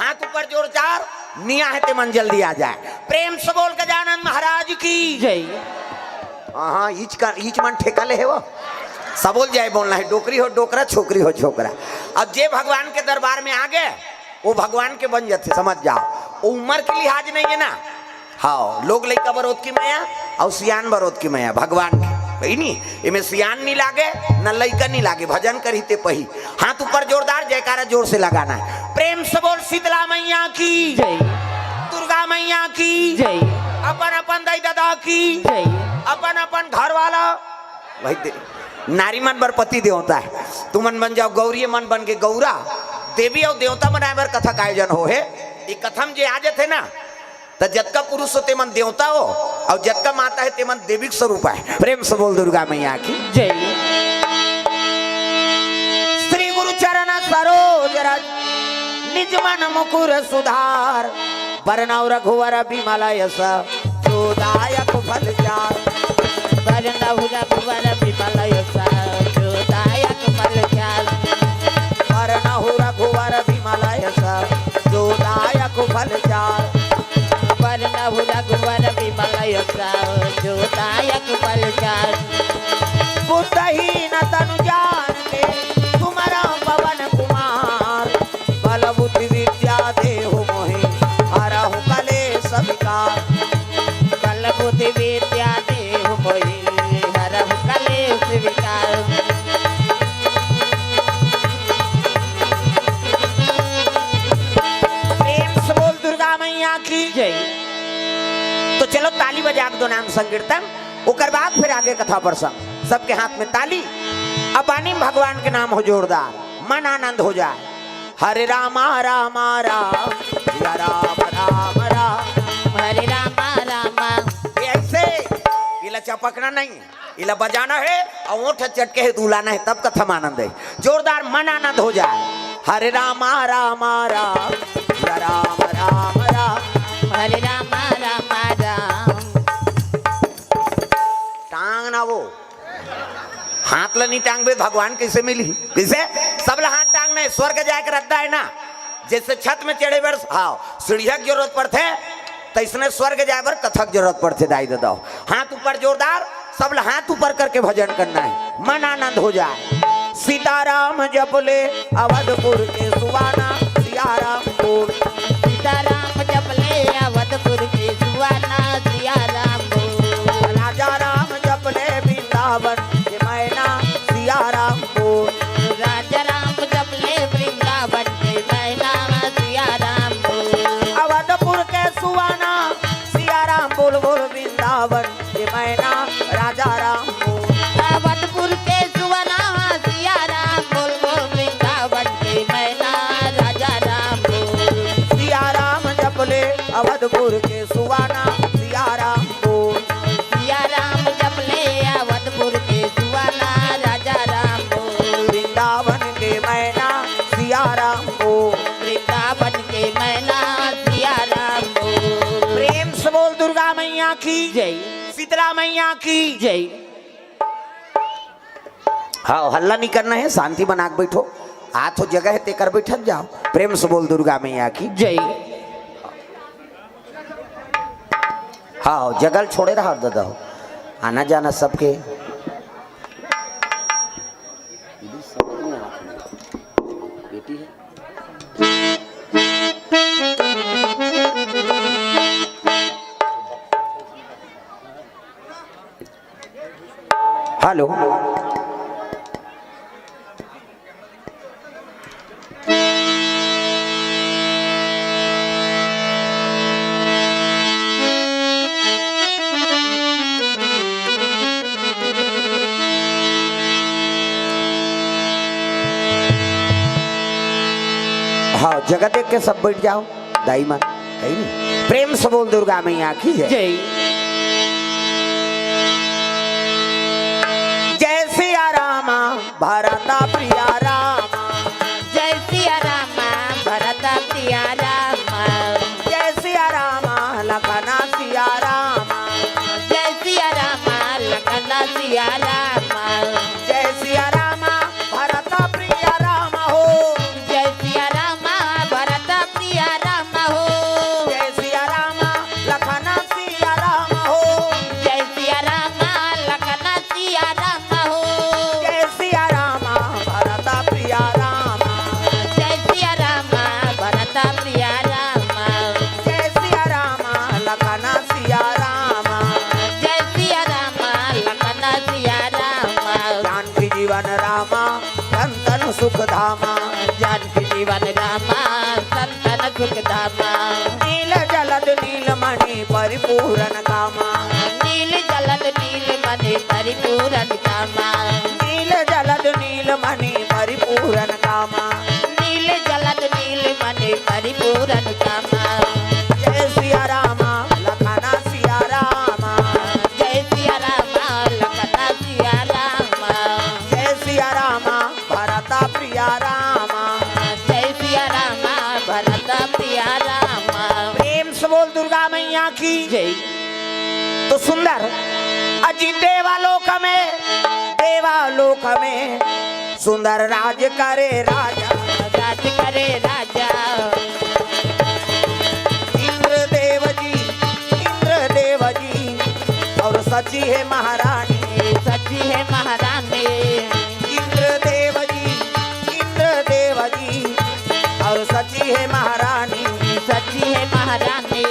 हाथ ऊपर जोरदार निया है ते मन जल्दी आ जाए। प्रेम से बोल गजानन महाराज की जय। हाँ ईच मन ठेका ले है वो सब बोल जाए बोलना है। डोकरी हो डोकरा, छोकरी हो छोकरा। अब जे भगवान के दरबार में आ गए वो भगवान के बन जाते, समझ जाओ। वो उम्र के लिहाज नहीं है ना। हाँ लोग लड़का बरोद की माया और सियान बरोद की माया भगवान की नहीं। इमें सियान नहीं लागे न लड़का नहीं लागे, भजन करी ते पही। हाथ ऊपर जोरदार जयकारा जोर से लगाना है। प्रेम से बोल शीतला मैया की जय, दुर्गा मैया की जय, अपन अपन दाई दादा की जय, अपन अपन घर वाला भाई। नारी मन बर पति देवता है, तू मन बन जाओ गौरी, मन बन के गौरा। देवी और देवता बनाए बर कथा का आयोजन हो है। ये कथम जे आज थे ना तो जतका पुरुष हो ते मन देवता हो और जतका माता है ते मन देविक स्वरूप है। प्रेम से बोल दुर्गा मैया की जय। श्री गुरु चरण सरोज रज निज मन मुकुर सुधार बरनौ रघुवर बिमल यश जोदायक फल चार। बरनौ रघुवर बिमल यश जोदायक फल चार। बरनौ रघुवर बिमल यश जोदायक फल चार। बरनौ रघुवर बिमल यश जोदायक फल चार। बुद्धहीन तनु जान के तुम्हारा पवन कुमार बल बुद्धि विद्या देहु मोहि हरहु कलेश विकार। बल बुद्धि विद्या देहु मोहि हरहु कलेश विकार। प्रेम से बोल दुर्गा मैया की जय। तो चलो ताली बजा दो नाम संकीर्तन, उकर बाद फिर आगे कथा प्रसंग। सबके हाथ में ताली। अब आनी भगवान के नाम हो जोरदार, मन आनंद हो जाए। हरे रामा रामा राम या राम राम राम। हरे रामा रामा। ये ऐसे इला चपकना नहीं, इला बजाना है और ओठ चटके है दुलाना है, तब कथम आनंद है। जोरदार मन आनंद हो जाए। हरे रामा रामा राम या राम राम राम। हरे रामा रामा राम। टांग ना वो हाथ ला नहीं टांग बे भगवान कैसे मिली? कैसे सब ला हाथ टांगना है। स्वर्ग जाकर रखता है ना, जैसे छत में चढ़े बर हाँ सीढ़िया की जरूरत पड़ते तो इसने स्वर्ग जाए बर कथक जरूरत पड़ते। दाई दादा हाथ ऊपर जोरदार, सब ला हाथ ऊपर करके भजन करना है, मन आनंद हो जाए। सीताराम जपले अवधपुर के सुवाना सियाराम बोल। सीताराम जपले अवधपुर के सुवाना सियाराम बोल। राजा राम जपले वृंदावन के मैना सियाराम बोल। राजा राम जपले वृंदावन के मैना सियाराम बोल। अवधपुर के सुवाना सियाराम बोल बोल। वृंदावन के मैना राजा राम बोल। अवधपुर के सुवाना सियाराम बोल बोल। वृंदावन के मैना राजा राम बोल। सियाराम जपले अवधपुर के सुवाना सियाराम बोल। सियाराम जपले अवधपुर के सुवाना राजा राम बोल। वृंदावन के मैना सियाराम बोल। वृंदावन के मैना सियाराम बोल। प्रेम से बोल दुर्गा मैया की जय, शीतला मैया की जय। हाँ हल्ला नहीं करना है, शांति बना के बैठो। हाथ हो जगह है ते कर बैठक जाओ। प्रेम से बोल दुर्गा मैया की जय। हाँ जगल छोड़े रहा दादा हो आना जाना सबके। बेटी है हेलो हाँ जगह देख के सब बैठ जाओ। दाई मन है नहीं। प्रेम से बोल दुर्गा मैया की जय। जय। जय सिया रामा भरता प्रिया रामा। जय सिया रामा भरत प्रिया रामा। जय सिया रामा लखना सिया रामा। जय सिया रामा लखना सिया रामा। जय सिया रामा भरता प्रिया रामा हो। जय सिया रामा भरत प्रिया धामा, जानकी जीवन रामा संतन सुख धामा, नील जलद नीलमणि परिपूरन कामा, नील जलद नील मणि परिपूरन कामा, नील जलद नीलमणि परिपूरन कामा, नील जलद नील मणि परिपूरन कामा, जय सिया रामा लखना सिया रामा, जय सिया रामा लखना सिया रामा, जय सिया रामा भरता प्रिया रामा, जय सिया रामा भरत प्रिया रामा। प्रेम से बोल दुर्गा मैया की जय। तो सुंदर अजी देवालोक में सुंदर राज करे राजा, राज करे राजा, इंद्र देव जी और सची है महारानी, सची है महारानी, इंद्र देव जी और सची है महारानी, सची है महारानी।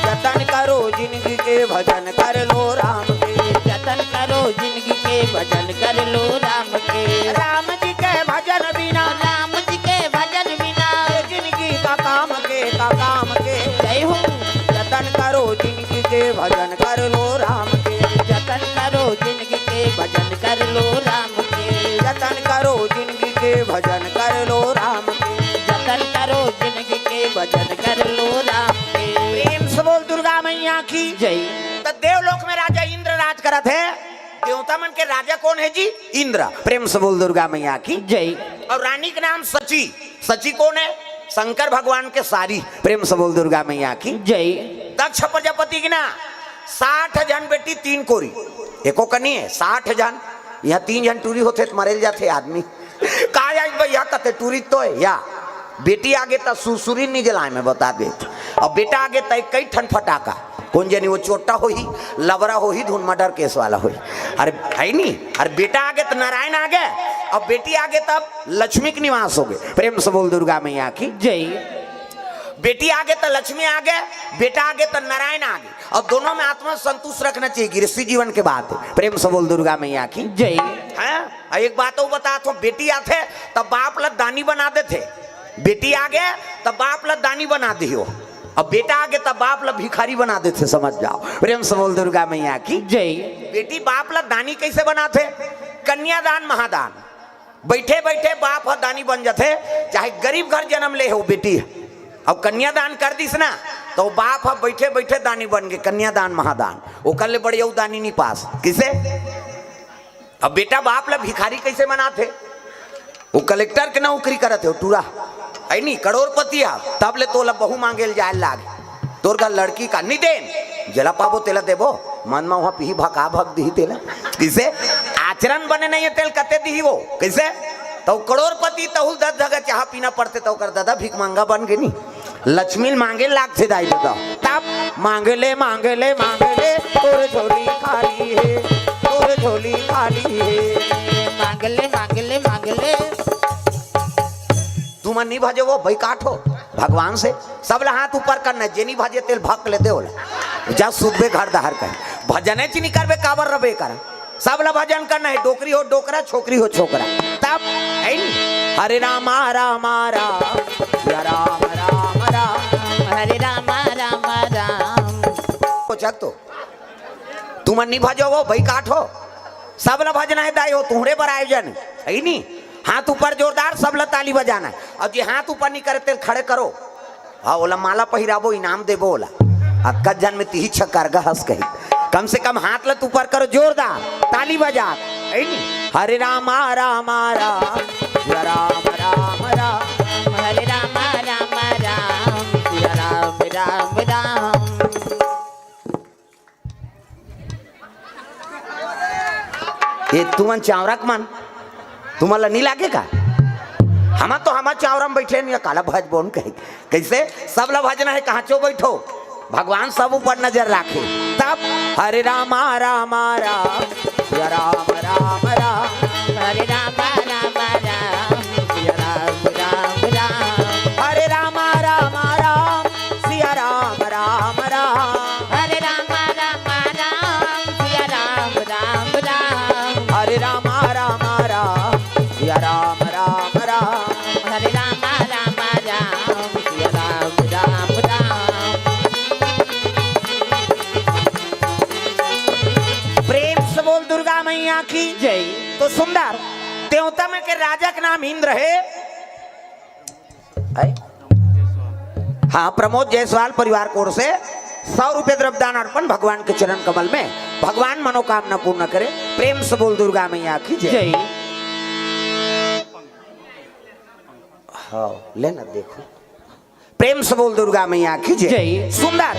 जतन करो जिंदगी के भजन कर लो राम के, जतन करो जिंदगी के भजन कर लो राम के, राम जी के भजन बिना, राम जी के भजन बिना जिंदगी का काम के जय हो। जतन करो जिंदगी के भजन कर लो राम के, जतन करो जिंदगी के भजन कर लो राम के, जतन करो जिंदगी के भजन कर लो राम के, जतन करो जिंदगी के भजन कर लो राम के। प्रेम से बोल दुर्गा मैया की जय। तो देवलोक में राजा इंद्र राज करत है, देवता मन के राजा कौन है जी? इंद्र। प्रेम से बोल दुर्गा मैया की जय। और रानी का नाम सची, सची कौन है? शंकर भगवान के सारी। प्रेम से बोल दुर्गा मैया की जय। दक्ष प्रजापति की ना 60 जन बेटी 3 कोरी, एको कनी है 60 जन, यहाँ 3 जन टूरी होते तो मरेल जाते आदमी का भैया कते टूरी तो है या बेटी आगे तो सुसुरी नहीं जलाए में बता देते, और बेटा आगे तय कई ठन फटाका कौन जानी वो चोटा हो ही लवरा हो ही धुन मर्डर केस वाला हो ही, अरे है नहीं, अरे बेटा आगे तो नारायण आगे और बेटी आगे तब लक्ष्मी के निवास हो गए। प्रेम से बोल दुर्गा मैया की जय। बेटी आगे तो लक्ष्मी आगे, बेटा आगे तो नारायण आगे, और दोनों में आत्मा संतुष्ट रखना चाहिए, गृहस्थी जीवन के बात है। प्रेम से बोल दुर्गा मैया की जय। है एक बात और बता तो, बेटी आते तब बाप ला दानी बना देते, बेटी आगे तब बाप ला दानी बना दी हो, अब बेटा आगे तब बाप ला भिखारी बना देते, समझ जाओ। प्रेम से बोल दुर्गा मैया की जय। बेटी बाप ला दानी कैसे बनाते? कन्यादान महादान, बैठे बैठे बाप हा दानी बन जाते, चाहे गरीब घर जन्म ले हो बेटी, अब कन्यादान कर दिस ना तो बाप हा बैठे बैठे दानी बन गए, कन्यादान महादान। वो कर ले बड़े दानी नहीं पास किसे? अब बेटा बाप ला भिखारी कैसे बनाते? वो कलेक्टर के नौकरी करते हो टूरा है नहीं, करोड़पति आप तब ले तोला बहु मांगे जाए लाग, तोर का लड़की का नहीं देन जला पाबो तेला देबो, मन में वहां पी भका भग दी तेला किसे? आचरण बने नहीं है तेल कते दी वो कैसे? तो करोड़पति तहुल 10 जगह चाह पीना पड़ते तो कर दादा भीख मांगा बन गए नहीं, लक्ष्मी मांगे लाग से दाई देता, तब मांगे ले तोर झोली खाली है, तोर झोली खाली है, मांगले मांगले मांगले तुम नहीं भाजे वो भाई काटो भगवान से सब ला हाथ ऊपर करना, जे नहीं भाजे तेल भक लेते होला जा सुबह घर दहर कर भजने ची नहीं करबे काबर रबे कर, सब ला भजन करना है, डोकरी हो डोकरा, छोकरी हो छोकरा, तब है नहीं हरे राम राम राम या राम राम राम हरे राम राम राम। चक तो तुम नहीं भजो वो भाई काटो, सब ला भजना है दाई हो तुम्हारे पर आयोजन है नहीं, हाथ ऊपर जोरदार सब ला ताली बजाना है, और जे हाथ ऊपर नहीं करे तेल खड़े करो, हाँ ओला माला पहिराबो इनाम देबो ओला, अक्का जन में तीही छक्कर हंस कही, कम से कम हाथ लत ऊपर करो जोरदार ताली बजा है नहीं हरे राम राम राम या राम राम राम हरे राम राम राम सिया राम राम राम। ये तुमन चावरा के मन तुम्हारा नहीं लागे का? हम तो हम चावरा में बैठे नहीं काला भज बोन कहे कैसे? सब ला भजना है कहाँ चो बैठो, भगवान सब ऊपर नजर रखे, तब हरे राम राम राम या राम राम राम हरे राम राम राम सिया राम राम राम। हरे राम राम राम सिया राम राम राम हरे राम राम राम सिया राम राम राम। हरे राम राम राम मैया की जय। तो सुंदर देवता में के राजा का नाम इंद्र है। हाँ, प्रमोद जायसवाल परिवार की ओर से 100 रुपये द्रव्यदान अर्पण भगवान के चरण कमल में। भगवान मनोकामना पूर्ण करे। प्रेम से बोल दुर्गा मैया की जय। जय। हाँ लेना देखो, प्रेम से बोल दुर्गा मैया की जय। जय। सुंदर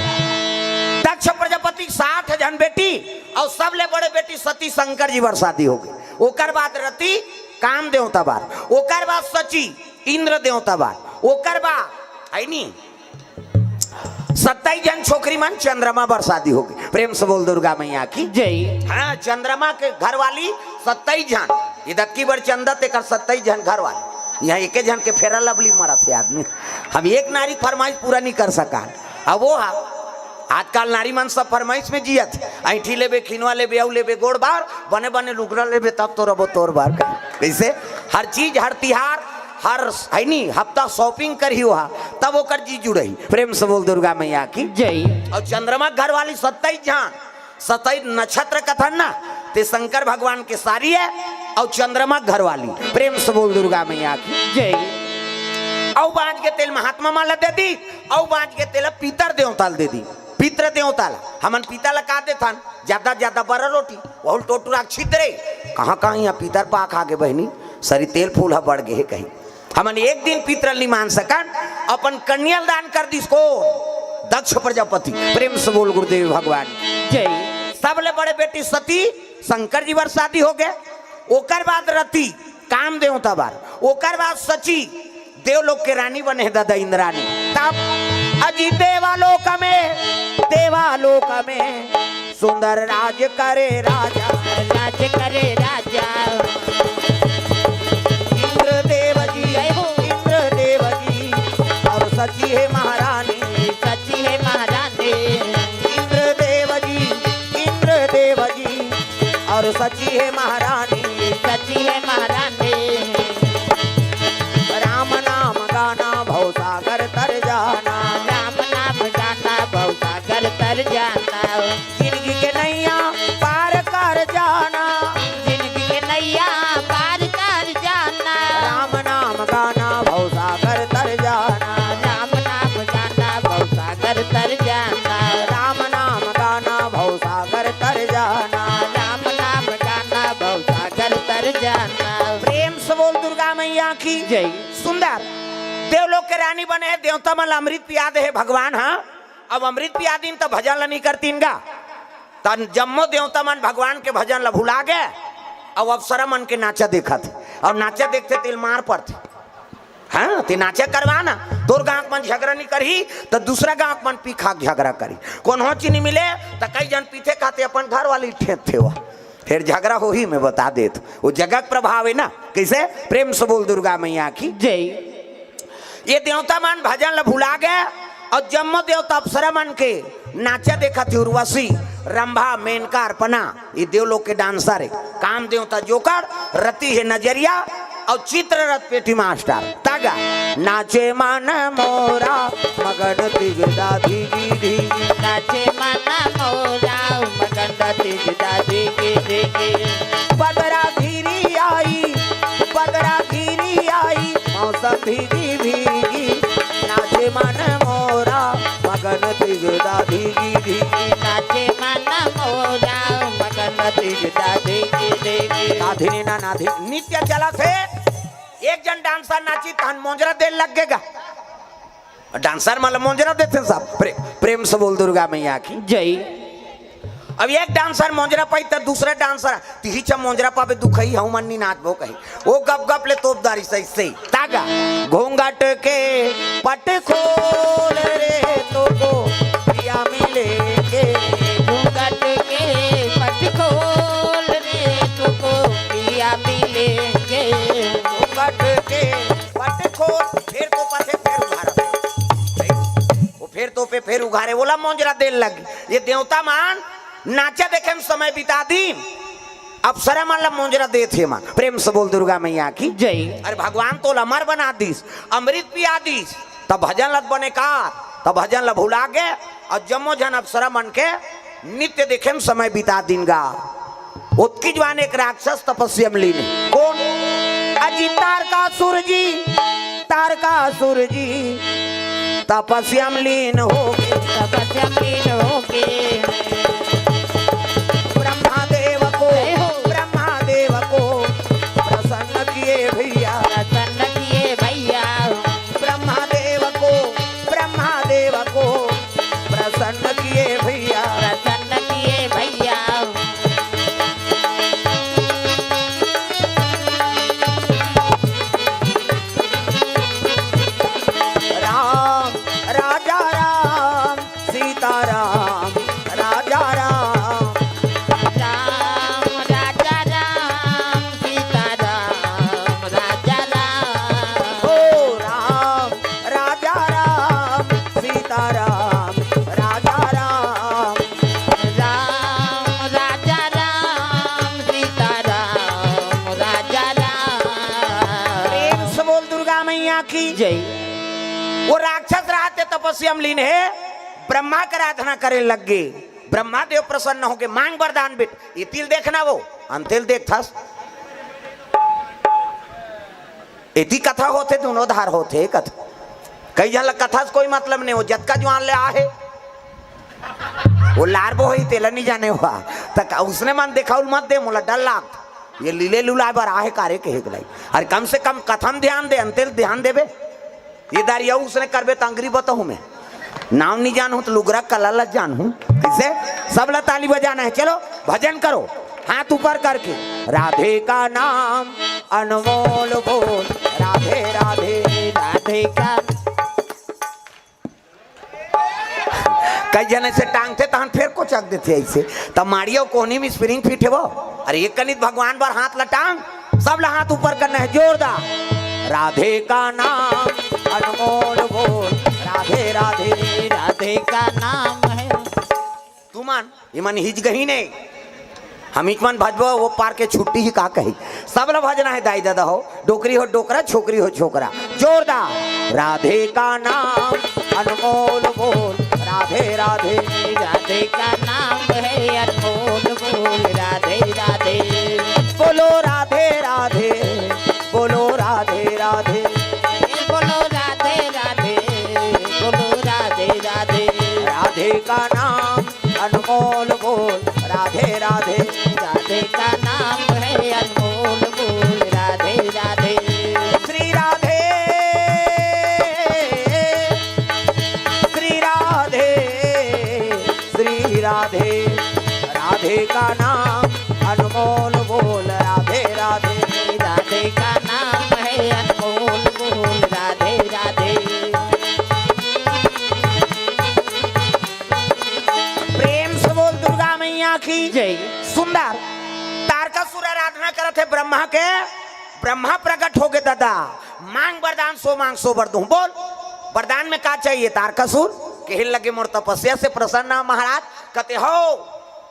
दक्ष प्रजापति 60 जन बेटी और सबले बड़े बेटी सती शंकर जी वर शादी हो गई। ओकर बाद रति काम देवता बार, ओकर बाद सची इंद्र देवता बार, ओकर बाद है नी 27 जन छोकरी मन चंद्रमा बर शादी हो गई। प्रेम से बोल दुर्गा मैया की जय। हाँ, चंद्रमा के घर वाली 27 जन, ये दक्की बर चंदा ते कर 27 जन घर वाली। यहाँ एक जन के फेरा लवली मरा थे आदमी। हम एक नारी फरमाइश पूरा नहीं कर सका। अब वो आजकल नारी मन सब फरमाइश में जियत। ऐठी लेबे, खिनवा लेबे, औ लेबे, गोड़ बार बने बने लुगड़ा लेबे, तब तो रबो तोर बार कैसे हर चीज, हर तिहार, हर है नी हफ्ता शॉपिंग करी हुआ तब वो कर जी जुड़ई। प्रेम से बोल दुर्गा मैया की जय। और चंद्रमा घर वाली 27 जन, 27 नक्षत्र कथन ना ते शंकर भगवान के सारी है और चंद्रमा घर वाली। प्रेम से बोल दुर्गा मैया की जय। औ बांज के तेल महात्मा माला दे दी, औ बांज के तेल पीतर देवताल दे दी। पितर देवताल हमन पीता लगा दे थन ज्यादा ज्यादा बड़ा रोटी बहुल टोटूरा छिद्रे कहाँ कहाँ यहाँ पीतर पाक आगे बहनी सरी तेल फूल बढ़ गए कहीं। हमन एक दिन पितर नहीं मान सकन, अपन कन्याल दान कर दी इसको दक्ष प्रजापति। प्रेम से बोल गुरुदेव भगवान जय। सबले बड़े बेटी सती शंकर जी वर शादी हो गए। ओकर बाद रति काम देवता बार, ओकर बाद सची देवलोक के रानी बने दादा इंद्रानी। तब अजी देवालोक में सुंदर राज करे राजा, राज करे राजा। इंद्र देव जी और सची है महारानी, सची है महारानी। इंद्र देव जी और सची है महारानी, सची है महारानी। राम नाम गाना भवसागर तर जाना, राम नाम गाना भवसागर तर जाना। जिंदगी के नैया पार कर जाना, जिंदगी के नैया पार कर जाना। राम नाम गाना भवसागर तर जाना, राम नाम गाना भवसागर तर जाना। राम नाम गाना भवसागर तर जाना। राम नाम गाना भवसागर तर जाना। प्रेम से बोल दुर्गा मैया की जय। सुंदर देवलोक के रानी बने हैं, देवता मल अमृत पिया दे है भगवान। हाँ, अब अमृत पिया दिन तो भजन ला नहीं करती इनका तन जम्मो देवता मन भगवान के भजन ला भुला गए। अब अफसरा मन के नाचा देखा थे और नाचा देखते तिल मार पड़ते। हाँ, ते नाचा करवाना तोर गांव मन झगड़ा नहीं करी तो दूसरा गांव मन पी खा झगड़ा करी। कौन हो चीनी मिले तो कई जन पीते खाते अपन घर वाली ठेत थे वह फिर झगड़ा हो ही मैं बता दे तो वो जगह प्रभाव है ना कैसे। प्रेम से बोल दुर्गा मैया की जय। ये देवता मन भजन ला भुला गए और जम्मो देवता अप्सरा मन के नाचा देखा थी। उर्वशी, रंभा, मेनका, अर्पणा ये देवलोक के डांसर है। काम देवता जोकर, रति है नजरिया और चित्ररथ पेटी मास्टर। तागा नाचे मन मोरा मगन दिगदा धी नाचे मना मोरा मगन दिगदा धी। बदरा घिरी आई मौसम भीगी भीगी नाचे मन मोरा मगन दिगदा भीगी। नाचे मना मोरा मगन दिगदा धी। नाधिनी ना नाधिनी नित्य चला थे। एक जन डांसर नाची तहन मोंजरा देर लग गएगा। डांसर मतलब मोंजरा देते सब। प्रेम से बोल दुर्गा मैया की जय। अब एक डांसर मोंजरा पाई तो दूसरा डांसर तिही छ मोंजरा पावे दुखई हूं मन्नी नाच भो कही वो गप गप ले तोपदारी सही सही। तागा घूंघट के पट खोल रे तो पिया मिले के। घूंघट के पट खोल रे तुको पिया मिलेंगे। घूंघट के पट खोल फिर तो पथे फिर उघारा वो फिर तो पे फिर उघारे बोला मोंजरा देर लगी। ये देवता मान नाचा देखे में समय बिता दी अप्सरा मान ला मोंजरा दे थे मान। प्रेम से बोल दुर्गा मैया की जय। अरे भगवान तो अमर बना दीस, अमृत पिया दीस, तब भजन लत बने का तब भजन ला भुला गए और जम्मो जन अप्सरा मन के नित्य देखे में समय बिता दिन गा। उत्की जवान एक राक्षस तपस्या में लीन है। कौन? अजी तारकासुर जी, तारकासुर जी तपस्या में लीन हो गए, तपस्या में लीन हो गए। ब्रह्मादेव को, ब्रह्मादेव को प्रसन्न किए भैया, प्रसन्न किए भैया। ब्रह्मादेव को, ब्रह्मादेव को प्रसन्न किए भैया, प्रसन्न किए भैया। राम राजा राम सीताराम राजा राम, राम राजा राम सीताराम राजा राम। ओ राम राजा राम सीताराम राजा राम, राम राजा राम सीताराम राजा राम। प्रेम से बोल दुर्गा मैया की जय। वो राक्षस रहते तपस्या में लीन है, ब्रह्मा की आराधना करे लग गए। ब्रह्मा देव प्रसन्न हो गए, मांग वरदान बेट। ये तिल देखना वो अंतिल देख था, इतनी कथा होते दोनों धार होते कथा। कई जन कथा से कोई मतलब नहीं, वो जत का जवान ले आहे वो लार बो ही तेल नहीं जाने हुआ तक उसने मन देखा मत दे मोला डर लाग ये लीले लुलाए बर आहे कारे के हेगलाई। अरे कम से कम कथम ध्यान दे, अंतिल ध्यान देबे। ये दारिया उसने करबे तंगरी बताऊं मैं, नाम नहीं जानू तो लुगरा कला जानू किसे। सब ला ताली बजाना है, चलो भजन करो हाथ ऊपर करके। राधे का नाम अनमोल बोल, राधे राधे राधे का। कई जने से टांगते तहन फिर को चक देते ऐसे, तब मारियो कोहनी में स्प्रिंग फिट है वो। अरे एक कनित भगवान पर हाथ लटांग, सब ला हाथ ऊपर करना है जोरदार। राधे का नाम अनमोल बोल, राधे राधे राधे का नाम है। तू मान ये मन हिज गही नहीं, हम एक मन भजबो वो पार के छुट्टी ही का कही। सब ला भजना है दाई दादा हो, डोकरी हो डोकरा, छोकरी हो छोकरा, जोरदार। राधे का नाम अनमोल बोल, राधे राधे राधे का नाम है अनमोल बोल, राधे राधे। बोलो राधे राधे, बोलो राधे राधे, बोलो राधे राधे, बोलो राधे राधे। राधे का नाम अनमोल बोल, राधे राधे राधे का नाम है अनमोल बोल, राधे राधे। श्री राधे, श्री राधे, श्री राधे, राधे का नाम अनमोल बोल, राधे राधे, राधे का नाम है अनमोल बोल, राधे राधे। प्रेम से बोल दुर्गा मैया की जय। सुंदर तारकासुर आराधना करत है ब्रह्मा के, ब्रह्मा प्रकट हो गए दादा। मांग वरदान सो मांग सो वर दूं, बोल वरदान में क्या चाहिए। तारकासुर कहने लगे मोर तपस्या से प्रसन्न महाराज, कहते हो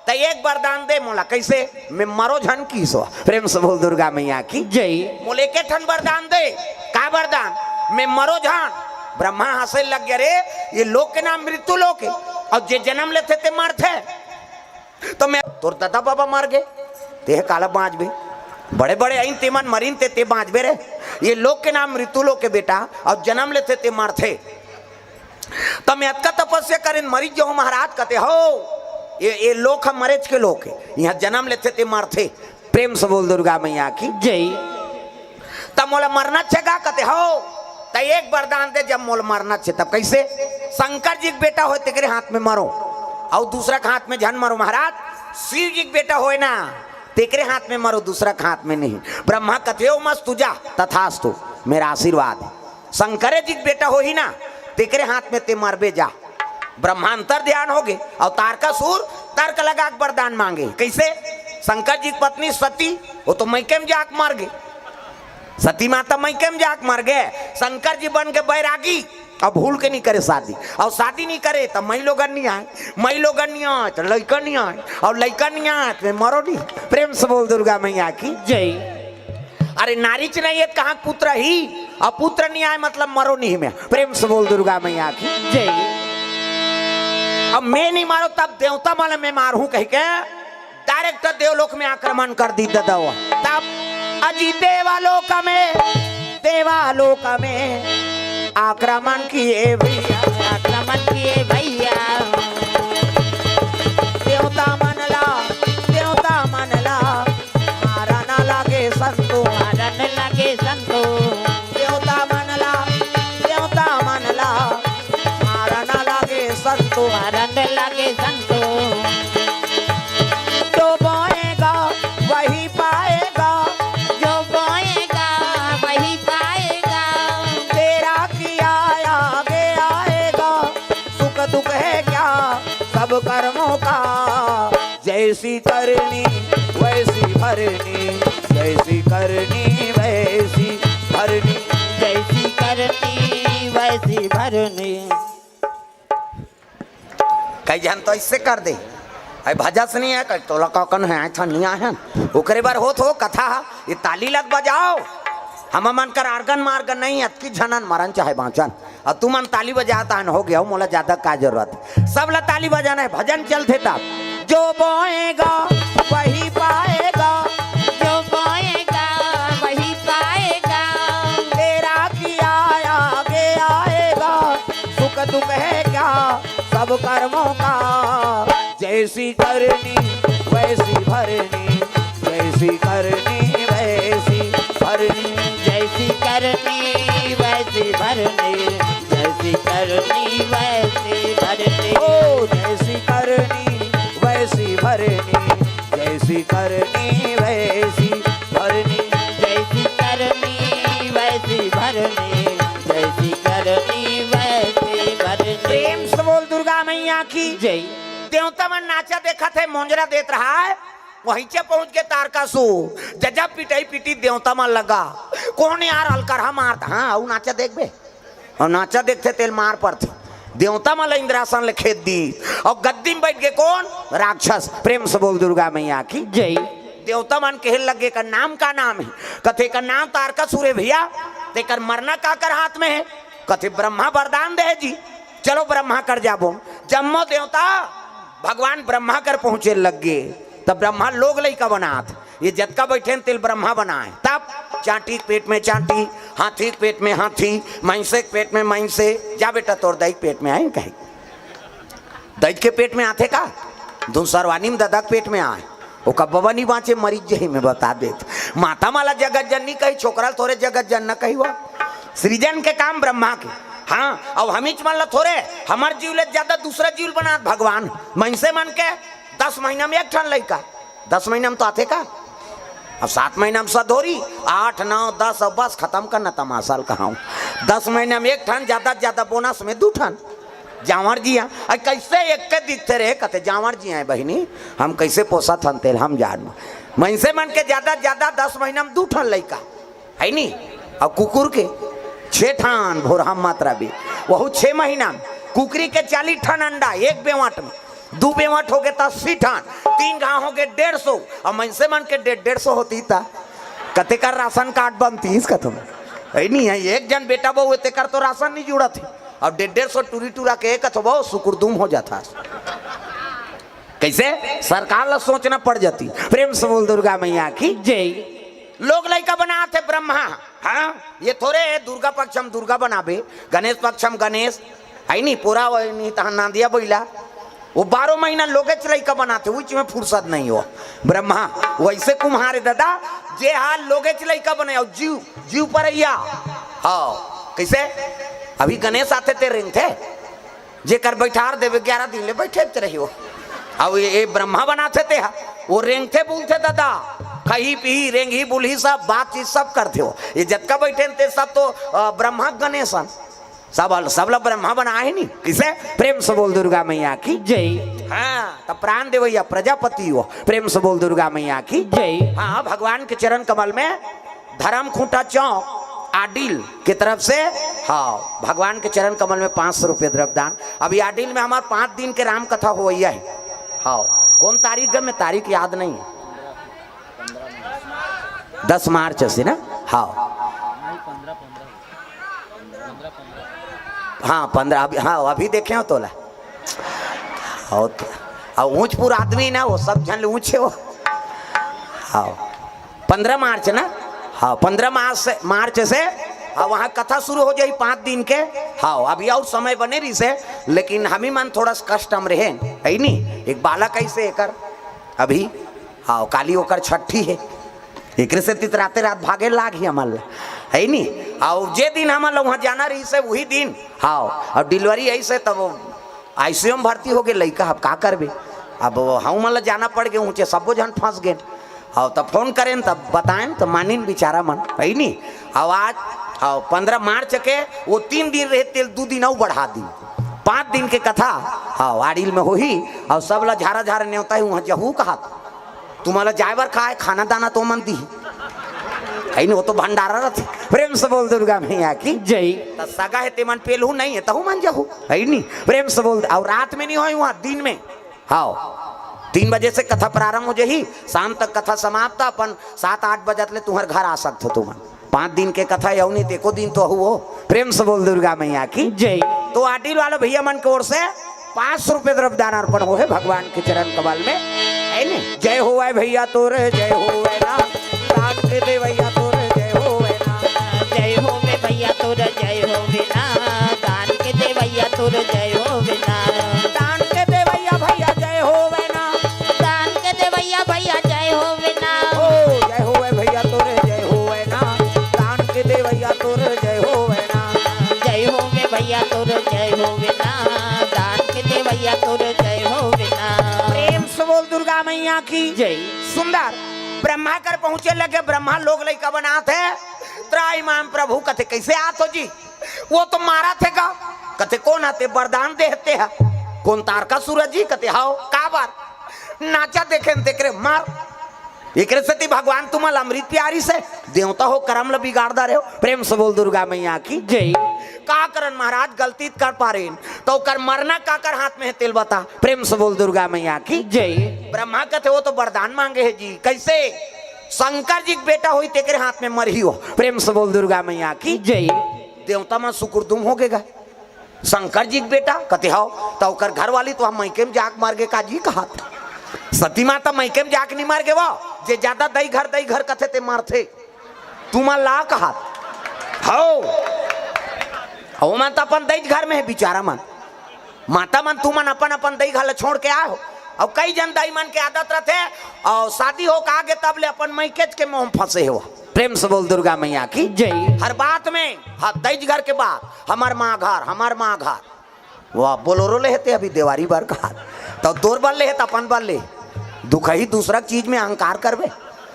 तो एक वरदान दे मोला, कैसे मैं मरो झन की सो। प्रेम से बोल दुर्गा मैया की जय। मोले के ठन वरदान दे, का वरदान, मैं मरो झन। ब्रह्मा हंसे लग गया, रे ये लोक के नाम मृत्यु लोक है, और जे जन्म लेते ते मरते, तो मैं तोर दादा बाबा मर गए ते काला बाँच भी, बड़े बड़े आइन ते मन मरीन ते बाँच बे रे। ये लोक के नाम मृत्यु लोक के बेटा, और जन्म लेते ते मरते, तो मैं अतका तपस्या करें मरीज जो महाराज। कहते हो ये लोक हम मरेज के लोक है, यहाँ जन्म लेते ते मरते। प्रेम से बोल दुर्गा मैया की जय। तब मोला मरना छेगा। कहते हो तो एक वरदान दे, जब मोला मरना छे तब कैसे। शंकर जी के बेटा हो तेरे हाथ में मरो, और दूसरा के हाथ में झन मरो महाराज। शिव जी के बेटा हो ना तेरे हाथ में मरो, दूसरा के हाथ में नहीं। ब्रह्मा कहते हो मस्त तुझा तथास्तु, मेरा आशीर्वाद है। शंकर जी के बेटा हो ही ना तेरे हाथ में ते मरबे जा। ब्रह्मांतर ध्यान हो गए, और तारकासुर तर्क लगा के वरदान मांगे। कैसे। शंकर जी की पत्नी सती, वो तो मैके में जाक मर गए, सती माता मैके में जाक मर गए। शंकर जी बन के बैरागी, अब भूल के नहीं करे शादी, और शादी नहीं करे तो मई लोगन नहीं आए, मई लोगन नहीं आए तो लड़का नहीं आए, और लड़का नहीं आए तो मरो नहीं। प्रेम से बोल दुर्गा मैया की जय। अरे नारी च नहीं है कहाँ पुत्र ही, और पुत्र नहीं आए मतलब मरो नहीं में। प्रेम से बोल दुर्गा मैया की जय। अब मैं नहीं मारो तब देवता माला मैं मारू कह के डायरेक्ट देवलोक में आक्रमण कर दी ददवा। तब अजी देवालोक में आक्रमण किए भैया, आक्रमण किए भैया। देवता मनला मारा ना लागे संतो, मारन लगे संतो। देवता मनला मारा ना लागे संतो। मारन लगे संतो। जो बोएगा वही पाएगा, जो बोएगा वही पाएगा। तेरा किया आगे आएगा, सुख दुख है क्या सब कर्मों का। जैसी करनी वैसी भरनी, जैसी करनी वैसी भरनी, जैसी करनी वैसी भरनी। कई जन तो इससे कर दे, अरे भजस नहीं है, कई तोला कौन है ऐसा नहीं है ओकरे बार हो कथा। ये ताली लग बजाओ, हम मन कर आर्गन मार्गन नहीं अतकी झनन मरन चाहे बाँचन। और तू मन ताली बजाता है हो गया मोला ज्यादा का जरूरत। सब ला ताली बजाना है, भजन चलते तब। जो बोएगा वही पाएगा, जो बोएगा वही पाएगा। तेरा किया आगे आएगा, सुख दुख है क्या सब कर्मों का। जैसी करनी वैसी भरनी, जैसी करनी वैसी भरनी, जैसी करनी वैसी भरनी, जैसी करनी वैसी भरनी। ओ जैसी करनी वैसी भरनी, जैसी करनी वैसी भरनी, जैसी करनी वैसी भरनी, जैसी करनी वैसी भरनी। प्रेम से बोल दुर्गा मैया की जय। देवता मन नाचा देखा थे, मोंजरा देत रहा है, वहीं से पहुंच के तारकासुर जजा पिटाई पिटी देवता मन लगा। कौन यार हलकरहा मारता, हाँ वो नाचा देख बे, और नाचा देखते तेल मार पड़ते। देवता माला इंद्रासन ले खेत दी, और गद्दी में बैठ गए कौन राक्षस। प्रेम से बोल दुर्गा मैया की जय। देवता मन कहे लगे का नाम का नाम है, कथे का नाम तारकासुर है भैया, तेकर मरना का कर हाथ में है। कथे ब्रह्मा वरदान दे जी, चलो ब्रह्मा कर जाबो। जम्मो देवता भगवान ब्रह्मा कर पहुंचे लग गए, तब ब्रह्मा लोग लइका बनात, ये जतका बैठे तिल ब्रह्मा बनाए। तब चांटी के पेट में चांटी, हाथी के पेट में हाथी, महिषे के पेट में महिषे। जा बेटा तोर दही पेट में आए, कहे दही के पेट में आते का दूसरवानी में दादा के पेट में आए, वो कब्बा नहीं बाँचे मरीज जही में बता देते। माता माला जगत जननी कही, छोकरा थोड़े जगत जन न कही, वह सृजन के काम ब्रह्मा के। हाँ अब हम मान लो थोड़े हमार जीव ले ज्यादा दूसरा जीव बना भगवान। महिषे मन के 10 महीना में एक ठन लड़का, 10 महीना में तो आते का, अब 7 महीना में सधोरी, 8 9 10 अब बस खत्म करना तमाशा कहा। 10 महीना में एक ठन, ज्यादा ज्यादा बोनस में 2 ठन। जावर जी यहाँ कैसे एक के दिखते रहे, कहते जावर जी हैं बहिनी हम कैसे पोसा थन तेल हम जान। महिषे मन के ज्यादा ज्यादा 10 महीना में 2 ठन लड़का है नी। और कुकुर के 6 ठन भोरहम मात्रा भी, वह 6 महीना में। कुकरी के 40 ठन अंडा एक बेवाट में, 2 बेवाट हो गए तो 80 ठन, 3 गाँव हो गए 150। और महिषे मन के 150 होती था, कते कर राशन कार्ड बनती इसका तुम है नहीं है। एक जन बेटा बहु तेकर तो राशन नहीं जुड़ा थी, और 150 टूरी टूरा के एक बहुत सुकुरदुम हो जाता। कैसे सरकार ला सोचना पड़ जाती। प्रेम से बोल दुर्गा मैया की जय। लोग लड़का बनाते ब्रह्मा, हाँ ये थोड़े दुर्गा पक्ष हम दुर्गा बनाबे, गणेश पक्ष हम गणेश है नहीं पूरा नहीं तहन नांदिया बोला। वो 12 महीना लोगे लड़का बनाते, उच में फुर्सत नहीं हो ब्रह्मा। वैसे कुम्हारे दादा जे हाल लोगे लड़का बने, जीव जीव पर हाँ कैसे अभी गणेश आते थे रिंग थे, जे कर बैठार देवे 11 दिन ले बैठे रही हो। अब ये ब्रह्मा बनाते थे, वो रेंगते बोलते दादा, खही पी रेंगी बुलही सब बातचीत सब करते हो। ये जतका बैठे थे सब तो ब्रह्मा गणेशन सब लोग ब्रह्मा बनाए नहीं। किसे प्रेम से बोल दुर्गा मैया की जय। हाँ तब प्राण देवैया प्रजापति हो। प्रेम से बोल दुर्गा मैया की जय। हाँ भगवान के चरण कमल में धर्म खूंटा चौक आडिल की तरफ से, हाँ भगवान के चरण कमल में 500 रुपये द्रव्यदान। अभी आडिल में हमारे 5 दिन के राम कथा हो है। हाँ कौन तारीख में तारीख याद नहीं है, 10 मार्च से ना। हाँ हाँ 15 अभी, हाँ अभी देखे हो तोला। और ऊंचपुर आदमी ना वो सब जन ऊंचे हो हाँ 15 मार्च ना, हाँ 15 मार्च से हाँ वहाँ कथा शुरू हो जाई 5 दिन के। हाँ अभी और समय बने रही से, लेकिन हम ही मन थोड़ा कष्ट हम रहे है नहीं। एक बालक ऐसे एकर अभी हाँ काली ओकर छठी है, एक से तितराते रात भागे लाग ही हमल है नहीं। और जे दिन हमल वहाँ जाना रही से वही दिन हाँ और डिलीवरी ऐसे तब आईसीयू में भर्ती हो गए लड़का। अब का करबे, अब हम मतलब जाना पड़ गए ऊँचे सबो जन फंस गए। हाँ तब फोन करें तब बताएं तो मानिन बेचारा मन है नहीं। अब आज हाँ 15 मार्च के वो 3 दिन रहे तेल 2 दिन और बढ़ा दी, 5 दिन के कथा हाँ आड़िल में हो ही। और सब ला झारा झारा न्योता है वहाँ जहू कहा तुम्हारा जायवर खाए खाना दाना तो मन दी है नहीं, वो तो भंडारा रहते। प्रेम से बोल दुर्गा मैया की जय। तो सगा है ते मन पेलहू नहीं है तहु मन जहू है नहीं। प्रेम से बोल। और रात में नहीं हो वहाँ दिन में हाँ 3 बजे से कथा प्रारंभ हो जाही, शाम तक कथा समाप्त। अपन 7-8 बजे ले तुम्हारे घर आ सकते हो तुम। 5 दिन के कथा यौ नहीं देखो दिन तो हो। प्रेम से बोल दुर्गा मैया की जय। तो आटिल वाले भैया मन की ओर से 500 रुपये द्रव्य दान अर्पण हो है भगवान के चरण कमल में है नहीं। जय हो भैया तोरे जय हो ना, दान के दे भैया तोरे जय हो ना, जय हो वे भैया तोर जय हो बिना, दान के दे भैया तोर जय हो बिना, दान के दे भैया भैया जय हो ना, दान के दे भैया भैया जय हो बिना, ओ जय हो भैया तोरे जय हो ना, दान के दे भैया तोरे जय हो ना, जय हो वे भैया तोर जय हो बिना, दान के दे भैया तोर जय हो बिना। प्रेम से बोल दुर्गा मैया की जय। सुंदर ब्रह्मा कर पहुंचे लगे, ब्रह्मा लोग लइका बनाते त्राईमान प्रभु कथे कैसे आत हो जी, वो तो मारा थे का कथे कौन आते वरदान देते हैं कौन तारका सूरज जी कथे हाओ का बार नाचा देखे देख रे मार एक सती भगवान तुम्हारा अमृत प्यारी से देवता हो करम ल बिगाड़दा रहे हो। प्रेम से बोल दुर्गा मैया की जय। का करन महाराज गलती कर पा रहे तो कर मरना का कर हाथ में है तेल बता। प्रेम से बोल दुर्गा मैया की जय। ब्रह्मा कहते वो तो वरदान मांगे है जी, कैसे शंकर जी बेटा हुई तेरे हाथ में मर ही हो। प्रेम से बोल दुर्गा मैया की जय। देवता में सुकुरदुम हो गए शंकर जी बेटा कहते हाओ तो कर घर वाली तो हम मैके में जाक मार गे का जी कहा सती माता मैके में जाक नहीं मार गे वो जे ज्यादा दई घर कथे ते मारथे तुम ला कहा हो मन तो अपन दई घर में है बेचारा मन माता मन तुमन अपन अपन दई घर छोड़ के आओ। और कई जन दई मन के आदत रहते और शादी हो का आगे तब ले अपन मैकेज के मुंह फंसे हो। प्रेम से बोल दुर्गा मैया की जय। हर बात में हाँ दई घर के बाद हमार माँ घर वाह बोलोरो ले हेते अभी देवारी बार कहा तो तोर बल ले है अपन बल ले दुख ही दूसरा चीज में अहंकार करबे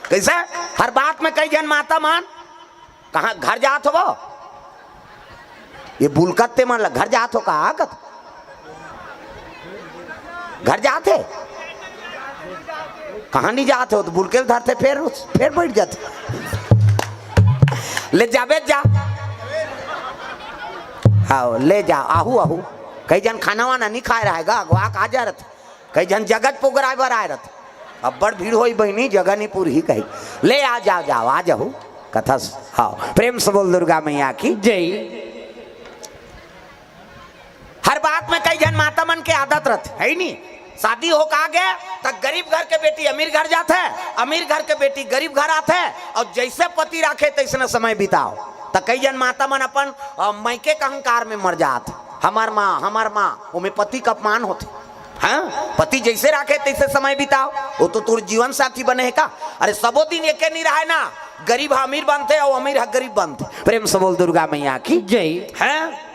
कैसे। हर बात में कई जन माता मान कहा घर जात हो ये बुलकते मान ल घर जात हो कहा कत घर जाते कहा नहीं जाते हो तो बुलके धरते फिर बैठ जाते ले जाबे जा हाँ ले जा आहू कई जन खाना वाना नहीं खाए रहेगा अगवा कहा जा रहे कई जन जगत पोगराए बर आए रहे अब बड़ भीड़ होई बहनी जगह नहीं पूरी ही कही ले आ जाओ आ जाओ कथा हाँ। प्रेम से बोल दुर्गा मैया की जय। हर बात में कई जन माता मन के आदत रहते है नहीं शादी हो का गए तब गरीब घर के बेटी अमीर घर जाते है अमीर घर के बेटी गरीब घर आते है और जैसे पति राखे तैसे समय बिताओ तो कई जन माता मन अपन मैके का अहंकार में मर जाते हमार माँ वो में पति का अपमान होते हाँ पति जैसे राखे तैसे समय बिताओ वो तो तुर जीवन साथी बने है का। अरे सबो दिन एक नहीं रहा ना गरीब अमीर बनते और अमीर गरीब बनते। प्रेम से बोल दुर्गा मैया की जय है।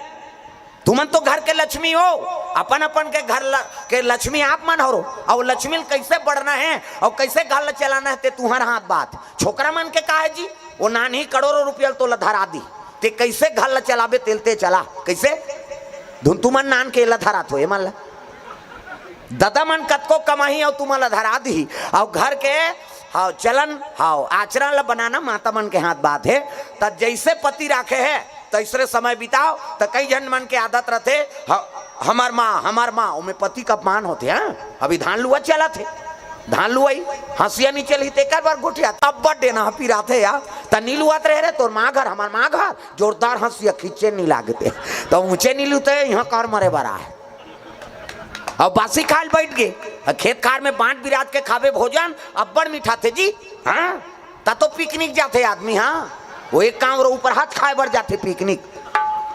तुमन तो घर के लक्ष्मी हो अपन अपन के घर के लक्ष्मी आप मन हो और लक्ष्मी कैसे बढ़ना है और कैसे घर चलाना है ते तुम्हारा हाथ बात। छोकरा मन के का है जी वो नानी करोड़ों रुपया तो धरा दी ते कैसे घर चलाबे तेलते चला कैसे धुन तुमन नान के धरा थो मान ला दादा मन कतको कमाही और तुम धरा दी और घर के हाँ चलन हाँ आचरण ला बनाना माता मन के हाथ बात है। तब जैसे पति राखे है तैसरे समय बिताओ। तो कई जन मन के आदत रहते हमार माँ उनमें पति का अपमान होते हैं। अभी धान लुआ चला थे धान लुआई हंसिया नहीं चली ते कर बार गोठिया तब बड़ देना पीरा थे यार त नीलू आते रहे तोर माँ घर हमार माँ घर जोरदार हंसिया खींचे नहीं लागते तो ऊंचे नीलू तो यहाँ कर मरे बरा है और बासी खाल बैठ गए खेत खार में बांट बिरात के खावे भोजन अब बड़ मीठा थे जी हाँ ता तो पिकनिक जाते आदमी। हाँ वो एक काम ऊपर हाथ खाए बर जाते पिकनिक।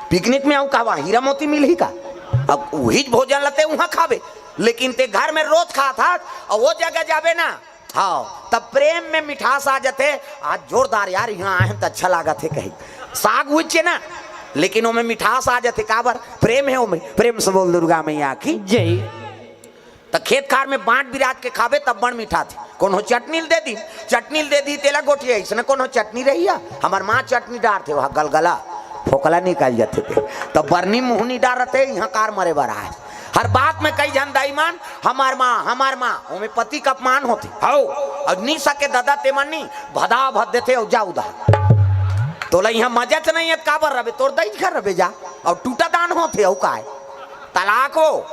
पिकनिक में आऊ कहवा हीरा मोती मिल ही का, अब वही भोजन लते वहां खावे, लेकिन ते घर में रोज खा था और वो जगह जावे ना, हाँ तब प्रेम में मिठास आ जाते। आज जोरदार यार यहाँ आए तो अच्छा लागत है कहीं साग हुई ना, लेकिन वो में मिठास आ जाते काबर प्रेम है। वो में प्रेम से बोल दुर्गा मैया की जय। तो खेत खार में बांट बिराज के खावे तब बड़ मीठा थे। कोनो चटनी दे दी, चटनी दे दी तेला गोटी ऐसा कोनो चटनी रही। हमार माँ चटनी डालते वहाँ गलगला फोकला निकाल जाते थे, तो बर्नी मुहनी डालते यहाँ कार मरे बरा है। हर बात में कई जन दाईमान हमार माँ उमें पति का अपमान होते हो और नी सके दादा तेमनी भदा भद देते और जा उदा तो यहाँ मजा तो नहीं है काबर रहे तोर दई घर रहे जा और टूटा दान होते हो का तलाक हो।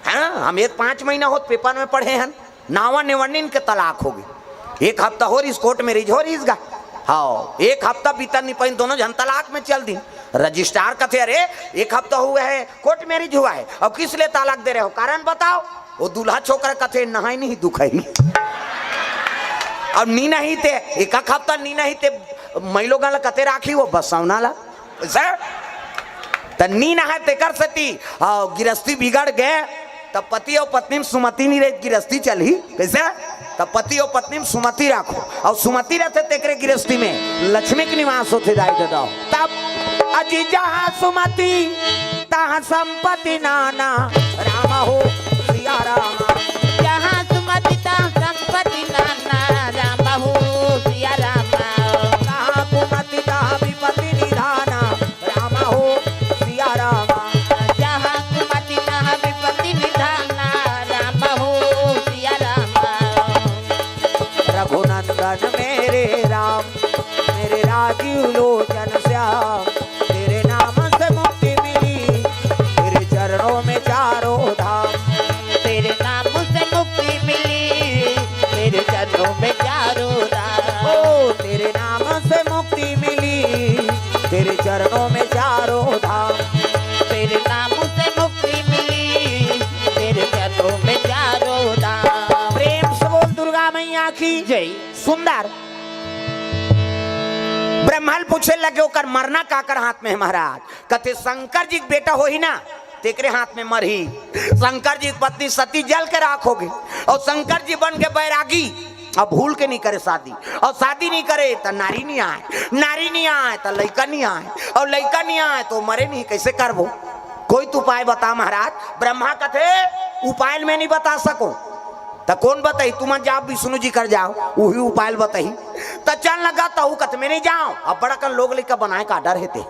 हाँ हम एक 5 महीना हो पेपर में पढ़े हैं नावा निवनिन के तलाक हो गई। एक हफ्ता हो रही कोर्ट में रिज हो रही गा। हाँ एक हफ्ता बीता नहीं पाई दोनों जन तलाक में चल दी। रजिस्ट्रार कहते अरे एक हफ्ता हुआ है कोर्ट मैरिज हुआ है अब किस लिए तलाक दे रहे हो, कारण बताओ। वो दूल्हा छोकरा कहते नहाई नहीं दुख है अब नी नहीं थे एक हफ्ता नी नहीं थे महिलो गल कहते राखी वो बसौना ला सर नी नहा ते कर सती। हाँ गिरस्ती बिगड़ गए तब पति और पत्नी में सुमति नहीं रही गिरस्ती चली कैसे, तब पति और पत्नी में सुमति राखो और सुमति रहते तेकरे गिरस्ती में लक्ष्मी के निवास होते दाई दो। तब अजी जहाँ सुमति तहाँ संपत्ति नाना राम हो सिया राम। जहाँ सुमति तहाँ संपत्ति नाना राम हो सिया राम। जहाँ कुमति तहाँ विपत्ति निधाना राम हो सिया राम। जहाँ सुमति तहाँ विपत्ति निधाना राम हो सिया राम। रघुनंदन मेरे राम मेरे राजीव लोचन श्याम, तेरे नाम से मुक्ति मिली तेरे चरणों में चारों धाम। तेरे नाम से मुक्ति मिली तेरे चरणों में चारों धाम। ओ तेरे नाम से मुक्ति मिली तेरे चरणों में चारों धाम। तेरे नाम से मुक्ति मिली तेरे चरणों में चारों धाम। प्रेम से बोल दुर्गा मैया की जय। सुंदर ब्रह्मल पूछे लगे ओकर मरना काकर हाथ में है महाराज, कहते शंकर जी बेटा हो ही ना तेकरे हाथ में मर ही। शंकर जी पत्नी सती जल के राख होगी और शंकर जी बन के बैरागी अब भूल के नहीं करे शादी और शादी नहीं करे तो नारी नहीं आए, नारी नहीं आए तो लड़का नहीं आए और लड़का नहीं आए तो मरे नहीं, कैसे करबो कोई तो उपाय बता महाराज। ब्रह्मा कहते उपाय में नहीं बता सको तो कौन बताई, तुम जाओ विष्णु जी कर जाओ वही उपाय बताई। तो चल लगा तो कत में नहीं जाओ अब बड़ा कर लोग लेकर बनाए का डर हेते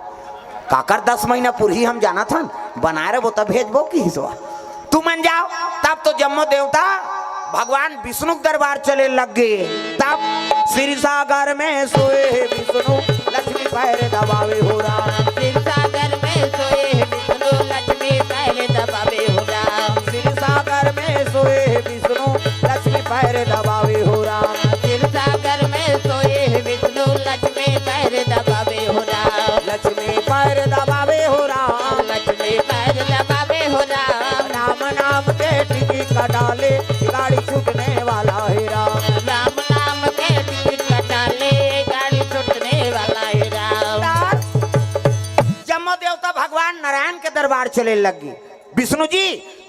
काकर 10 महीना पूरी हम जाना था बनाए रहे वो तब भेजबो की हिस्सा तू मन जाओ। तब तो जम्मो देवता भगवान विष्णु दरबार चले लग गए। तब श्री सागर में सोए विष्णु लक्ष्मी पैर दबावे हो राम। शिव सागर में सोए विष्णु लक्ष्मी पैर दबावे हो राम। श्री सागर में सोए विष्णु लक्ष्मी पैर दबावे हो राम। शिव सागर में सोए विष्णु लक्ष्मी पैर दबावे हो राम। लक्ष्मी पैर दबावे हो राम। लक्ष्मी पैर दबावे हो राम। राम नाम के टिकी कटाले गाड़ी छूटने वाला है राम। राम नाम के टिकट कटाले गाड़ी छूटने वाला है राम। जम्मो देवता भगवान नारायण के दरबार चले लगे। विष्णु जी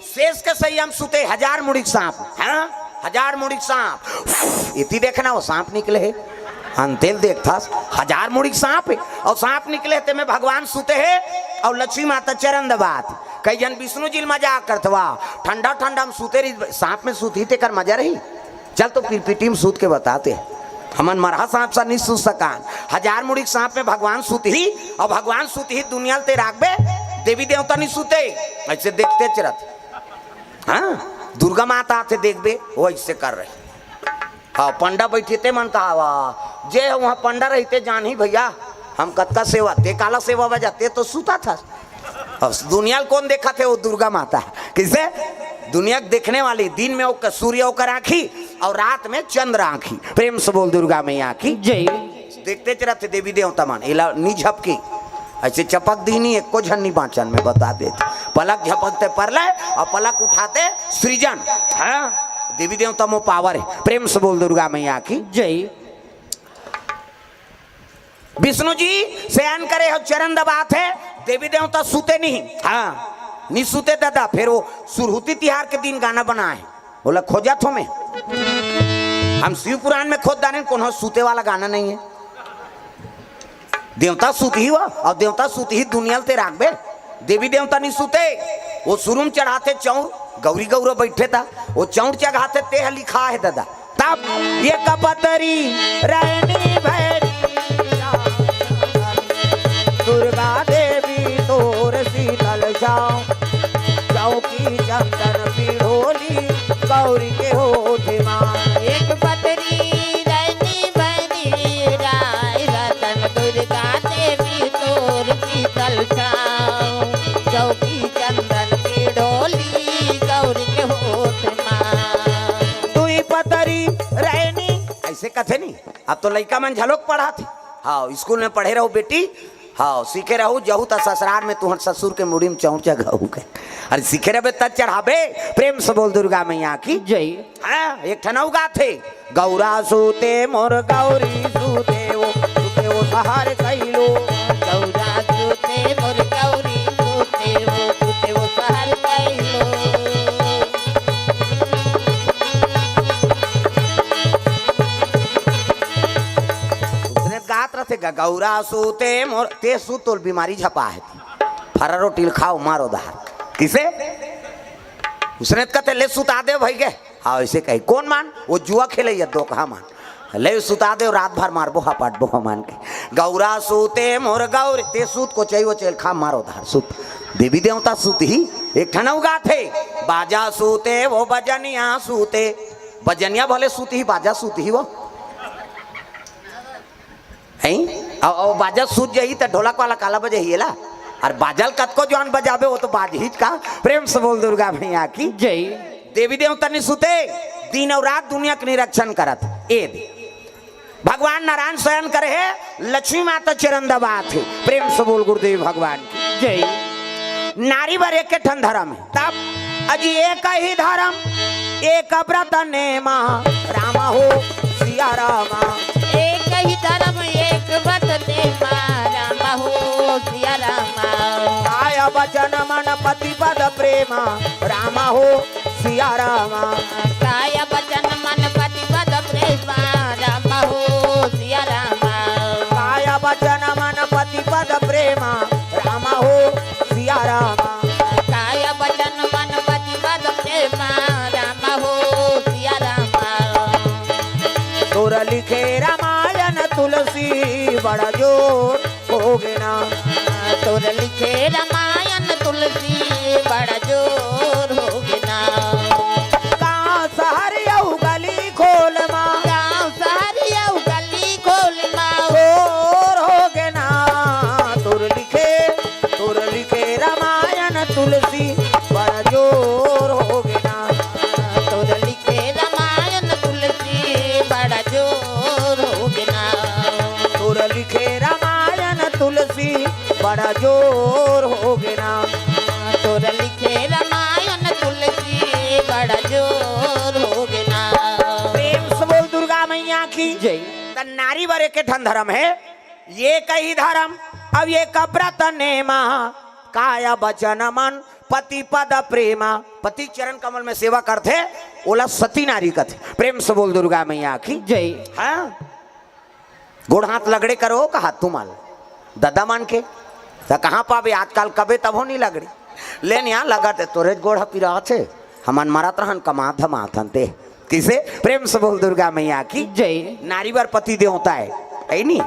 शेष के संयम सुते 1000 मुड़िक सांप, हाँ 1000 मुड़िक सांप इतनी देखना वो सांप निकले है अंतेल देखता 1000 मुड़िक सांप है और सांप निकले ते में भगवान सुते है और लक्ष्मी माता चरण दबात। कई जन विष्णु जी मजाक करतवा ठंडा ठंडा में सूते रही सांप में सूती ते कर मजा रही। चल तो फिर पीटी में सूत के बताते हमन मरहा सांप सा नहीं सूत सकान। 1000 मुड़िक सांप में भगवान सूत ही और भगवान सूत ही दुनिया ते राखबे देवी देवता नहीं सूते ऐसे देखते चरत। हाँ दुर्गा माता आते देखबे वो ऐसे कर रहे। हाँ पंडा बैठे थे मन कहा जे वहाँ पंडा रहते जान ही भैया हम कत्का सेवा ते काला सेवा बजाते तो सूता था। अब दुनिया कौन देखा थे वो दुर्गा माता किसे दुनिया देखने वाली दिन में वो सूर्य होकर आँखी और रात में चंद्र आँखी। प्रेम से बोल दुर्गा मैया की जय। देखते चलते देवी देवता मान इला नी झपकी ऐसे चपक दी नहीं एक को झन्नी बाँचन में बता देते पलक झपकते पर ले और पलक उठाते सृजन। हाँ देवी देवता में पावर है। प्रेम से बोल दुर्गा मैया की जय। विष्णु जी शयन करे हो, चरण दबात है, देवी देवता सूते नहीं। हाँ नहीं सूते दादा। फिर वो सुरहुती तिहार के दिन गाना बना है, बोला खोजा थो में हम शिव पुराण में खोद दाने कौन सूते वाला गाना नहीं है। देवता सूत ही हुआ और देवता सूत ही दुनिया ते राख बे। देवी देवता नहीं सूते, वो सुरुम चढ़ाते चौर, गौरी गौरा बैठे था वो चौर चढ़ाते ते लिखा है दादा। तब ये कपतरी रानी भैरी दुर्गा देवी तोर शीतल छाओ, चौकी चंदन पीढ़ोली गौरी के होठ मां। एक पतरी रानी भैरी राय रतन दुर्गा देवी तोर शीतल छाओ, चौकी चंदन की डोली गौरी के होठ मां। दुई पतरी रहनी ऐसे कथे नहीं। अब तो लड़का मन झलोक पढ़ा थी। हाँ स्कूल में पढ़े रहो बेटी, हाँ सीखे रहो, जहू त ससुराल में तुहर ससुर के मुड़ी में चौचा गहू के। अरे सीखे रहे तब चढ़ाबे। प्रेम से बोल दुर्गा मैया की जय। हाँ एक ठनऊ गाथे, गौरा सूते मोर गौरी सूते वो सहार कैलो। गौरा सूते मोर गौरी सूते वो सहर कैलो। उसने गात रहे गौरा सूते मोर ते सूतोल बीमारी झपा है फरा रोटी खाओ मारो दहार किसे उसने कहते ले सुता दे भाई के। हाँ ऐसे कही कौन मान, वो जुआ खेले या दो कहा मान, ले सुता दे रात भर मारबो हा पाटबो मान के। गौरा सूते मोर गौर ते सूत को चाहिए वो चल खा मारो धार सूत। देवी देवता सूत ही एक ठनऊ थे, बाजा सूते वो बजनिया सूते। बजनिया भले सूत ही बाजा सूत ही वो है। बाजा सूत जाही तो ढोलक वाला काला बजे ही ला, और बाजल कतको जवान बजाबे वो तो बाजहित का। प्रेम से बोल दुर्गा मैया की जय। देवी देवता नहीं सुते, दिन और रात दुनिया के निरीक्षण करत। ए भगवान नारायण शयन करे है, लक्ष्मी माता चरण दबात है। प्रेम से बोल गुरुदेव भगवान की जय। नारी बर एक ठन धर्म है, तब अजी एक ही धर्म एक व्रत नेमा, राम हो सिया रामा। एक ही धर्म एक व्रत नेमा, राम हो सिया रामा। काय वचन मन पति पद प्रेमा, राम हो सिया रामा। काय वचन मन पति पद प्रेमा, राम हो सिया रामा। काय वचन मन पति पद प्रेमा, राम हो सिया रामा। काय वचन मन पति पद प्रेमा, राम हो सिया रामा। तोर लिखे रामायण तुलसी बड़ा जोर हो गया। तोर लिखे रामायण तुलसी बड़ा जोर हो गया। कहाँ शहर यऊ गली खोल माँ, गाँव शहर गली खोल माँ, जोर हो गया। तोर लिखे रामायण तुलसी बड़ा जोर हो गया। तोर लिखे रामायण तुलसी बड़ा जोर हो गया। तोर लिखे रामायण तुलसी बड़ा जोर हो गया। तोर लिखे रामायण तुलसी बड़ा जोर हो गया। प्रेम से बोल दुर्गा मैया की जय। त नारी बरे के ठन धर्म है, ये कही धर्म अब ये कब्रत नेमा, काया वचन मन पति पद प्रेमा। पति चरण कमल में सेवा करते ओला सती नारी कथे। प्रेम से बोल दुर्गा मैया की जय। हाँ गोड़ हाथ लगड़े करो का हाथ तुमाल दादा मान के तो कहाँ पावे आजकल कबे तब हो नहीं लगड़ी लेन यहाँ लगते तोरे गोड़ पिरा थे हमन मरत रहन कमा धमाथन ते किसे। प्रेम से बोल दुर्गा मैया की जय। नारी बर पति देवता है नहीं।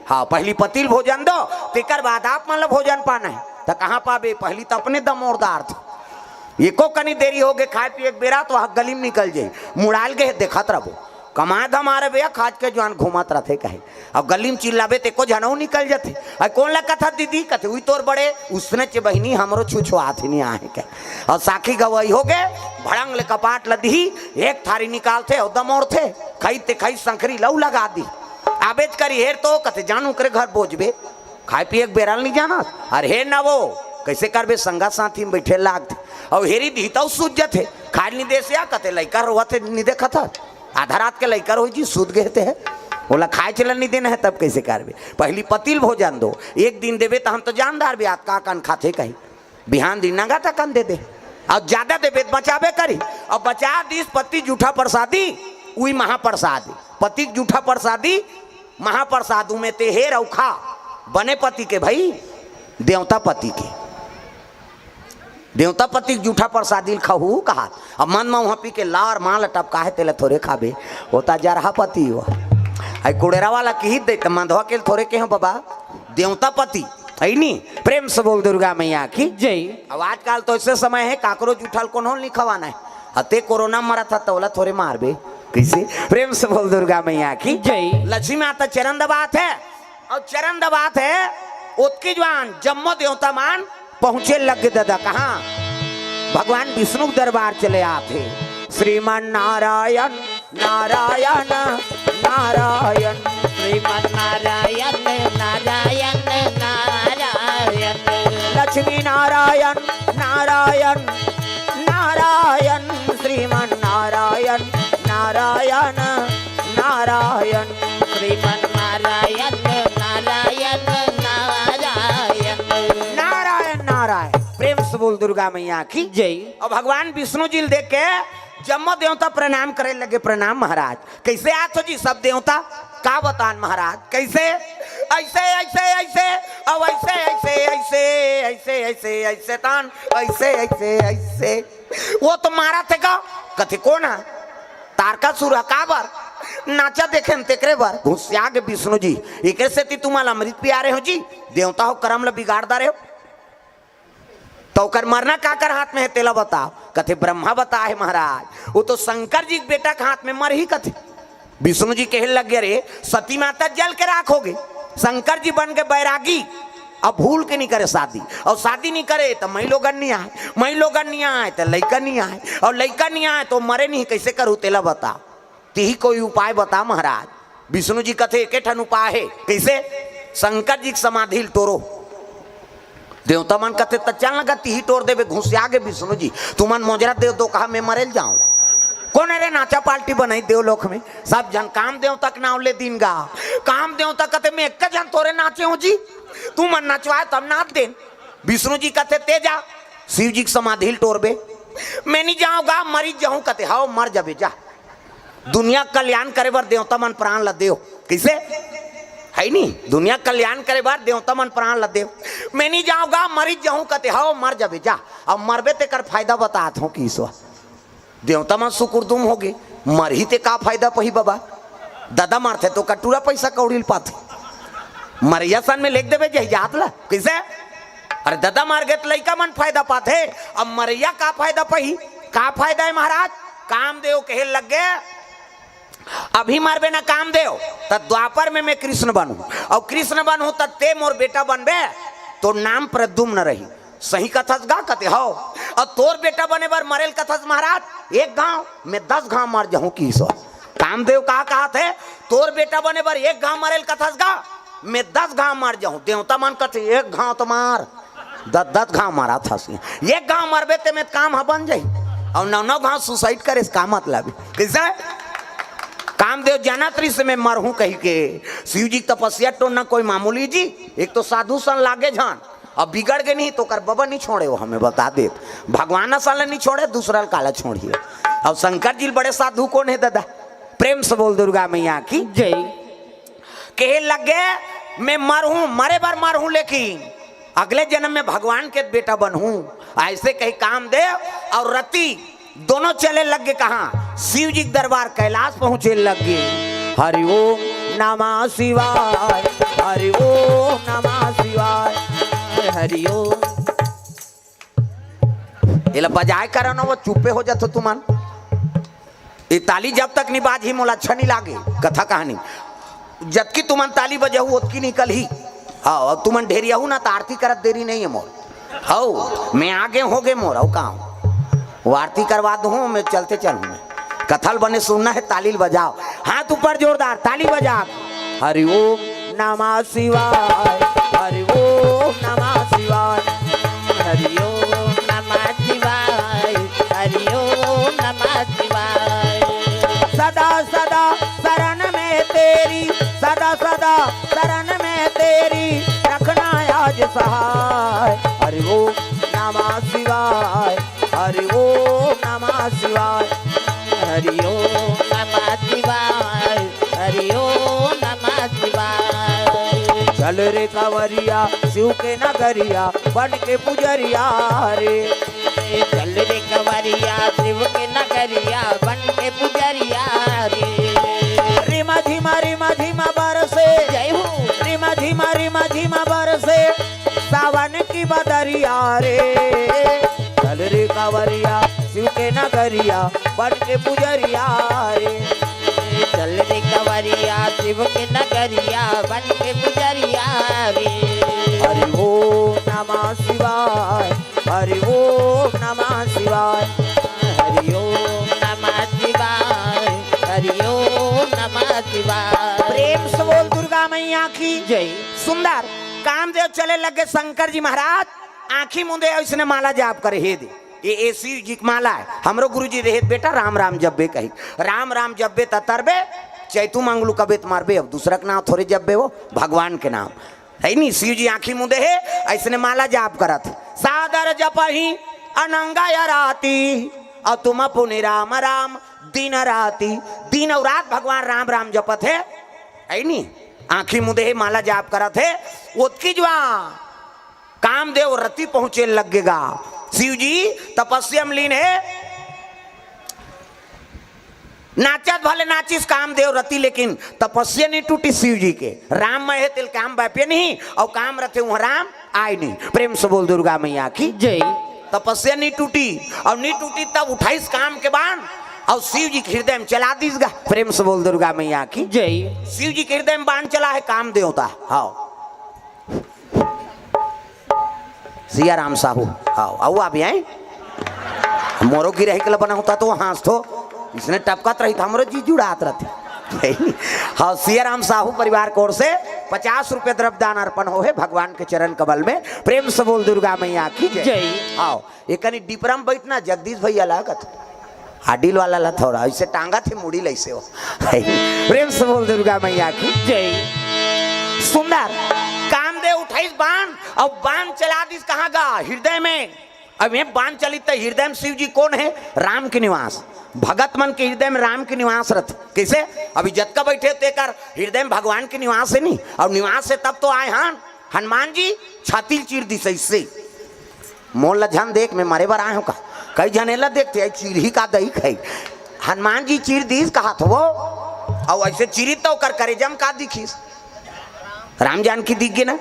हाँ पहली पति भोजन दो तेकर बाद आप मतलब भोजन पाना है तो कहाँ पावे, पहली तो अपने दमोरदार थे। एको कनी देरी हो गए खाए पिए बेरा तो गली में निकल जाये मुड़ाल के देखत रहो कमा धमारे भैया खाज के जवान घूमत रहते कहे। अब गली में चिल्लाबे ते को जनऊ निकल जाते। अरे कौन लगा था दीदी कहते हुई तोर बड़े उसने चे बहनी हमरो छुछो हाथ नहीं आए के। और साखी गवाई हो गए भड़ंग ले कपाट लदी एक थारी निकालते और दमोड़ थे खाई ते खाई संखरी लऊ लगा दी आबेज करी हेर तो कहते जानू करे घर बोझबे खाए पिए बेरल नहीं जाना। अरे हेर ना वो कैसे करबे संगा साथी में बैठे लाग और हेरी दीता सूझ जाते खाए नहीं दे से या कते लइका रोआ थे नहीं देखा था आधा रात के लइका हो जी सूद गए थे बोला खाए चलन नहीं देना है तब कैसे करबे पहली पतिल भोजन दो एक दिन देवे तो हम तो जानदार भी का कन खाते कहीं बिहान दिन नगा था कन दे और ज्यादा देवे बचावे करी और बचा दिस पति जूठा प्रसादी वही महाप्रसाद पति जूठा प्रसादी महाप्रसाद में ते हेर और खा बने पति के भाई देवता पति जूठा प्रसादी खाऊ कहा अब मन में वहाँ पी के लार माल टपका है तेला थोड़े खाबे होता जरहा पति हुआ आई कुड़ेरा वाला की दे तो मंधवा के थोड़े के हो बाबा देवता पति है नी प्रेम से बोल दुर्गा मैया की जय। अब आजकल तो ऐसे समय है काकरोच उठल को नहीं खवाना है अते कोरोना मरा था तो थोड़े मारबे कैसे प्रेम से बोल दुर्गा मैया की जय। लक्ष्मी माता चरण दबात है और चरण दबात है उत्की जवान जम्मो देवता मान पहुंचे लग दादा कहाँ भगवान विष्णु दरबार चले आते श्रीमान नारायण नारायण नारायण श्रीमन नारायण नारायण नारायण लक्ष्मी नारायण नारायण नारायण श्रीमान नारायण नारायण नारायण श्रीमन नारायण नारायण नारायण नारायण नारायण प्रेम से बोल दुर्गा मैया की जय। और भगवान विष्णु जी देख के जम्मो देवता प्रणाम करे लगे प्रणाम महाराज कैसे आत हो जी सब देवता का बतान महाराज कैसे ऐसे ऐसे ऐसे अब ऐसे ऐसे ऐसे ऐसे ऐसे ऐसे तान ऐसे ऐसे ऐसे वो तो मारा थे का कथे कौन है तारका सुरा काबर नाचा देखे तेकरे बार घुसिया के विष्णु जी एक से तुम्हारा अमृत पिया रहे हो जी देवता हो करम ल बिगाड़दा रहे हो तो कर मरना का कर हाथ में है तेला बताओ कथे ब्रह्मा बता है महाराज वो तो शंकर जी बेटा के हाथ में मर ही कथे विष्णु जी कहे लग गए रे सती माता जल के राख हो गए शंकर जी बन के बैरागी अब भूल के नहीं करे शादी और शादी नहीं करे तो मई लोगन नहीं आए मई लोगन नहीं आए तो लड़का नहीं आए और लड़का नहीं आए तो मरे नहीं कैसे करूँ तेला बता ती कोई उपाय बता महाराज विष्णु जी कथे एक ठन उपाय है कैसे शंकर जी समाधि तोड़ो देवता मन कहते तचल लगा ती तोड़ देवे घुसिया गे विष्णु जी तुमन मोजरा देव दो कहा मैं मरेल जाऊं कौन अरे नाचा पार्टी बनाई देवलोक में सब जन काम देव तक नाव ले दिन गा काम देव तक कहते मैं एक जन तोरे नाचे हूँ जी तू मन नचवाए तब नाच दे विष्णु जी कहते तेजा शिव जी की समाधि तोड़बे मैं नहीं जाऊंगा मरी जाऊं कहते हाओ मर जाबे जा दुनिया कल्याण करे बर देवता मन प्राण ल देव कैसे है नहीं दुनिया कल्याण करे बार देवता मन प्राण ल देव मैं नहीं जाऊंगा मरी जाऊं कहते हाओ मर जाबे जा अब मरबे ते कर फायदा बतात हूँ कि ईश्वर देवता मन सुकुरदुम हो गए मर ही ते का फायदा पही बाबा दादा मारते तो कटूरा पैसा कौड़ी पाते मरिया सन में लिख देवे जहाज ला कैसे अरे दादा मार गए तो लड़का मन फायदा पाते अब मरिया का फायदा पही का फायदा है महाराज कामदेव कहे लग गए अभी मारबे ना कामदेव तब द्वापर में मैं कृष्ण बनू और कृष्ण बनू तब ते मोर बेटा बनबे तो नाम प्रद्युम्न रही सही कथस गा कते हो और तोर बेटा बने बार मरेल कथस महाराज एक गांव में 10 गांव मर जाऊं की ईश्वर कामदेव कहा थे तोर बेटा बने बार एक गांव मरेल कथस गा मैं 10 गांव मर जाऊं देवता मन कथे एक गांव तो मार 10 गांव मारा था एक गांव मरबे ते में काम ह बन जाई और 9 गांव सुसाइड करे इसका मतलब कैसे कामदेव जानत्री से मैं मरहूं कही के शिव जी तपस्या तो न कोई मामूली जी एक तो साधु सन लागे जान अब बिगड़ गए नहीं तो कर बबा नहीं छोड़े वो हमें बता दे भगवान साल नहीं छोड़े दूसरा काला छोड़िए अब शंकर जी बड़े साधु कौन है दादा प्रेम से बोल दुर्गा मैया की जय। कहे लगे मैं मरहूं मरे बार मरहूं लेकिन अगले जन्म में भगवान के बेटा बनूं ऐसे कही कामदेव और रति दोनों चले लग गए कहाँ शिव जी दरबार कैलाश पहुंचे लग गए हरि ओम नमः शिवाय हरि ओम नमः शिवाय हरि ओम ये बजाय करो ना वो चुप्पे हो जाते तुमन ये ताली जब तक नहीं बाजी मोला अच्छा नहीं लागे कथा कहानी जबकि तुमन ताली बजाऊ उतकी निकल ही हाँ तुमन ढेरिया हूँ ना तो आरती करत देरी नहीं है मोर हाँ मैं आगे हो गए मोर और काम वो आरती करवा दूँ मैं चलते चलूँ मैं कथल बने सुनना है ताली बजाओ हाथ ऊपर जोरदार ताली बजा हरि ओम नमः शिवाय हरि ओम नमः शिवाय नमः शिवाय, हरि ओम नमः शिवाय, हरि ओम नमः शिवाय, हरि ओम नमः शिवाय। चल रे कंवरिया शिव के नगरिया बन के पुजरिया रे, चल रे कंवरिया शिव के नगरिया बन के पुजरिया रे। रिमा झिमा बरसे, जय हो। रिमा झिमा बरसे सावन की बदरिया रे, चल रे कंवरिया शिव के नगरिया बन के पुजरिया रे, चल रे कंवरिया शिव के नगरिया बन के पुजरिया रे। हरि ओम नमः शिवाय, हरि ओम नमः शिवाय, हरि ओम नमः शिवाय, हरि ओम नमः शिवाय। प्रेम से बोल दुर्गा मैया की जय। सुंदर कामदेव चले लगे शंकर जी महाराज आंखी मुंदे ऐसने माला जाप करे हे दे, ये शिव जी की माला है। हमरो गुरु जी रहे बेटा राम राम जब्बे कही, राम राम जब्बे तरबे चैतू मांगलू कबे मारबे, अब दूसरा के नाम थोड़े जब्बे वो भगवान के नाम है नी। शिव जी आंखी मुंदे है ऐसने माला जाप करत, सादर जपही अनंगा या राती और तुम पुनि राम राम दिन राती, दिन और रात भगवान राम राम जपत है नी। आंखी मुंदे है माला जाप करत है, उसकी जवा कामदेव रति पहुंचे लगेगा। शिव जी तपस्या में लीन है, नाचत भले नाचिस कामदेव रति, लेकिन तपस्या नहीं टूटी शिव जी के। राम में है तिल काम व्याप्य नहीं और काम रथे वहां राम आए नहीं। प्रेम से बोल दुर्गा मैया की जय। तपस्या नहीं टूटी और नहीं टूटी तब उठाइस काम के बाण और शिव जी के हृदय में चला दीसगा। प्रेम से बोल दुर्गा मैया की जय। शिव जी के हृदय में बाण चला है काम देवता। हाँ सिया राम साहू, हाँ आओ आप आए, मोरो की रही के बना होता तो हंस तो इसने टपकत रही था, हमरो जी जुड़ात रहती। हाँ सिया राम साहू परिवार की ओर से 50 रुपये द्रव्यदान अर्पण हो है भगवान के चरण कमल में। प्रेम से बोल दुर्गा मैया की जय। आओ एक डिपरम बैठना जगदीश भैया लागत हाडिल वाला ला थोड़ा ऐसे टांगा थे मुड़ी लैसे हो। प्रेम से बोल दुर्गा मैया की जय। सुंदर कामदेव उठाइस बाण और बाण चला दिस कहाँ गा हृदय में। अब ये बाण चली तो हृदय में शिव जी कौन है, राम के निवास। भगत मन के हृदय में राम के निवास रहते। कैसे अभी जतका बैठे तो कर हृदय में भगवान के निवास है नहीं, और निवास से तब तो आए हाँ हनुमान जी छाती चीर दी इससे मोल लझन देख में मारे बार आए हो का कई जनेला देखते चीर ही का दही खाई। हनुमान जी चीर दी कहा था वो, और ऐसे चीरी तो कर करे जम का दिखीस राम जान की दिख गई ना।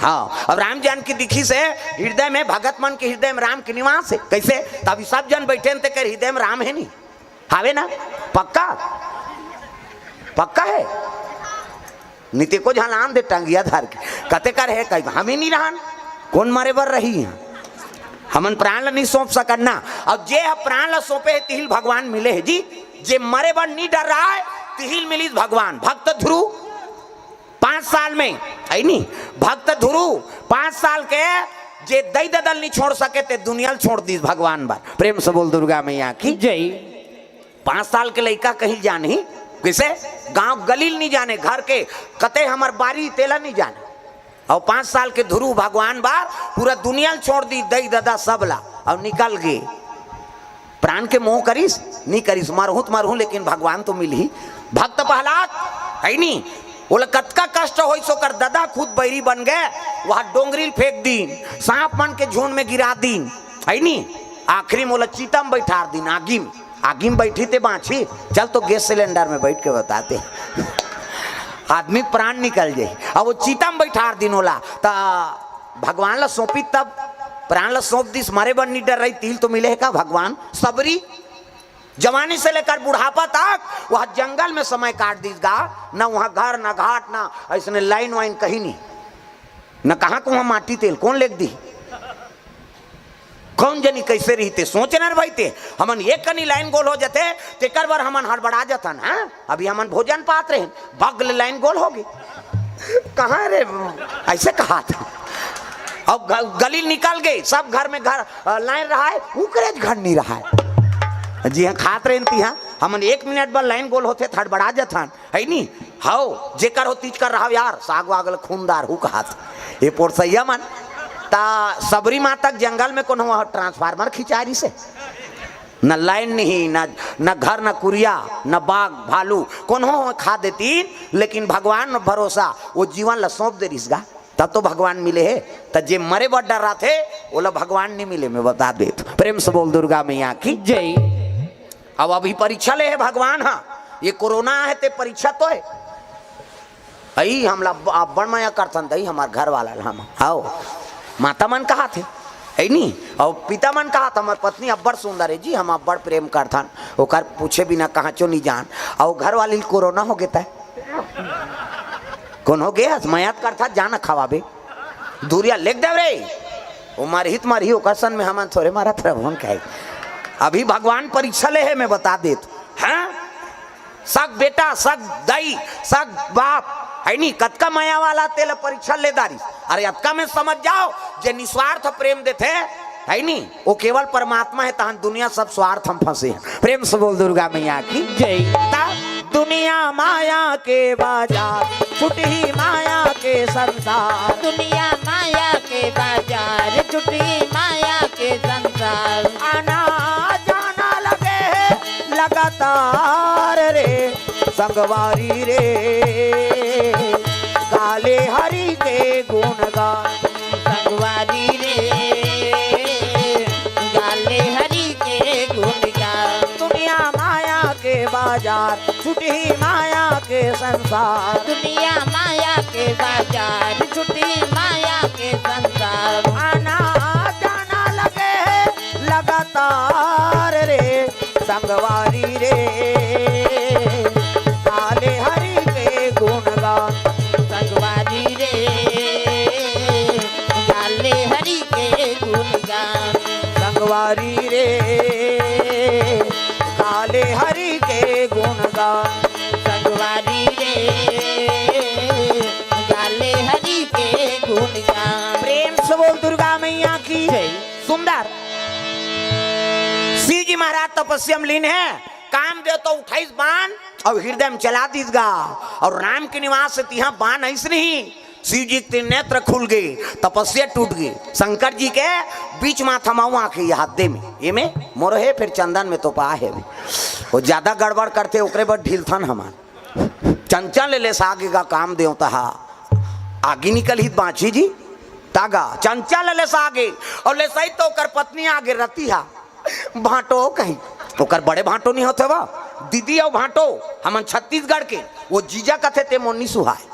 हाँ अब राम जान की दिखी से हृदय में भगत मन के हृदय में राम के निवास है। कैसे तभी सब जन बैठे थे कर हृदय में राम है नहीं हावे ना, पक्का पक्का है। नीति को झलान दे टंगिया धार के कते कर है कहीं हमें नहीं रहन कौन मारे बर रही है, हमन प्राण नहीं सौंप सकना। अब जे प्राण सौंपे है तिहिल भगवान मिले है जी, जे मरे बर नहीं डर रहा है तिहिल मिली भगवान। भक्त ध्रुव 5 साल में है नहीं, भक्त ध्रुव 5 साल के जे दई ददल नहीं छोड़ सके ते दुनिया छोड़ दी भगवान बार। प्रेम से बोल दुर्गा मैया की जय। 5 साल के लड़का कहीं जाने कैसे गांव गलील नहीं जाने, घर के कते हमार बारी तेला नहीं जाने, और 5 साल के ध्रुव भगवान बार पूरा दुनिया छोड़ दी दई ददा सबला और निकल गए। प्राण के मोह करीस नहीं करीस, मरहूँ लेकिन भगवान तो मिल ही। भक्त प्रहलाद है नहीं बोला कतका कष्ट हो सो कर दादा खुद बैरी बन गए, वहां डोंगरी फेंक दीन, सांप मन के झुंड में गिरा दीन है नहीं। आखिरी मोला चीता में बैठा दीन, आगी में बैठी थे बाछी चल तो गैस सिलेंडर में बैठ के बताते आदमी प्राण निकल जाए। अब वो चीता में बैठा दिन होला ता भगवान ला सौंपी तब प्राण ला सौंप दिस मारे बन नहीं डर रही तिल तो मिले का भगवान सबरी। जवानी से लेकर बुढ़ापा तक वह जंगल में समय काट दीगा, ना वहाँ घर ना घाट ना ऐसने लाइन वाइन कहीं नहीं, न कहाँ को वहाँ माटी तेल कौन लेख दी, कौन जनी कैसे रहते सोच न भाई थे हमन एक कनी लाइन गोल हो जाते तेकर बार हमन हड़बड़ा जाता ना। अभी हमन भोजन पात रहे बगल लाइन गोल होगी कहाँ रे ऐसे कहा था। अब गली निकल गई सब घर में घर लाइन रहा है, उकरेज घर नहीं रहा है। जी हाँ खात रहे हाँ हमन 1 मिनट बाद लाइन गोल होते हड़बड़ा जाथन है नहीं। हाओ जेकर हो तीज कर रहा यार साग वागल खूनदार हु कहा ये पोरसैया मन ता सबरी माँ तक जंगल में कौन हुआ ट्रांसफार्मर खिंचारी से न लाइन नहीं न घर न कुरिया न बाघ भालू कौन हो खा देती, लेकिन भगवान भरोसा वो जीवन ला सौंप दे रिसगा तब तो भगवान मिले है। तो जे मरे बड़ डर रहा थे बोला भगवान नहीं मिले, मैं बता दे तो। प्रेम से बोल दुर्गा मैया की जय। अब अभी परीक्षा ले है भगवान। हाँ ये कोरोना है ते परीक्षा तो है आई हमला बड़ माया करथन दई हमार घर वाला हम आओ माता मन कहा थे है नहीं और पिता मन कहा था हमार पत्नी अब्बड़ सुंदर है जी, हम अब्बड़ प्रेम करथन ओकर पूछे बिना कहाँ चो नहीं जान। और घर वाली कोरोना हो गया था कौन हो गया मयात करता जाना खवाबे दूरिया लेख देव रे वो मारहित मारही ओकर सन में हम थोड़े मारा था हम कहे अभी भगवान परीक्षा ले है मैं बता दे तो। हाँ सग बेटा सग दाई सग बाप है नहीं कतका माया वाला तेल परीक्षा ले दारी। अरे अतका में समझ जाओ जे निस्वार्थ प्रेम देते है नहीं वो केवल परमात्मा है, तहन दुनिया सब स्वार्थ हम फंसे हैं। प्रेम से बोल दुर्गा मैया की जय। दुनिया माया के बाजार छुटी माया के संसार, दुनिया माया के बाजार छुटी माया के संसार। आना जाना लगे है लगातार रे संगवारी रे काले हरि के गुणगान, संगवारी रे गाले हरि के गुणगान। दुनिया माया के बाजार छुटी माया के संसार, दुनिया माया के बाजार छुटी माया के संसार। आना जाना लगे है लगातार रे संगवारी रे काले हरि के गुणगान, संगवारी रे गाले हरि के गुणगान। संगवारी रे काले हरि के गुणगान, संगवारी रे गाले हरि के गुणगान। प्रेम से बोल दुर्गा मैया की जय। सुंदर शिव जी महाराज तपस्या में लीन है, काम दे तो 28 बाण और हृदय में चला दीजगा और राम के निवास से तिहा बाण ऐसे नहीं शिव जी के नेत्र खुल गए तपस्या टूट गई। शंकर जी के बीच में थमाऊ आंखें हाथे में ये में मोर है फिर चंदन में तो पा है वो ज्यादा गड़बड़ करते ओकरे बड़ ढीलथन हमार चंचल ले आगे का काम देवता आगे निकल ही बाँची जी तागा चंचल ले आगे और ले सही तो कर पत्नी आगे रती हा भाटो कहीं ओकर बड़े भाटो नहीं होते वा दीदी और भाटो हमन छत्तीसगढ़ के वो जीजा कथे ते मोनी सुहाय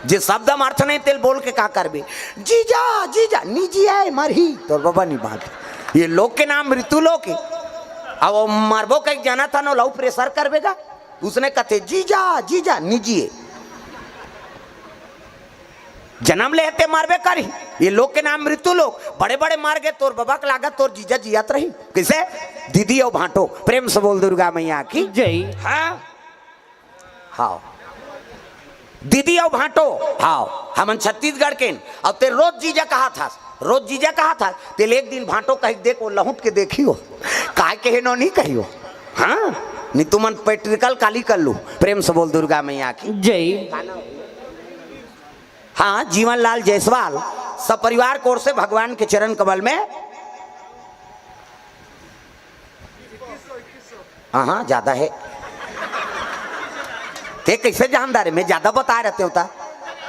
जे शब्द अर्थ नहीं तेल बोल के का करबे जीजा जीजा निजी है मरही तो बाबा नहीं बात ये लोग के नाम ऋतु लोग के अब मारबो कहीं जाना था ना लव प्रेशर करबेगा उसने कथे जीजा जीजा निजी है जन्म लेते मारबे करी ये लोग के नाम मृत्यु लोग बड़े बड़े मार गए तोर बाबा के लागत तोर जीजा जियात रही किसे दीदी और भाटो। प्रेम से बोल दुर्गा मैया की जय। हाँ हाँ दीदी और भाटो हाँ हमन छत्तीसगढ़ के और ते रोज जीजा कहा था रोज जीजा कहा था तेल एक दिन भाटो कही देखो लहुट के देखियो काय के नो नहीं कहियो हाँ नहीं तुमन पेट्रिकल काली कर लू। प्रेम से बोल दुर्गा मैया की जय। हाँ जीवन लाल जायसवाल सब परिवार को ओर से भगवान के चरण कमल में हाँ ज्यादा है ते कैसे जानदार है मैं ज्यादा बता रहते होता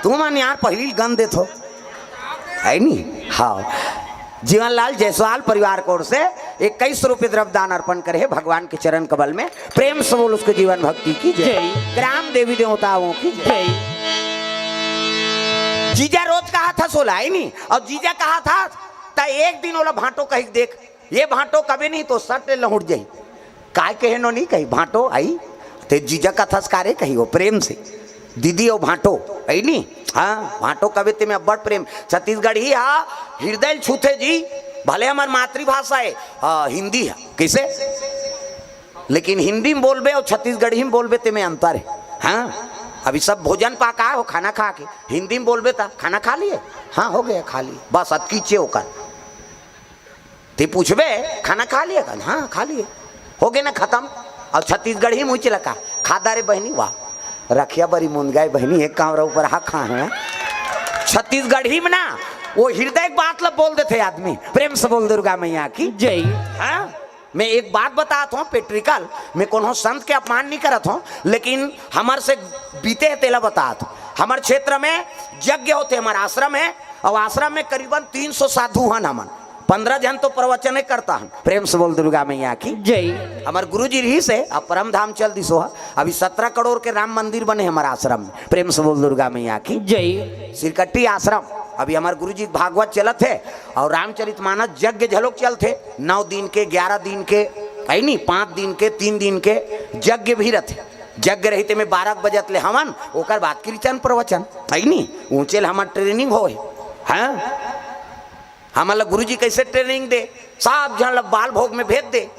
तुम मन यार पहली गन देते हो है नहीं। हाँ जीवन लाल जायसवाल परिवार को ओर से 21 रुपये द्रव्यदान अर्पण करे भगवान के चरण कमल में। प्रेम से बोल उसके जीवन भक्ति की जय। ग्राम देवी देवताओं की जय। जीजा रोज कहा था सोला है नहीं और जीजा कहा था ता एक दिन ओला भाटो कही देख ये भाटो कभी नहीं तो सट लहुट जाई काय कहे नो नहीं कही भाटो आई ते जीजा का थसकारे कही वो प्रेम से दीदी और भाटो है नहीं। हाँ भाटो कभी ते में बड़ प्रेम छत्तीसगढ़ ही हाँ हृदय छूते जी भले हमार मातृभाषा है हिंदी है कैसे लेकिन हिंदी में बोलबे और छत्तीसगढ़ी में बोलबे ते में अंतर है। हाँ अभी सब भोजन पाका हो खाना खा के हिंदी में बोलबे था खाना खा लिए हाँ हो गया खा लिए बस अतकीचे होकर ते पूछबे खाना खा लिए हाँ खा लिए हो गए ना खत्म। और छत्तीसगढ़ी मुँह चिलका खादा रे बहनी वाह रखिया बड़ी मुन गए बहनी एक काम ऊपर हा खा है छत्तीसगढ़ी में ना वो हृदय की बात लब बोल देते आदमी। प्रेम से बोल दुर्गा मैया की जय। हाँ, मैं एक बात बताता हूँ पेट्रिकल, मैं कोनो संत के अपमान नहीं करत हूँ, लेकिन हमारे से बीते है तेला बतात। हमारे क्षेत्र में यज्ञ होते, हमारा आश्रम है और आश्रम में करीबन 300 साधु हैं। हमन 15 जन तो प्रवचन करता हूँ। प्रेम से बोल दुर्गा मैया की जय। हमारे गुरु जी रही से अब परम धाम चल दी सो। अभी 17 करोड़ के राम मंदिर बने हमारे आश्रम में। प्रेम से बोल दुर्गा मैया की जय। सिरकट्टी आश्रम। अभी हमारे गुरु जी भागवत चलत है और रामचरितमानस यज्ञ झलोक चलते 9 दिन के 11 दिन के है नहीं 5 दिन के 3 दिन के यज्ञ भी रहते। यज्ञ रहते में 12 बजत ले हमन ओकर बाद कीर्तन प्रवचन है नहीं ऊंचे हमार ट्रेनिंग हो। हाँ, हमारा गुरु जी कैसे ट्रेनिंग दे, सब जन बाल भोग में भेज दे,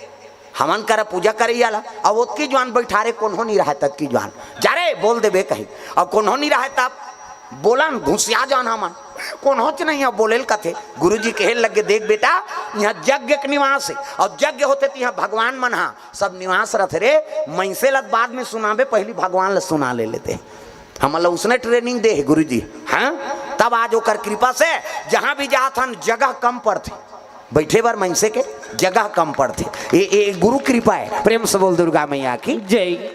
हमन कर पूजा करे आला। अब ओतकी जवान बैठारे कौन नहीं रहा तब की जवान जा रे बोल देबे कहीं और कौन नहीं रहा तब बोलन घुसिया जान हमन कौन होच नहीं है बोले कथे। गुरु जी कहे लगे देख बेटा यहाँ यज्ञ के निवास है और यज्ञ होते यहाँ भगवान मन हा सब निवास रहते रे। मैसे लग बाद में सुनाबे पहली भगवान ल सुना ले लेते। हमारा उसने ट्रेनिंग दे है गुरु जी। हाँ, तब आज ओकर कृपा से जहाँ भी जात हन जगह कम पड़ते, बैठे बार मैसे के जगह कम पड़ते। ये गुरु कृपा है। प्रेम से बोल दुर्गा मैया की जय।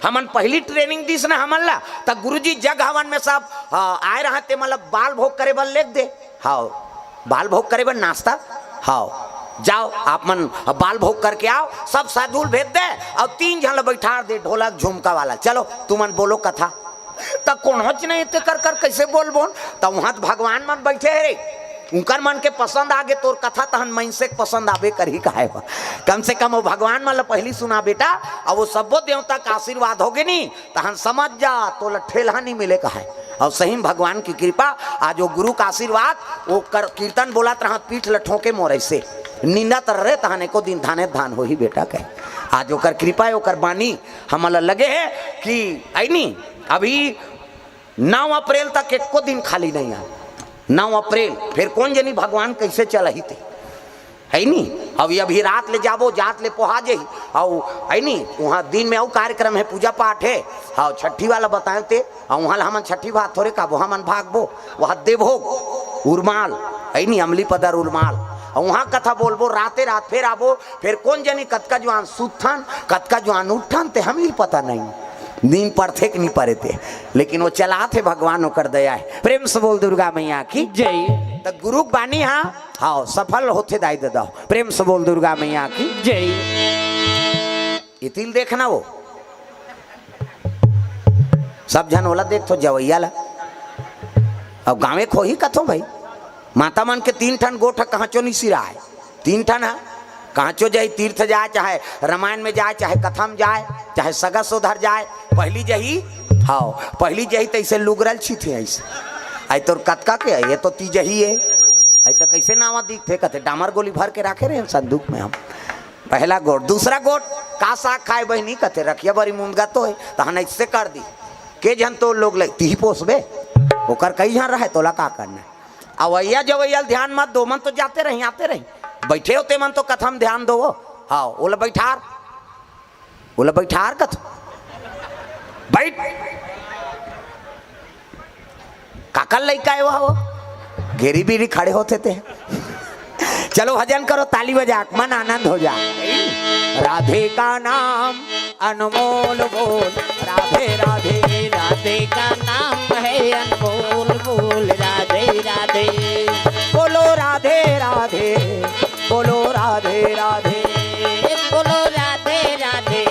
हमन पहली ट्रेनिंग दिस ना हमन ला तब गुरुजी जग हवन में सब आए रहते मतलब बाल भोग करे बल लेख दे। हाँ, बाल भोग करे बल नाश्ता। हाँ, जाओ आप मन बाल भोग करके आओ, सब साधुल भेज दे और 3 जन बैठा दे ढोलक झुमका वाला। चलो तुमन बोलो कथा तब कौन होच नहीं कर कर कैसे बोल बोल तब वहां भगवान मन बैठे है रे। उनकर मन के पसंद आगे तोर कथा तहन मन से पसंद आवे कर ही काहे बा। कम से कम वो भगवान मन पहली सुना बेटा और वो सबो देवता का आशीर्वाद होगे नहीं तहन समझ जा तो ठेला नहीं मिले कहा। और सही भगवान की कृपा आज वो गुरु का आशीर्वाद वो कर कीर्तन बोला तरह पीठ लठों के मोरे से निंदा तर रहे तहन एको दिन धाने धान हो ही बेटा कहे। आज ओकर कृपा ओकर बानी हमारा लगे है कि आई नहीं अभी 9 अप्रैल तक एको दिन खाली नहीं आए। 9 अप्रैल फिर कौन जनी भगवान कैसे चल ही थे है नहीं। अभी रात ले जाबो जात ले पोहा जाही और है नहीं वहाँ दिन में और कार्यक्रम है पूजा पाठ है। हाँ, छठी वाला बताए थे और वहाँ हमन छठी बात थोड़े काबो हमन भागबो वहाँ देवभोग उर्माल है नहीं अमली पदर उर्माल और वहाँ कथा बोलबो राते रात फिर आबो। फिर कौन जनी कतका जवान सुथन कतका जवान उठन ते हम ही पता नहीं नींद पड़ते कि नहीं पड़े थे, लेकिन वो चला थे भगवान होकर दया है। प्रेम से बोल दुर्गा मैया की जय। तो गुरु बानी हाँ हाँ सफल होते दाई दे दो। प्रेम से बोल दुर्गा मैया की जय। इतिल देखना वो सब जन होला देख तो जवैया ला अब गाँवे खो ही कथो भाई माता मन के 3 ठन गोठ कहाँ चो नहीं सिरा है 3 ठन है कहाँ चो जाए तीर्थ जाए चाहे रामायण में जाए चाहे कथा में जाए चाहे सगस उधर जाए पहली जही। हाँ, पहली जही तो ऐसे लुगरल छी थे ऐसे आई तोर कतका के ये तो ती जही है आई तो कैसे नावा दिखते कहते डामर गोली भर के रखे रहे संदूक में हम। पहला गोट दूसरा गोट का साग खाए बहनी कहते रखिया बड़ी मुंदगा तो है तहन ऐसे कर दी के जन तो लोग ती पोसबे ओकर कई जन रहे तोला का करना अवैया जवैया ध्यान मत दो मन तो जाते रही आते रही बैठे होते मन तो कथम ध्यान दो। हाँ, ओला बैठार कथ बैठ काकल लइका है वो घेरी बीरी खड़े होते थे। चलो भजन करो ताली बजा मन आनंद हो जाए। राधे का नाम अनमोल बोल राधे राधे राधे का नाम है अनमोल बोल राधे राधे बोलो राधे राधे बोलो राधे राधे बोलो राधे राधे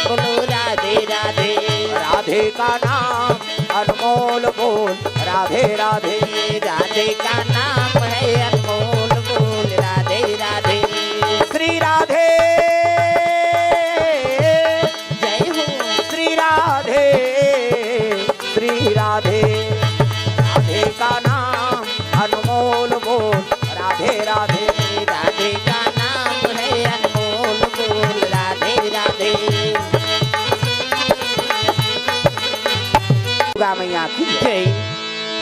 बोलो राधे राधे राधे का नाम अनमोल बोल राधे राधे राधे का नाम है अनमोल बोल राधे राधे श्री राधे जय हो श्री राधे श्री राधे राधे का नाम अनमोल बोल राधे राधे राधे का नाम है अनमोल बोल राधे राधे दुर्गा मैया की जय।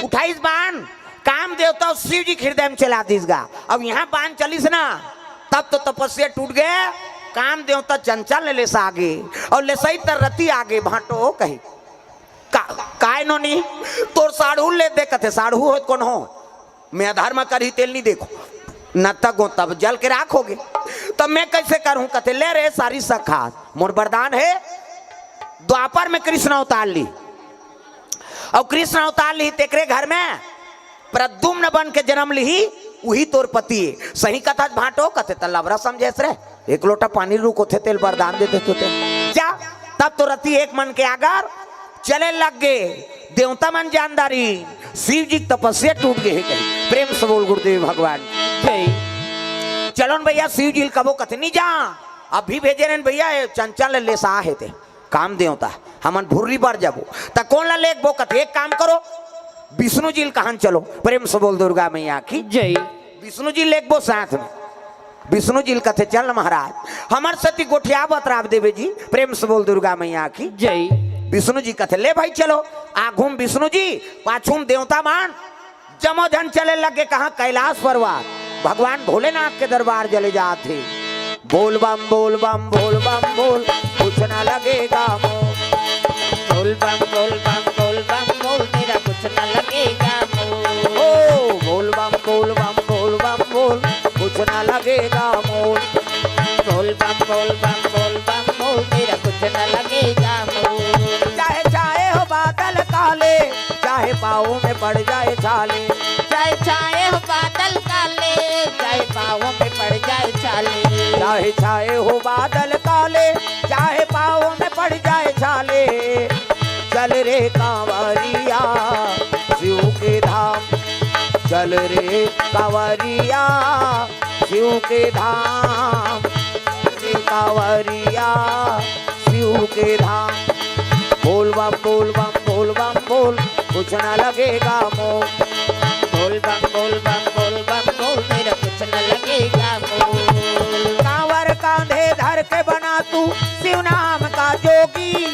28 बाण काम देवता शिव जी हृदय में चला दीसगा। अब यहाँ बाण चलीस ना तब तो तपस्या टूट गए काम देवता चंचल ले से आगे और ले सही तर रति आगे भाटो कही काय नो नहीं तोर साढ़ू ले दे कथे साढ़ू हो कौन हो मैं अधर्म कर ही तेल नहीं देखो न तक तब जल के राख होगे तब मैं कैसे करूं? कहते ले रे सारी सखा मोर वरदान है। द्वापर में कृष्ण अवतार ली और कृष्ण अवतार ली तेकरे घर में प्रद्युम्न बन के जन्म ली वही तोर पति है। सही कथा भाटो कहते तल्लावरा समझे रे एक लोटा पानी रुको थे तेल वरदान देते तो क्या तब तो रति एक मन के आगर चले लग गए देवता मन जानदारी शिव जी की तपस्या टूट गए कहीं। प्रेम से बोल गुरुदेव भगवान चलो भैया शिव जी कबो कथे नहीं जा अभी भेजे रहे भैया चंचल ले सा है थे काम देवता हमन भुर्री पर जाबो त कौन ला लेक बो कथे एक काम करो विष्णु जी कहां चलो। प्रेम से बोल दुर्गा मैया की जय। विष्णु जी लेक बो साथ में विष्णु जी कथे चल महाराज हमार सती गोठिया बतराव देवे जी। प्रेम से बोल दुर्गा मैया की जय। विष्णु जी कथे ले भाई चलो आघूम विष्णु जी पाछूम देवता मान जमो धन चले लगे कहा कैलाश पर्वत भगवान भोलेनाथ के दरबार चले जाते। बोल बम बोल बम बोल बम बोल कुछ ना लगेगा मोल। बोल बम बोल बम बोल बम बोल मेरा कुछ न लगेगा मोल। ओ बोल बम बोल बम बोल बम बोल कुछ ना लगेगा मोल। बोल बम बोल बम बोल बम बोल मेरा कुछ न लगेगा मोल। चाहे चाहे हो बादल काले चाहे पाँव में पड़ जाए छाले। चाहे चाहे हो बादल काले चाहे पाँवों में पड़ जाए छाले। चाहे चाहे हो बादल काले चाहे पाँव में पड़ जाए छाले। चल रे कांवरिया शिव के धाम चल रे कांवरिया शिव के धाम रे कांवरिया शिव के धाम। बोल बम बोल बम बोल बम बोल कुछ ना लगेगा मोल। बोल बम बोल बम बोल बम बोल मेरा कुछ न लगेगा मोल। कांवर कांधे धर के बना तू शिव नाम का जोगी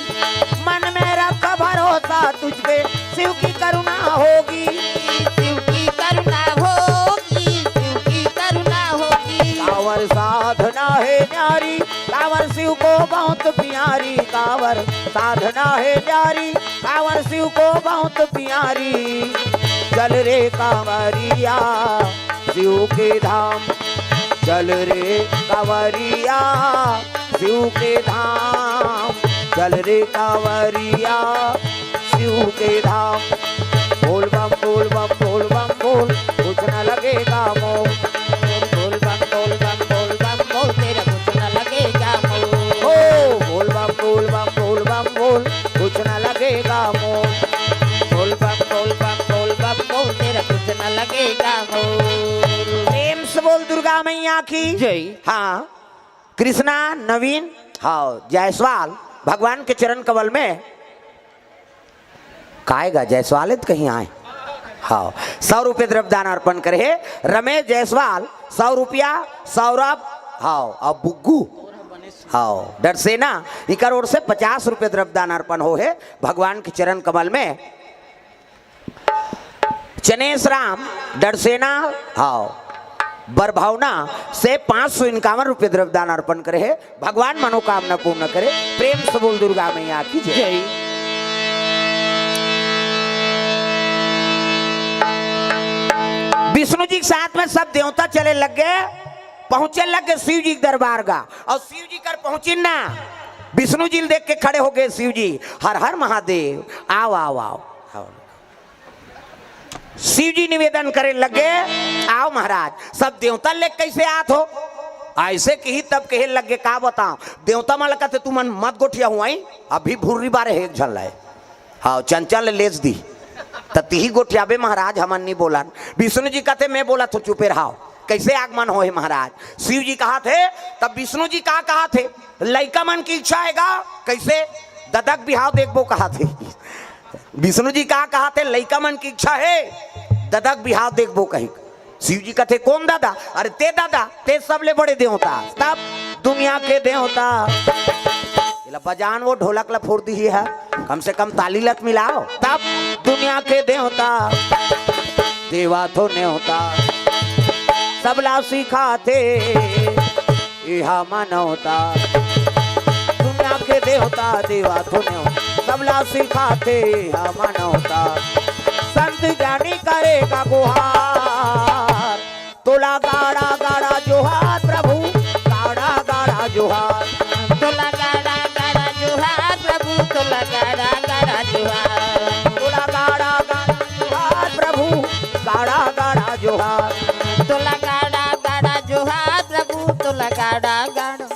मन में रख भरोसा तुझ पे शिव की करुणा होगी। शिव की करुणा होगी शिव की करुणा होगी। कांवर साधना है न्यारी कांवर शिव को बहुत प्यारी। कांवर साधना है न्यारी कांवर शिव को बहुत प्यारी। चल रे कांवरिया शिव के धाम चल रे कांवरिया शिव के धाम चल रे कांवरिया शिव के धाम। बोल बम बोल बम बोल बम बोल कुछ न लगेगा मोल। बोल बम बोल बम बोल बम बोल मेरा कुछ न लगेगा मोल। ओ बोल बम बोल बम बोल बम बोल कुछ न लगेगा मोल। बोल बम बोल बम बोल बम बोल मेरा कुछ न लगेगा मोल। प्रेम से बोल दुर्गा मैया की जय। हाँ कृष्णा नवीन हाँ जायसवाल भगवान के चरण कमल में काएगा जायसवाल कहीं आए। हाँ 100 रुपये द्रव्यदान अर्पण करे रमेश जायसवाल 100 रुपया सौरभ हाँ और बुग्गू हाँ डरसेना इकर ओर से 50 रुपये द्रव्यदान अर्पण हो है भगवान के चरण कमल में। चनेश राम डरसेना हाँ बरभावना से 551 रुपये द्रव्यदान अर्पण करे है भगवान मनोकामना पूर्ण करे। प्रेम से बोल दुर्गा मैया की जय। विष्णु जी के साथ में सब देवता चले लग गए पहुंचे लग गए शिव जी के दरबार का और शिव जी कर पहुंची ना विष्णु जी देख के खड़े हो गए शिव जी हर हर महादेव आओ आओ आओ। शिव जी निवेदन करे लगे आओ महाराज सब देवता ले कैसे आत हो ऐसे कही तब कहे लगे का बताओ देवता माला कहते तू मन मत गोठिया हुआ अभी भूरी बारे है झल रहे हाँ चंचल लेस दी तही गोठियाबे महाराज हमन नहीं बोला। विष्णु जी कहते मैं बोला तो चुपे रहो कैसे आगमन हो महाराज। शिव जी कहा थे तब विष्णु जी कहा थे लड़का मन की इच्छा हैगा कैसे ददक बिहाव देखबो कहा थे। विष्णु जी कहा थे लड़का मन की इच्छा है ददक बिहाव देखबो कही। शिव जी कहते कौन दादा अरे ते दादा ते सबले बड़े देवता तब दुनिया के देवता बजान वो ढोलक ला फोड़ दी है कम से कम ताली लत मिलाओ तब दुनिया के देवता देवा तो नहीं होता सबला सिखाते यहा मनोता। दुनिया के देवता देवा तो नहीं होता सबला सिखाते यहा मनोता। संत जानी करेगा गुहार, तोला गाड़ा गाड़ा जोहार प्रभु, गाड़ा गाड़ा जोहार, तोला गाड़ा गाड़ा जोहार प्रभु, तोला गाड़ा गाड़ा जोहार, तोला गाड़ा गाड़ा जोहार प्रभु, गाड़ा गाड़ा जोहार, तोला गाड़ा गाड़ा जोहार प्रभु, तोला गाड़ा गाड़ा।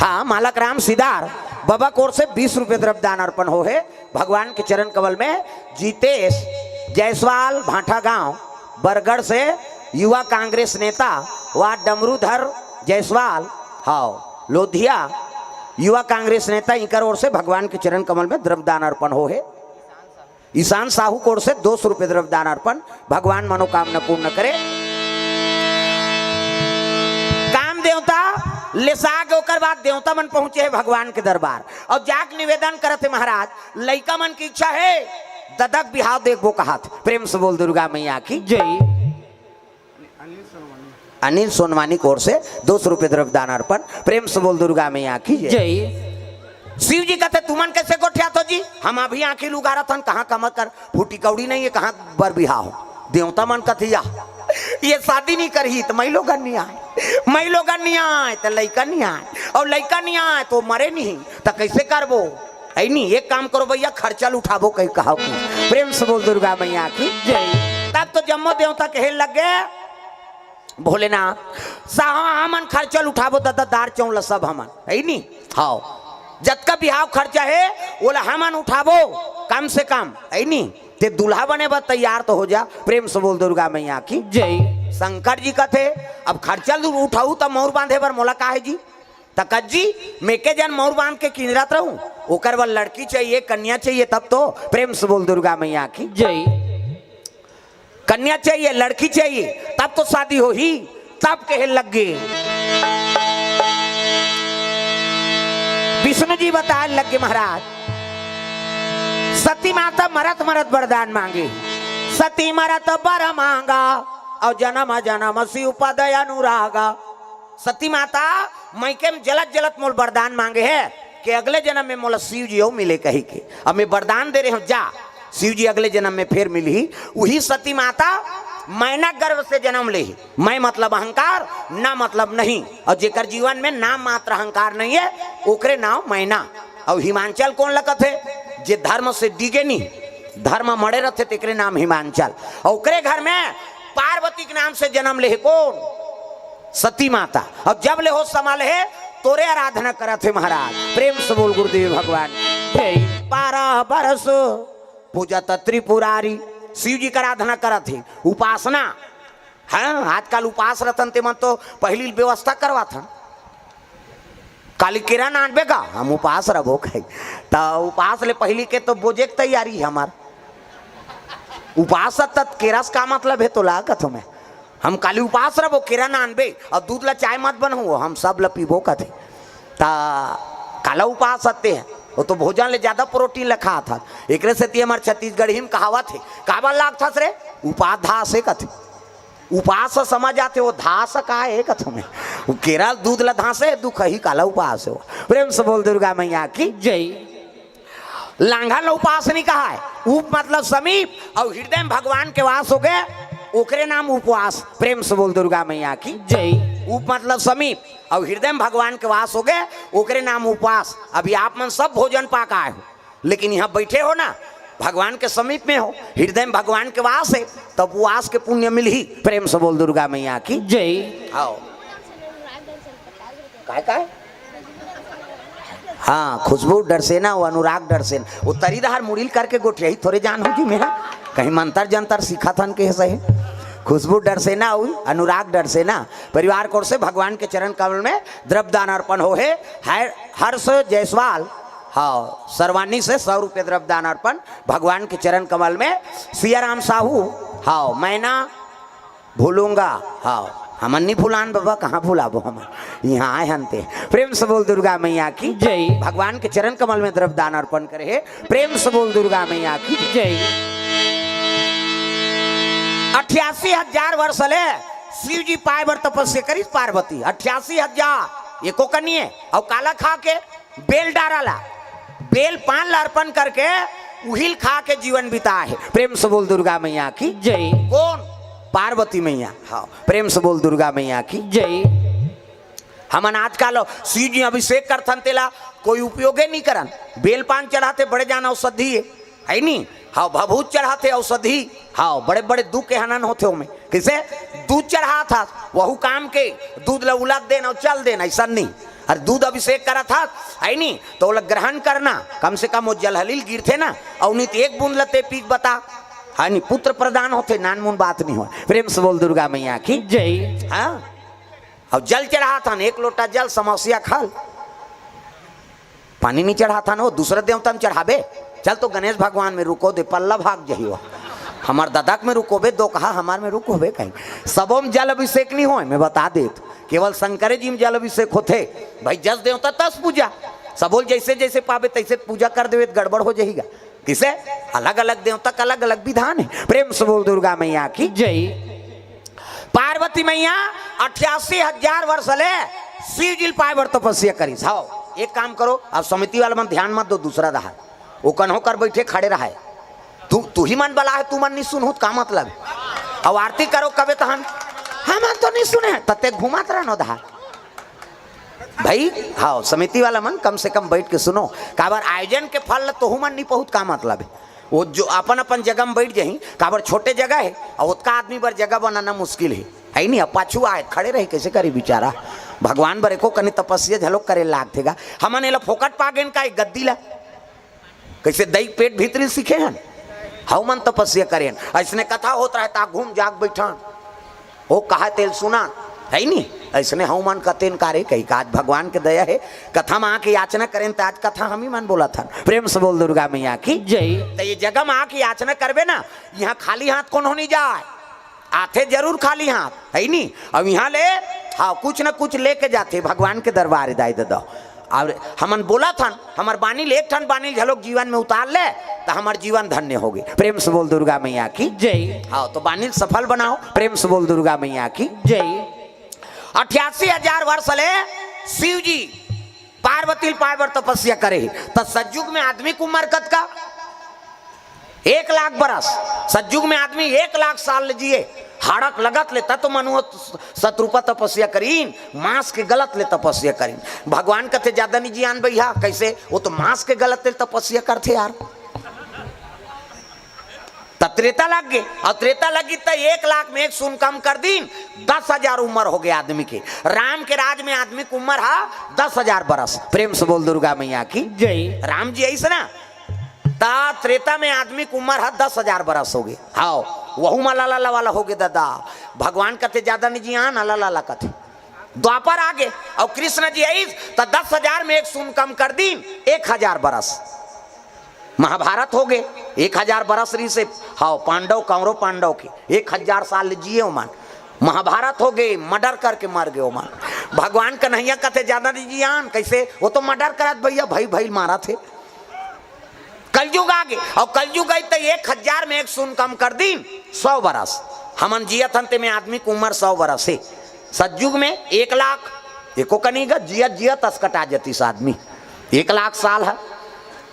हाँ मालक राम सिदार बाबा कोर से 20 रुपए द्रव्य दान अर्पण हो है भगवान के चरण कमल में। जीतेश जायसवाल भाटा गांव बरगढ़ से युवा कांग्रेस नेता वार्ड डमरूधर जायसवाल हाँ लोधिया युवा कांग्रेस नेता इनकर ओर से भगवान के चरण कमल में द्रव्य दान अर्पण हो है। ईशान साहू कोर से 200 रुपए द्रव्य दान अर्पण, भगवान मनोकामना पूर्ण करे। काम देवता लेसाग ओकर बाद देवता मन पहुंचे है भगवान के दरबार और जाक निवेदन करते महाराज लइका मन की इच्छा है ददक बिहाव देखबो कहत। प्रेम से बोल दुर्गा मैया की जय। अनिल सोनवानी कोर से 200 रुपए द्रव्य दान अर्पण, प्रेम से बोल दुर्गा मैया की जय। शिव जी कहते तुमन कैसे गोठिया तो जी, हम अभी आंखी लुगारा थन कहाँ कमर कर फूटी कौड़ी नहीं है, कहाँ बर बिहाव। देवता मन कथिया ये शादी नहीं करही तो मैं लोग नहीं आए, मैं लोग नहीं आए तो लड़का नहीं आए, और लड़का नहीं आए तो मरे नहीं तो कैसे करबो। ऐ नहीं एक काम करो भैया खर्चा उठाबो कहीं कहा। प्रेम से बोल दुर्गा मैया की जय। तब तो जम्मो देवता कहे लग गए भोलेनाथ साहा हमन खर्चा उठाबो दादा दार चौला सब हमन है नहीं हाँ जतका बिहाव खर्चा है बोला हमन उठाबो कम से कम है नहीं ते दूल्हा बने बा तैयार तो हो जा। प्रेम से बोल दुर्गा मैया की जय। शंकर जी का थे अब खर्चा उठाऊ तब मोर बांधे बर मोला का है जी तकत जी मेके जन मोर बांध के किंजरत रहूं ओकर बर लड़की चाहिए कन्या चाहिए तब तो। प्रेम से बोल दुर्गा मैया की जय। कन्या चाहिए लड़की चाहिए तब तो शादी हो ही, तब कहे लग गए विष्णु जी बताए लग गए महाराज सती माता मरत मरत वरदान मांगे, सती मरत बर मांगा और जन्म जन्म शिव पद अनुरागा। सती माता मैके में जलत जलत मोल वरदान मांगे है कि अगले जन्म में मोला शिव जी मिले कही के, अब मैं वरदान दे रहे हूं जा शिव जी अगले जन्म में फिर मिली। वही सती माता मैना गर्भ से जन्म ले, मैं मतलब अहंकार ना मतलब नहीं, और जेकर जीवन में नाम मात्र अहंकार नहीं है ओकरे नाम मैना। और हिमांचल कौन लगत है जे धर्म से डिगे नहीं, धर्म मड़े रहते तेकरे नाम हिमांचल। और ओकरे घर में पार्वती के नाम से जन्म ले कौन सती माता, और जब ले हो संभाल है तोरे आराधना करत है महाराज। प्रेम से बोल गुरुदेव भगवान 12 बरस पूजा त्रिपुरारी शिव जी का आराधना करत है उपासना। हाँ आजकल उपास रतन ते मन तो पहली व्यवस्था करवा था काली किरण आनबे का हम उपास रहो कहीं तो उपास ले पहली के तो बोझे की तैयारी है हमार उपास तत् केरस का मतलब है तो लागत हमें हम काली उपास रहो किरण आनबे और दूध ला चाय मत बनहो हम सब ला पीबो का थे ता काला उपास सत्य है वो तो भोजन ले ज्यादा प्रोटीन लखा था एक से हमारे छत्तीसगढ़ी में कहावत है काबा लाग था रे उपाधास है कथे उपास समझ आते वो धास का है कथों में केरल दूध ला धासे दुख ही काला उपास हो। प्रेम से बोल दुर्गा मैया की जय। लांघन उपास नहीं कहा है उप मतलब समीप और हृदय में भगवान के वास हो गए ओकरे नाम उपवास। प्रेम से बोल दुर्गा मैया की जय। उप मतलब समीप और हृदय में भगवान के वास हो गए ओकरे नाम उपवास। अभी आप मन सब भोजन पाक आए हो लेकिन यहाँ बैठे हो ना भगवान के समीप में हो हृदय में भगवान के वास है तब वास के पुण्य मिल ही। प्रेम से बोल दुर्गा मैया की जय। आओ काय हाँ खुशबू डरसेना वो अनुराग डरसेना वो तरीदार मुड़िल करके गोठिया ही थोड़े जान हो जी मेरा कहीं मंतर जंतर सीखा था के सही। खुशबू डरसेना हुई अनुराग डरसेना परिवार कोर से भगवान के चरण कमल में द्रव्य दान अर्पण हो है। हर्ष जायसवाल हाँ सर्वानी से 100 रुपये द्रव्य दान अर्पण भगवान के चरण कमल में। सियाराम साहू हाँ मैं ना भूलूंगा हाँ हमन नहीं भूलान बाबा कहाँ भूलाबो हमन यहाँ आए हनते। प्रेम से बोल दुर्गा मैया की जय। भगवान के चरण कमल में द्रव्य दान अर्पण करे है। प्रेम से बोल दुर्गा मैया की जय। 88,000 वर्ष ले शिव जी पाए बर तपस्या करी पार्वती 88,000 एको कनिए और काला खा के बेल डाराला बेल पान ला अर्पण करके उहिल खा के जीवन बिता है। प्रेम से बोल दुर्गा मैया की जय। कौन? पार्वती मैया। हाँ, प्रेम से बोल दुर्गा मैया की जय। हमन आजकल शिव जी अभिषेक करथन तेला कोई उपयोगे नहीं करन। बेलपान चढ़ाते बड़े जान औषधि है नहीं। हाँ, भभूत चढ़ाते औषधि। हाँ, बड़े बड़े दुख के हनन होते में किसे दूध चढ़ा था वहु काम के दूध ला उलट देना और चल देना, ऐसा नहीं। अरे दूध अभिषेक करा था है नहीं तो वो ग्रहण करना, कम से कम वो जलहलील गिरते ना और नहीं तो एक बूंद लते पीक बता है नहीं, पुत्र प्रदान होते, नानमून बात नहीं हो। प्रेम से बोल दुर्गा मैया की जय। हाँ, अब जल चढ़ा था ना, एक लोटा जल समस्या खाल, पानी नहीं चढ़ा था ना, वो दूसरे देवता में चढ़ाबे। चल तो गणेश भगवान में रुको दे, पल्ला भाग जही हमार दादा में रुकोबे, दो कहा हमार में रुकोबे कहीं। सबों में जल अभिषेक नहीं हो, मैं बता दे तो केवल शंकर जी में जल अभिषेक होते भाई। जस देवता तस पूजा, सबोल जैसे जैसे पावे तैसे पूजा कर देवे, गड़बड़ हो जाएगा। किसे अलग अलग देवता का अलग अलग विधान है। प्रेम से बोल दुर्गा मैया की जय। पार्वती मैया 88,000 वर्ष ले शिव जी पाए बर तपस्या करी। हाँ, एक काम करो, अब समिति वाला मन ध्यान मत दो, दूसरा रहा वो कन होकर बैठे खड़े रहा है। तू ही मन बला है, तू मन नहीं सुनू का मतलब। अब आरती करो कबे तहन हम तो नहीं सुने तते घुमात रहा नो धार भाई। हाँ, समिति वाला मन कम से कम बैठ के सुनो, काबर आयोजन के फल तो मन नहीं पहुँच का मतलब है। वो जो अपन अपन जगह में बैठ जाही, काबर छोटे जगह है और उसका आदमी पर जगह बनाना मुश्किल है नहीं। अब पाछू आए खड़े रहे कैसे करी बेचारा, भगवान बरे को कनी तपस्या झलोक करे लागतेगा। हमन एला फोकट पागेन का गद्दी ला कैसे दई पेट भीतरी सीखे हैं, हाउ मन तपस्या करें। ऐसने कथा होता है ता घूम जाग बैठा वो कहा तेल सुना है नहीं, ऐसने हाउ मन कतेन कारे कही का। आज भगवान के दया है, कथा में आके याचना करें तो आज कथा हम ही मन बोला था। प्रेम से बोल दुर्गा मैया की जय। तो ये जगह में आके याचना करबे ना, यहाँ खाली हाथ कौन होनी जाए, आते जरूर खाली हाथ है नहीं। अब यहाँ ले हाँ कुछ न कुछ लेके जाते भगवान के दरबार दाई दो। और हमन बोला था हमार बानी ले एक ठन बानी झलोक जीवन में उतार ले तो हमार जीवन धन्य होगी। प्रेम से बोल दुर्गा मैया की जय। हाँ, तो बानी सफल बनाओ। प्रेम से बोल दुर्गा मैया की जय। 88,000 वर्ष ले शिव जी पार्वती पाए बर तपस्या करे तो सतयुग में आदमी की उम्र कत का 1 लाख बरस। सतयुग में आदमी 1 लाख साल जिए, हाड़क लगत ले तत्व मनु शत्रुपा तपस्या करीन, मांस के गलत ले तपस्या करीन। भगवान कथे ज्यादा नहीं जियान भैया कैसे, वो तो मांस के गलत ले तपस्या करते यार। तब त्रेता लग गए और त्रेता लगी तो 1 लाख में 1 शून्य कम कर दीन, 10,000 उम्र हो गया आदमी के। राम के राज में आदमी की उम्र है 10,000 बरस। प्रेम से बोल दुर्गा मैया की जय। राम जी ऐसे ना ता त्रेता में आदमी की उम्र है 10,000 बरस हो गए। हाँ, वहू माला लाला वाला हो गए दादा। भगवान कथे ज्यादा नहीं जियान अला लाला कथे। द्वापर आगे और कृष्ण जी आई तो 10,000 में 1 शून्य कम कर दीन, 1,000 बरस। महाभारत हो गए 1,000 बरस रही से। हाँ, पांडव कौरव पांडव के 1,000 साल जिए ओमान। महाभारत हो गए, मर्डर करके मर गए ओमान। भगवान कन्हैया कथे ज्यादा नहीं जियान कैसे, वो तो मर्डर करत भैया भाई भाई मारा थे। कलयुग आगे और कलयुग आई तो 1,000 में 1 शून्य कम कर दीन, 100 बरस। हमन जियत हंते में आदमी की उम्र 100 बरस है। सतयुग में 1 लाख एको कनीगा जियत जियत अस्कटा जतीस आदमी 1 लाख साल है।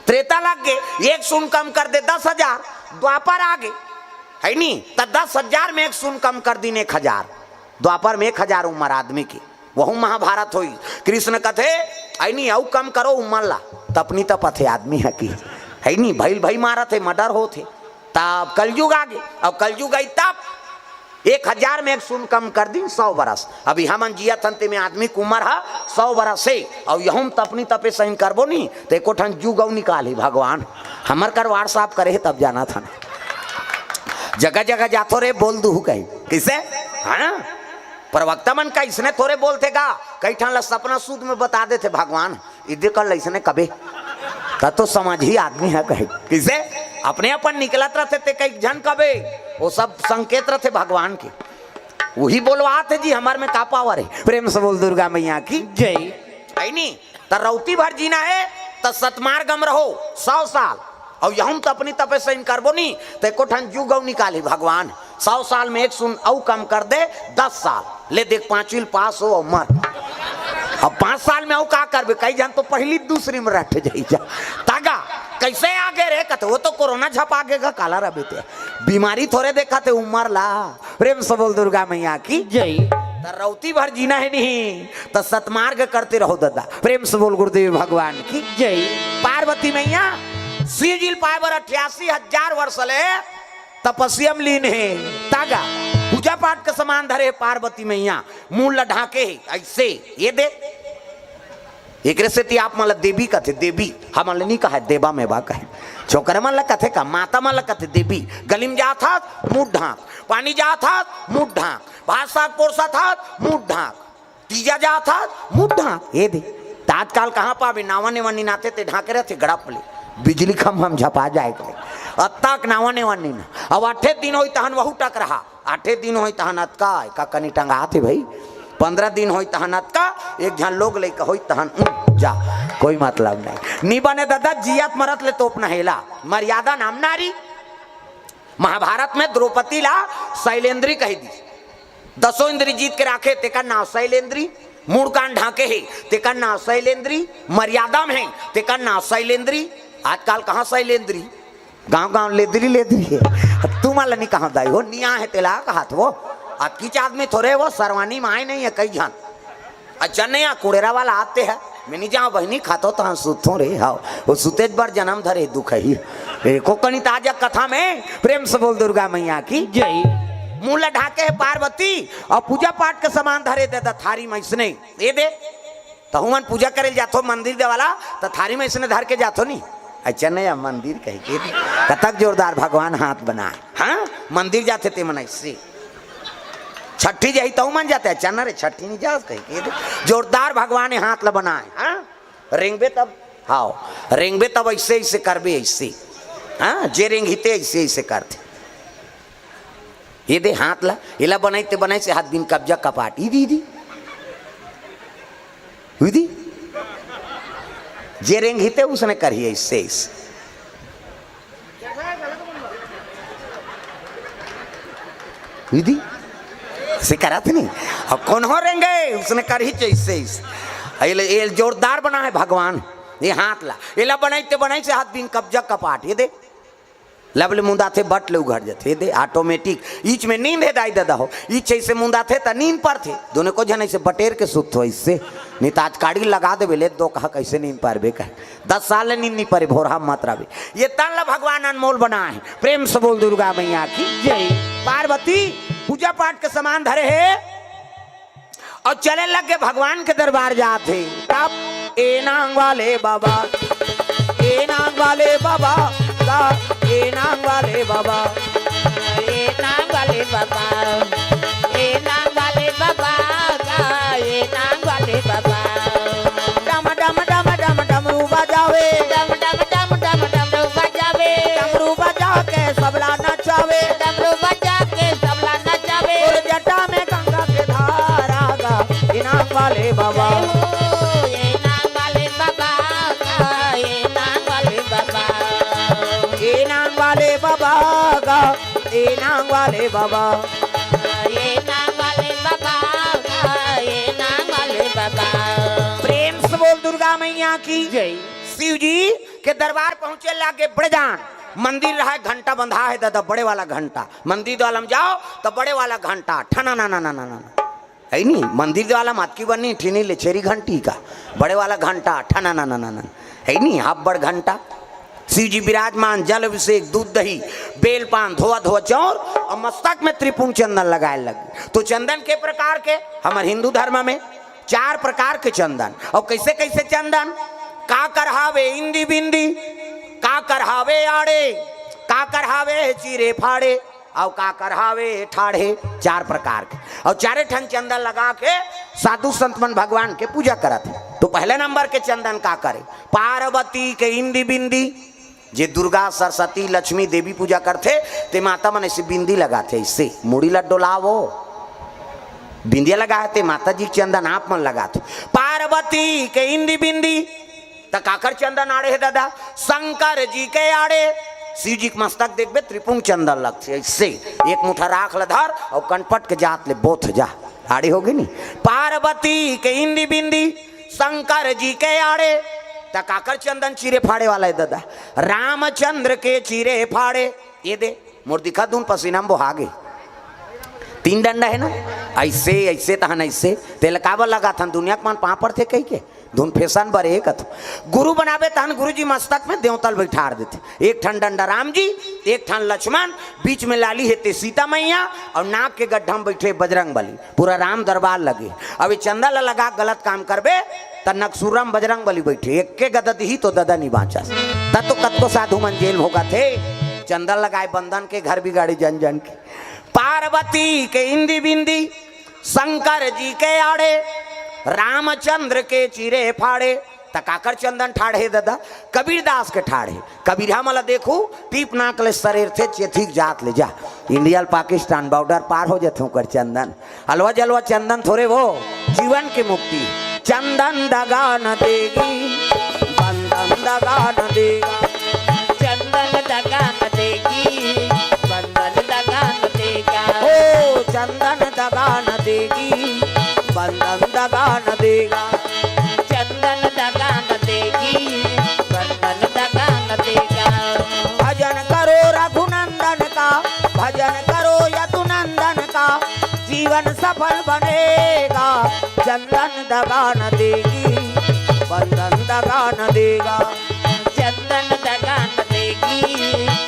त्रेता लग गए 1 शून्य कम कर दे 10,000। द्वापर आगे है नहीं तो 10,000 में 1 शून्य कम कर दीन 1,000। द्वापर में 1,000 उम्र आदमी की, वहू महाभारत हुई। कृष्ण कथे है नहीं औ कम करो उम्र ला तपनी तपथे आदमी है कि है नहीं भाई भाई मारा थे मर्डर हो थे। तब कलयुग आगे और कलयुग आई तब 1,000 में 1 शून्य कम कर दी 100 बरस। अभी हमन जिया तंते में आदमी की उम्र है 100 बरस से और यहूं तपनी तपे सही करबो नहीं तो एको ठन जुगौ निकाली भगवान हमर करवार साफ करे तब जाना था। जगह जगह जातो रे बोल दू कहीं किसे हाँ प्रवक्ता मन का इसने थोड़े बोलते गा, कई ठन सपना सूद में बता देते भगवान इधर कर इसने कभी तो समझ ही आदमी है कहे किसे अपने अपन निकलत रहते थे कई जन कबे वो सब संकेत रहते भगवान के, वही बोलवाते जी हमारे में का पावर है। प्रेम से बोल दुर्गा मैया की जय। है नहीं तो रौती भर जीना है तो सतमार गम रहो 100 साल और यहूं तो अपनी तपे से करबो नहीं तो एको ठन जुगौ निकाली भगवान। 100 साल में 1 शून्य औ कम कर दे 10 साल ले देख 5वीं पास हो और मर। अब 5 साल में औ का करबे कई जन तो पहली दूसरी में रट जाई जा तागा कैसे आगे रे कहते वो तो कोरोना झप आगे का काला रा बेटे बीमारी थोड़े देखा थे उमर ला। प्रेम से बोल दुर्गा मैया की जय। रौती भर जीना है नहीं तो सतमार्ग करते रहो दादा। प्रेम से बोल गुरुदेव भगवान की जय। पार्वती मैया शिव जी पावर 88,000 वर्ष ले तपस्या में लीन है तागा पूजा पाठ के समान धरे पार्वती मैया मुंह लढ़ाके ऐसे ये दे एक से आप मतलब देवी कहते देवी हम नहीं कहा देवा में बा कहे छोकरे मन कथे का माता मन कथे देवी गलिम जा था मुंह ढाक पानी जा था मुंह ढाक भाषा कोर्सा था मुंह ढाक तीजा जा था मुंह ढाक ये दे तात्काल कहाँ पावे नावा ने वनी नाते ते ढाके रहते गड़प ले बिजली खम हम झपा जाएगा अत्ताक नावा ने वनी ना अब 8 दिन हो तहन वहू टक रहा 8 दिन हो तहन अतका का कनी टंगा थे भाई 15 दिन हो तहन अतका एक झन लोग ले हो तहन जा कोई मतलब नहीं नी बने दादा जियात मरत ले तोप नहेला मर्यादा नाम नारी महाभारत में द्रौपदी ला शैलेंद्री कही दी 10 इंद्री जीत के राखे तेका नाव शैलेंद्री मूड कान ढाके है तेका नाव शैलेंद्री मर्यादा में है तेका नाव शैलेंद्री आजकल कहाँ शैलेंद्री गांव गांव लेदरी है तू माला नहीं कहाँ दाई हो निया है तेला कहा वो अतकीच आदमी थोड़े वो सरवानी माए नहीं है कई जन अच्छा नहीं कुड़ेरा वाला आते हैं मैंने जहाँ बहनी खातो तो सुतो रे हाँ वो सुतेज बार जन्म धरे दुख ही कोकणी ताजा कथा में प्रेम से बोल दुर्गा मैया की जय। मुंह ढाके है पार्वती और पूजा पाठ के समान धरे दे थारी में इसने ये दे तो हुमन पूजा करे जातो मंदिर दे वाला तो थारी में इसने धर के जातो नहीं अच्छा नहीं मंदिर कह के कतक जोरदार भगवान हाथ बनाए हाँ मंदिर जाते ते मन इससे छठी जाई तो मन जाते अच्छा ना रे छठी नहीं जा कह के जोरदार भगवान ने हाथ ला बनाए हाँ रेंगबे तब हाँ रेंगबे तब ऐसे ऐसे करबे ऐसे हाँ जे रेंगते ऐसे ऐसे करते ये दे हाथ ला इला बनाइते बनाई से हाथ बिन कब्जा कपाट इदी जे रेंगते उसने करिए इससे विधि से करत नहीं अब कौन हो रेंगे उसने कर ही चाहिए ये जोरदार बना है भगवान ये हाथ ला इला बनाइते बनाई से हाथ बिन कब्जा कपाट ये दे लबले मुंदा थे बट ले उघड़ जाते दे ऑटोमेटिक ईच में नींद है दाई दादा हो ईच ऐसे मुंदा थे तो नींद पर थे दोनों को जन ऐसे बटेर के सुत हो इससे नहीं तो आज काड़ी लगा दे बेले दो कहा कैसे नींद पार बे कहे 10 साल नींद नहीं पारे भोर हम मत रहे ये तन भगवान अनमोल बना है। प्रेम से बोल दुर्गा मैया की जय। पार्वती पूजा पाठ के समान धरे है और चले लगे भगवान के दरबार जाते तब ए नांग वाले बाबा ए नांग वाले बाबा ए नांग वाले बाबा ए नांग वाले बाबा ए नांग वाले बाबा ए नांग वाले बाबा डम डम डम डम डमरू बजावे डम डम डम डम डमरू बजावे डमरू बजा के सबला नचावे डमरू बजा के सबला नचावे और जटा में गंगा के धारा गा ए नांग वाले बाबा ए नांग वाले बाबा ए नांग वाले बाबा ए नांग वाले बाबा गा ए नांग वाले बाबा ए नांग वाले बाबा ए नांग वाले बाबा। प्रेम से बोल दुर्गा मैया की जय। शिव जी के दरबार पहुंचे लागे ब्रजान मंदिर रहा घंटा बंधा है दादा बड़े वाला घंटा मंदिर वाला में जाओ तो बड़े वाला घंटा ठना ना ना ना ना ना है नहीं मंदिर वाला मात की बनी ठीनी ले छेरी घंटी का बड़े वाला घंटा ठना ना ना ना ना है नहीं हाफ बड़ घंटा शिव जी विराजमान जल अभिषेक दूध दही बेल पान धोआ धोआ चौर और मस्तक में त्रिपुण चंदन लगाए लगे। तो चंदन के प्रकार के हमारे हिंदू धर्म में 4 प्रकार के चंदन और कैसे कैसे चंदन का करहावे इंदी बिंदी का करहावे आड़े का करहावे चीरे फाड़े और का करहावे ठाड़े 4 प्रकार के और 4 ठन चंदन लगा के साधु संतमन भगवान के पूजा करते। तो पहले नंबर के चंदन का करे पार्वती के इंदी बिंदी जे दुर्गा सरस्वती लक्ष्मी देवी पूजा करते ते माता मन ऐसे बिंदी लगाते इससे मुड़ी लड्डोलावो बिंदिया लगाते माता जी चंदन आप मन लगाते पार्वती के इंदी बिंदी त काकर चंदन आड़े है दादा शंकर जी के आड़े शिव जी के मस्तक देखबे त्रिपुंग चंदन लगते इससे एक मुठा राख ल धर और कनपट के जात ले बोथ जा आड़े होगी नी पार्वती के इंदी बिंदी शंकर जी के आड़े काकर चंदन चीरे फाड़े वाला है दादा। रामचंद्र के चीरे फाड़े, ये दे मोर दिखा दून पसीना में बोहागे। 3 डंडा है ना, ऐसे ऐसे तहन ऐसे तेल काबर लगा था दुनिया के मान पापड़ थे कही के धुन फैशन बरे कथ गुरु बनावे तहन गुरु जी मस्तक में देवतल बैठार देते। एक ठन डंडा राम जी, एक ठन लक्ष्मण, बीच में लाली हेते सीता मैया और नाक के गड्ढा में बैठे बजरंग बली। पूरा राम दरबार लगे। अब ये चंदा ला लगा गलत काम करबे त नक्सूरम बजरंग बली बैठे। एक के गदद ही तो ददा नहीं बाँचा तब तो कत को साधु मन जेल होगा थे। चंदा लगाए बंधन के घर बिगाड़ी जन जन के। पार्वती के इंदी बिंदी शंकर जी के आड़े, रामचंद्र के चीरे फाड़े तकाकर चंदन ठाड़े दादा। कबीरदास के ठाड़े कबीर मला देखू टीप नाकले शरीर थे चेथिक जात ले जा। इंडिया पाकिस्तान बॉर्डर पार हो जाते कर चंदन हलवा जलवा चंदन थोड़े वो जीवन की मुक्ति। चंदन दगा न देगी बंधन दगा न देगा, चंदन दगा न देगी बंधन दगा न देगा। ओ चंदन दगा न देगी बंधन दगा न देगा, चंदन दगा न देगी बंधन दगा न देगा। भजन करो रघुनंदन का, भजन करो यदुनंदन का, जीवन सफल बनेगा। चंदन दगा न देगी बंधन दगा न देगा, चंदन दगा न देगी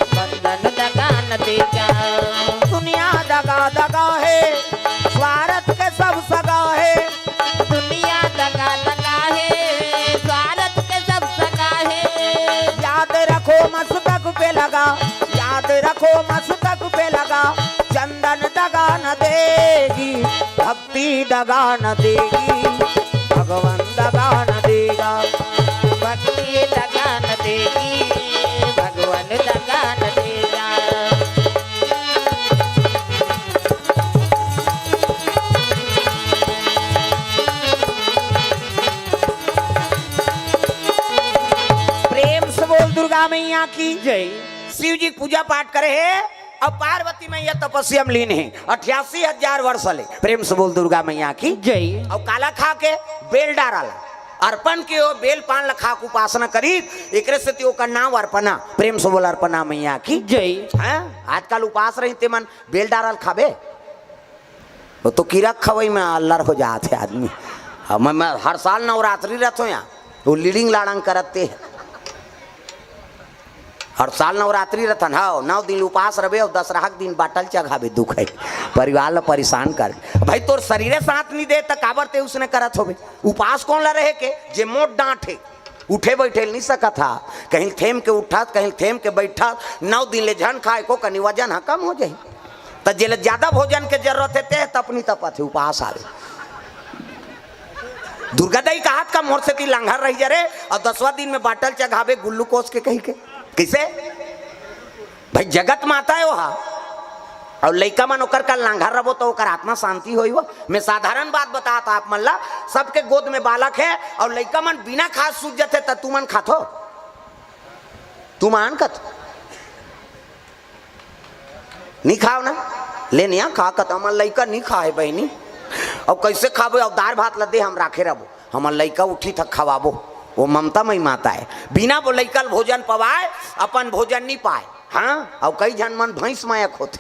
बंधन दगा न देगा। दुनिया दगा दगा है स्वार्थ के सब सगा है। दुनिया दगा दगा है स्वार्थ के सब सगा है। याद रखो मस्तक पे लगा, याद रखो मस्तक पे लगा। चंदन दगा न देगी भक्ति दगा न देगी, भगवान दगा न देगा। भक्ति दगा न देगी भगवान दगा न देगा। प्रेम से बोल दुर्गा मैया की जय। शिव जी पूजा पाठ करे है और पार्वती मैया तपस्या में लीन है 88,000 वर्ष ले। प्रेम से बोल दुर्गा मैया की जय। और काला खा के बेल डाराला अर्पण के हो बेल पान लखा के उपासना करी एकरे से त्यो का नाम अर्पणा। प्रेम से बोल अर्पणा मैया की जय। हैं आजकल उपास रही ते मन बेल डारल खाबे वो तो कीड़ा खवई में अल्लर हो जाते आदमी। मैं हर साल नवरात्रि रहता हूँ यहाँ वो लीडिंग लाड़ंग करते हैं। हर साल नवरात्रि रतन हाँ 9 दिन उपास रहे और दशहरा के दिन बाटल चघावे दुख है परिवार ला परेशान कर। भाई तोर शरीरे साथ नहीं दे तक काबर ते उसने करत होबे। उपास कौन ला रहे के जे मोट डांटे उठे बैठे नहीं सका था। कहीं थेम के उठा कहीं थेम के बैठा 9 दिन ले झन खाए को कनी वजन हाँ कम हो जाए तो जेले ज्यादा भोजन के जरूरत है ते तपनी तपत है उपास आवे। दुर्गा दाई का हाथ का मोर से ती लांघर रही जरे और 10वां दिन में बाटल चघावे गुल्लूकोस के कही के किसे भाई जगत माता है वहा और लइका मन ओकर का लांघर रहो तो ओकर आत्मा शांति होई हो। मैं साधारण बात बताता आप मन ला सबके गोद में बालक है और लइका मन बिना खाद सूझ जाते त तू मन खाथो तू मान कत नहीं खाओ ना ले नहीं खा कत हमर लइका नहीं खाए बहनी और कैसे खाबो और दाल भात ला दे हम राखे रहो हमर लइका उठी तक खवाबो। वो ममता मई माता है बिना वो लइकल भोजन पवाए अपन भोजन नहीं पाए। हाँ और कई जन मन भैंस मायक होते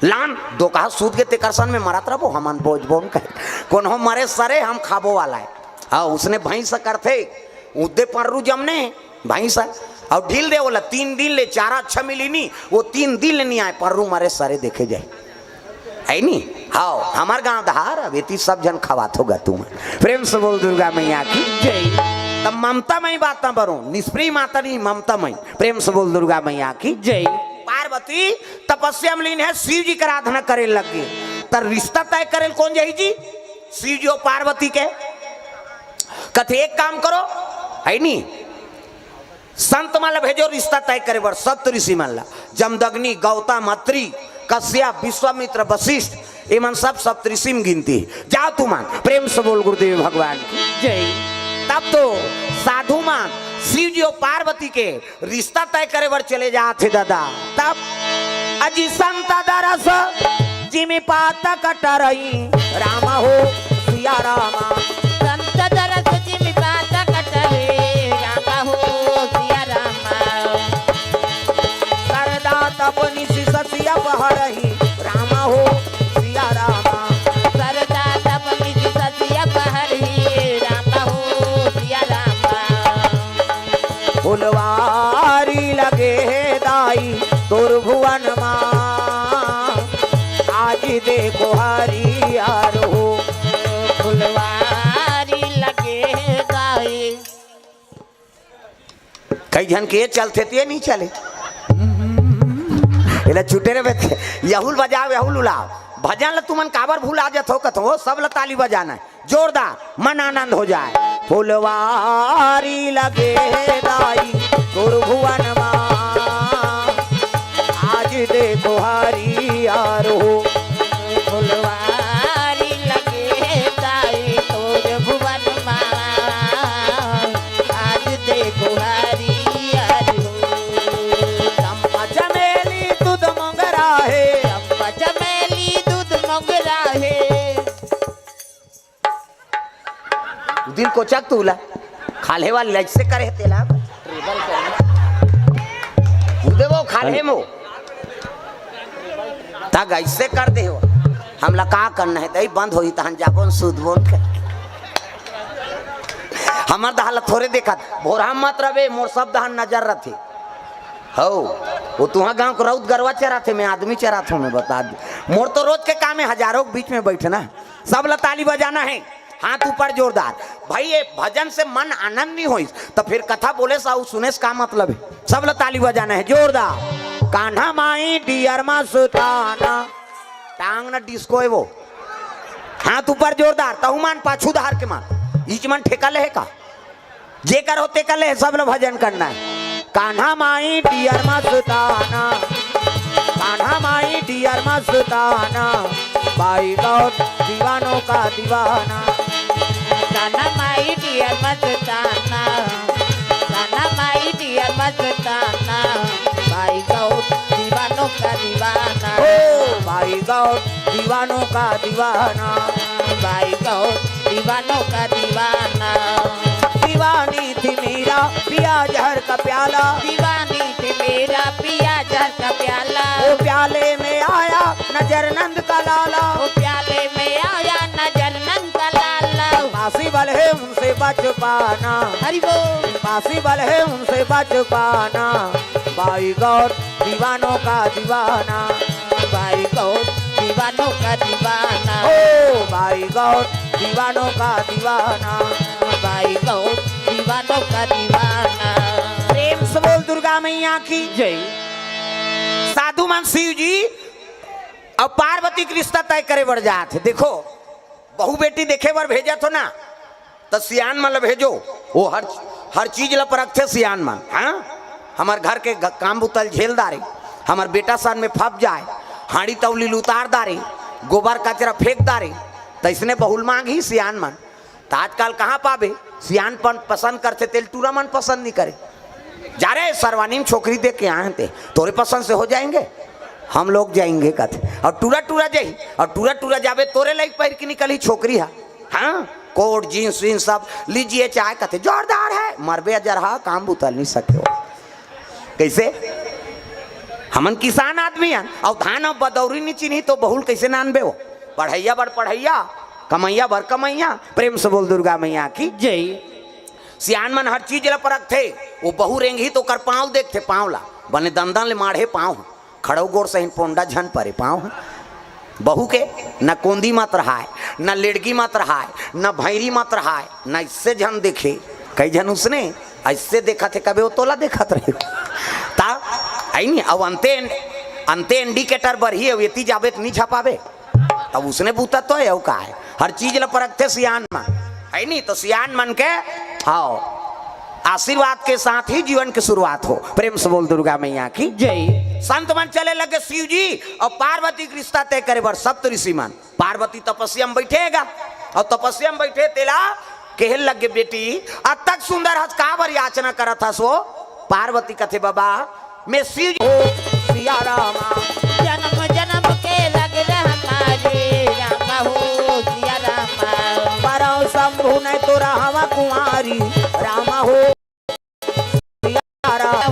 लान दो कहा सूद के तेकरसन में मरत रहो हमन बोझ बोन कहे कौन हो मरे सरे हम खाबो वाला है। हाँ उसने भैंस करते उदे पर्रू जमने भैंस और ढील दे बोला 3 दिन ले चारा अच्छा मिली नहीं वो 3 दिन ले नहीं आए पर्रू मरे सरे देखे जाए है नहीं। हाँ हमार गांव दहार बेटी सब जन खवात होगा तुम। प्रेम से बोल दुर्गा मैया की जय। तब ममता मई बात ना बरो निष्प्रिय माता नहीं ममता मई। प्रेम से बोल दुर्गा मैया की जय। पार्वती तपस्या में लीन है शिव जी की आराधना करे लग गए तर रिश्ता तय करे कौन जाई जी शिव जी और पार्वती के कथे एक काम करो है नहीं संत माला भेजो रिश्ता तय करे बर सप्त ऋषि माला जमदग्नि गौतम अत्रि कश्यप विश्वामित्र वशिष्ठ एमन सब सप्तऋषि में गिनती जाओ तू मान। प्रेम से बोल गुरुदेव भगवान की जय। तब तो साधु मान शिव जी और पार्वती के रिश्ता तय करे बर चले जाते दादा। तब अजी संत दरस जिमी पाता कटरई रामा हो सिया रामा संत दरस जिमी पाता कटरे बहरही राम हो सिया रामा। सरदा तब मिज ससिया बहरही राम हो सिया रामा। फुलवारी लगे दाई तोर भुवन माँ आज देखो हरियार हो। फुलवारी लगे दाई। कई जन के चलते थे नहीं चले इला छुटे रे बेटे यहुल बजाओ यहुल उलाओ भजन ल तुमन काबर भूला जात हो कथो सब ल ताली बजाना है जोरदार मन आनंद हो जाए। फुलवारी लगे दाई तोर भुवन माँ आज देखो हरियार हो। फुलवारी लगे दाई तोर भुवन माँ आज देखो हरियर हो। चंपा चमेली दूध मोगरा है चंपा चमेली दूध मोगरा है। दिल को चक तूला खाले वाली लज से करे तेला उदे वो खाले मो तक ऐसे कर दे हो हमला का करना है तई बंद होई तहन जाकोन सुध बोल के हमर दहल थोड़े देखा भोरा मत रवे मोर सब दहन नजर रथे हो वो तुहा गांव को रौद गरवा चरा थे मैं आदमी चरा था मैं बता दी मोर तो रोज के काम है हजारों के बीच में बैठना सब ल ताली बजाना है हाथ ऊपर जोरदार भाई ये भजन से मन आनंद नहीं होई तो फिर कथा बोले साउ सुने से का मतलब है सब ल ताली बजाना है जोरदार। कान्हा माई डियर मा सुताना टांग ना डिस्को है वो हाथ ऊपर जोरदार तहुमान पाछू धार के मान ईच मन ठेका ले का जे कर होते कर ले सब ल भजन करना है। कान्हा माई डियर मा सुताना कान्हा माई डियर मा सुताना बाई गौर दीवानों का दीवाना। कान्हा माई डियर मस्ताना कान्हा माई डियर मस्ताना भाई गौर दीवानों का दीवाना। ओ भाई गौर दीवानों का दीवाना भाई गौर दीवानों का दीवाना। दीवानी थी मेरा पिया जहर का प्याला दीवानी थी मेरा पिया जहर का प्याला। वो प्याले में आया नजर नंद का लाला वो प्याले में आया नजर नंद का लाला। पासी बल है उनसे बच पाना हरि बोल पासी बल है उनसे बच पाना भाई गौर दीवानों का दीवाना। भाई गौर दीवानों का दीवाना। ओ भाई गौर दीवानों का दीवाना भाई गौर दीवानों का दीवाना। प्रेम से बोल दुर्गा मैया की जय। साधु मान शिव जी और पार्वती के रिश्ता तय करे बढ़ जाते देखो बहु बेटी देखे बार भेजा तो ना तो सियान मन भेजो वो हर चीज ला परख थे सियान मन हाँ हमार घर के काम बुतल झेल दारे हमार बेटा सन में फप जाए हाड़ी तौली उतार दारे गोबर कचरा फेंक दारे तो इसने बहुल मांग ही सियान मन तो आजकल कहाँ पावे सियानपन पसंद करते तेल टूरा मन पसंद नहीं करे जा रहे सरवानी छोकरी देख के आए थे तोरे पसंद से हो जाएंगे हम लोग जाएंगे कथे और टूरा टूरा जाई और टूरा टूरा जावे तोरे लाइक पैर की निकली छोकरी है हाँ कोट जीन्स वीन्स सब लीजिए चाहे कथे जोरदार है मरबे जरहा काम बुतल नहीं सके हो कैसे हमन किसान आदमी हैं और धान अब बदौरी नहीं चिन्ही तो बहुल कैसे नानबे हो पढ़ैया बड़ पढ़ैया कमैया भर कमैया प्रेम से बोल दुर्गा मैया की जय। सियान मन हर चीज ला परख थे वो बहु रेंगी तो कर पाँव देखते पाँव ला बने दंदन ले माढ़े पाँव खड़ो गोर सही पोंडा झन परे पाँव बहू के न कोंदी मत रहा है न लेड़गी मत रहा है न भैरी मत रहा है न इससे झन देखे कई झन उसने ऐसे देखा थे कभी वो तोला देखत रहे ता आई नहीं अब अंते इंडिकेटर बढ़ी है ये जावे नहीं छपावे तब उसने बूता तो है का है हर चीज ला परख थे सियान मन है नहीं तो सियान मन के आओ आशीर्वाद के साथ ही जीवन की शुरुआत हो प्रेम से बोल दुर्गा मैया की जय। संत मन चले लगे शिव जी और पार्वती का रिश्ता तय करे बर सप्त ऋषि मन पार्वती तपस्या में बैठेगा और तपस्या में बैठे तेला कहल लगे बेटी अब तक सुंदर हस काबर याचना करा था सो पार्वती कथे बाबा मैं शिव जी हो सिया रामा जन्म जन्म के लग हमारे रामा हो सिया रामा। परौ शंभु नहीं तो रामा कुमारी रामा हो सिया रामा।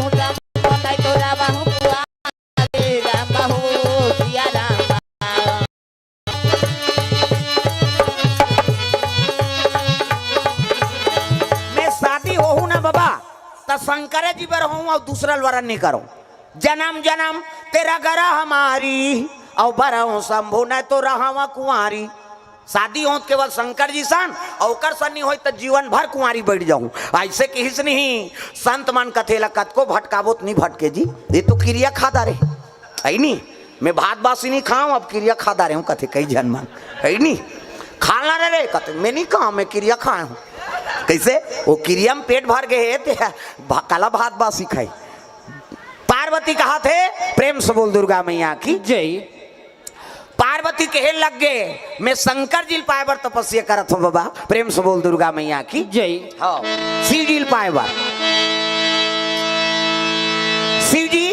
नहीं तो रामा हो रामा हो तो शंकर जी पर हूँ और दूसरा वरण नहीं करो। जन्म जन्म तेरा गरा हमारी और बरहूँ शंभु न तो रहा कुंवारी। शादी हो केवल शंकर जी सन और ओकर सन्नी हो तो जीवन भर कुंवारी बैठ जाऊं। ऐसे किस नहीं संत मन कथेला कत को भटकावो नहीं भटके जी। ये तो क्रिया खाता रहे है नहीं। मैं भात बासी नहीं खाऊं अब क्रिया खाता रहे हूँ कथे कई जन मन है नहीं। खाना रे कथे मैं नहीं खाऊं मैं क्रिया खाए हूँ। कैसे वो क्रिया में पेट भर गए काला भात बासी खाई। पार्वती कहा थे प्रेम से बोल दुर्गा मैया की जय। पार्वती कहे लग गए मैं शंकर जी पाए बर तपस्या करत हूँ बाबा। प्रेम से बोल दुर्गा मैया की जय। हाँ शिव जी पाए बर शिव जी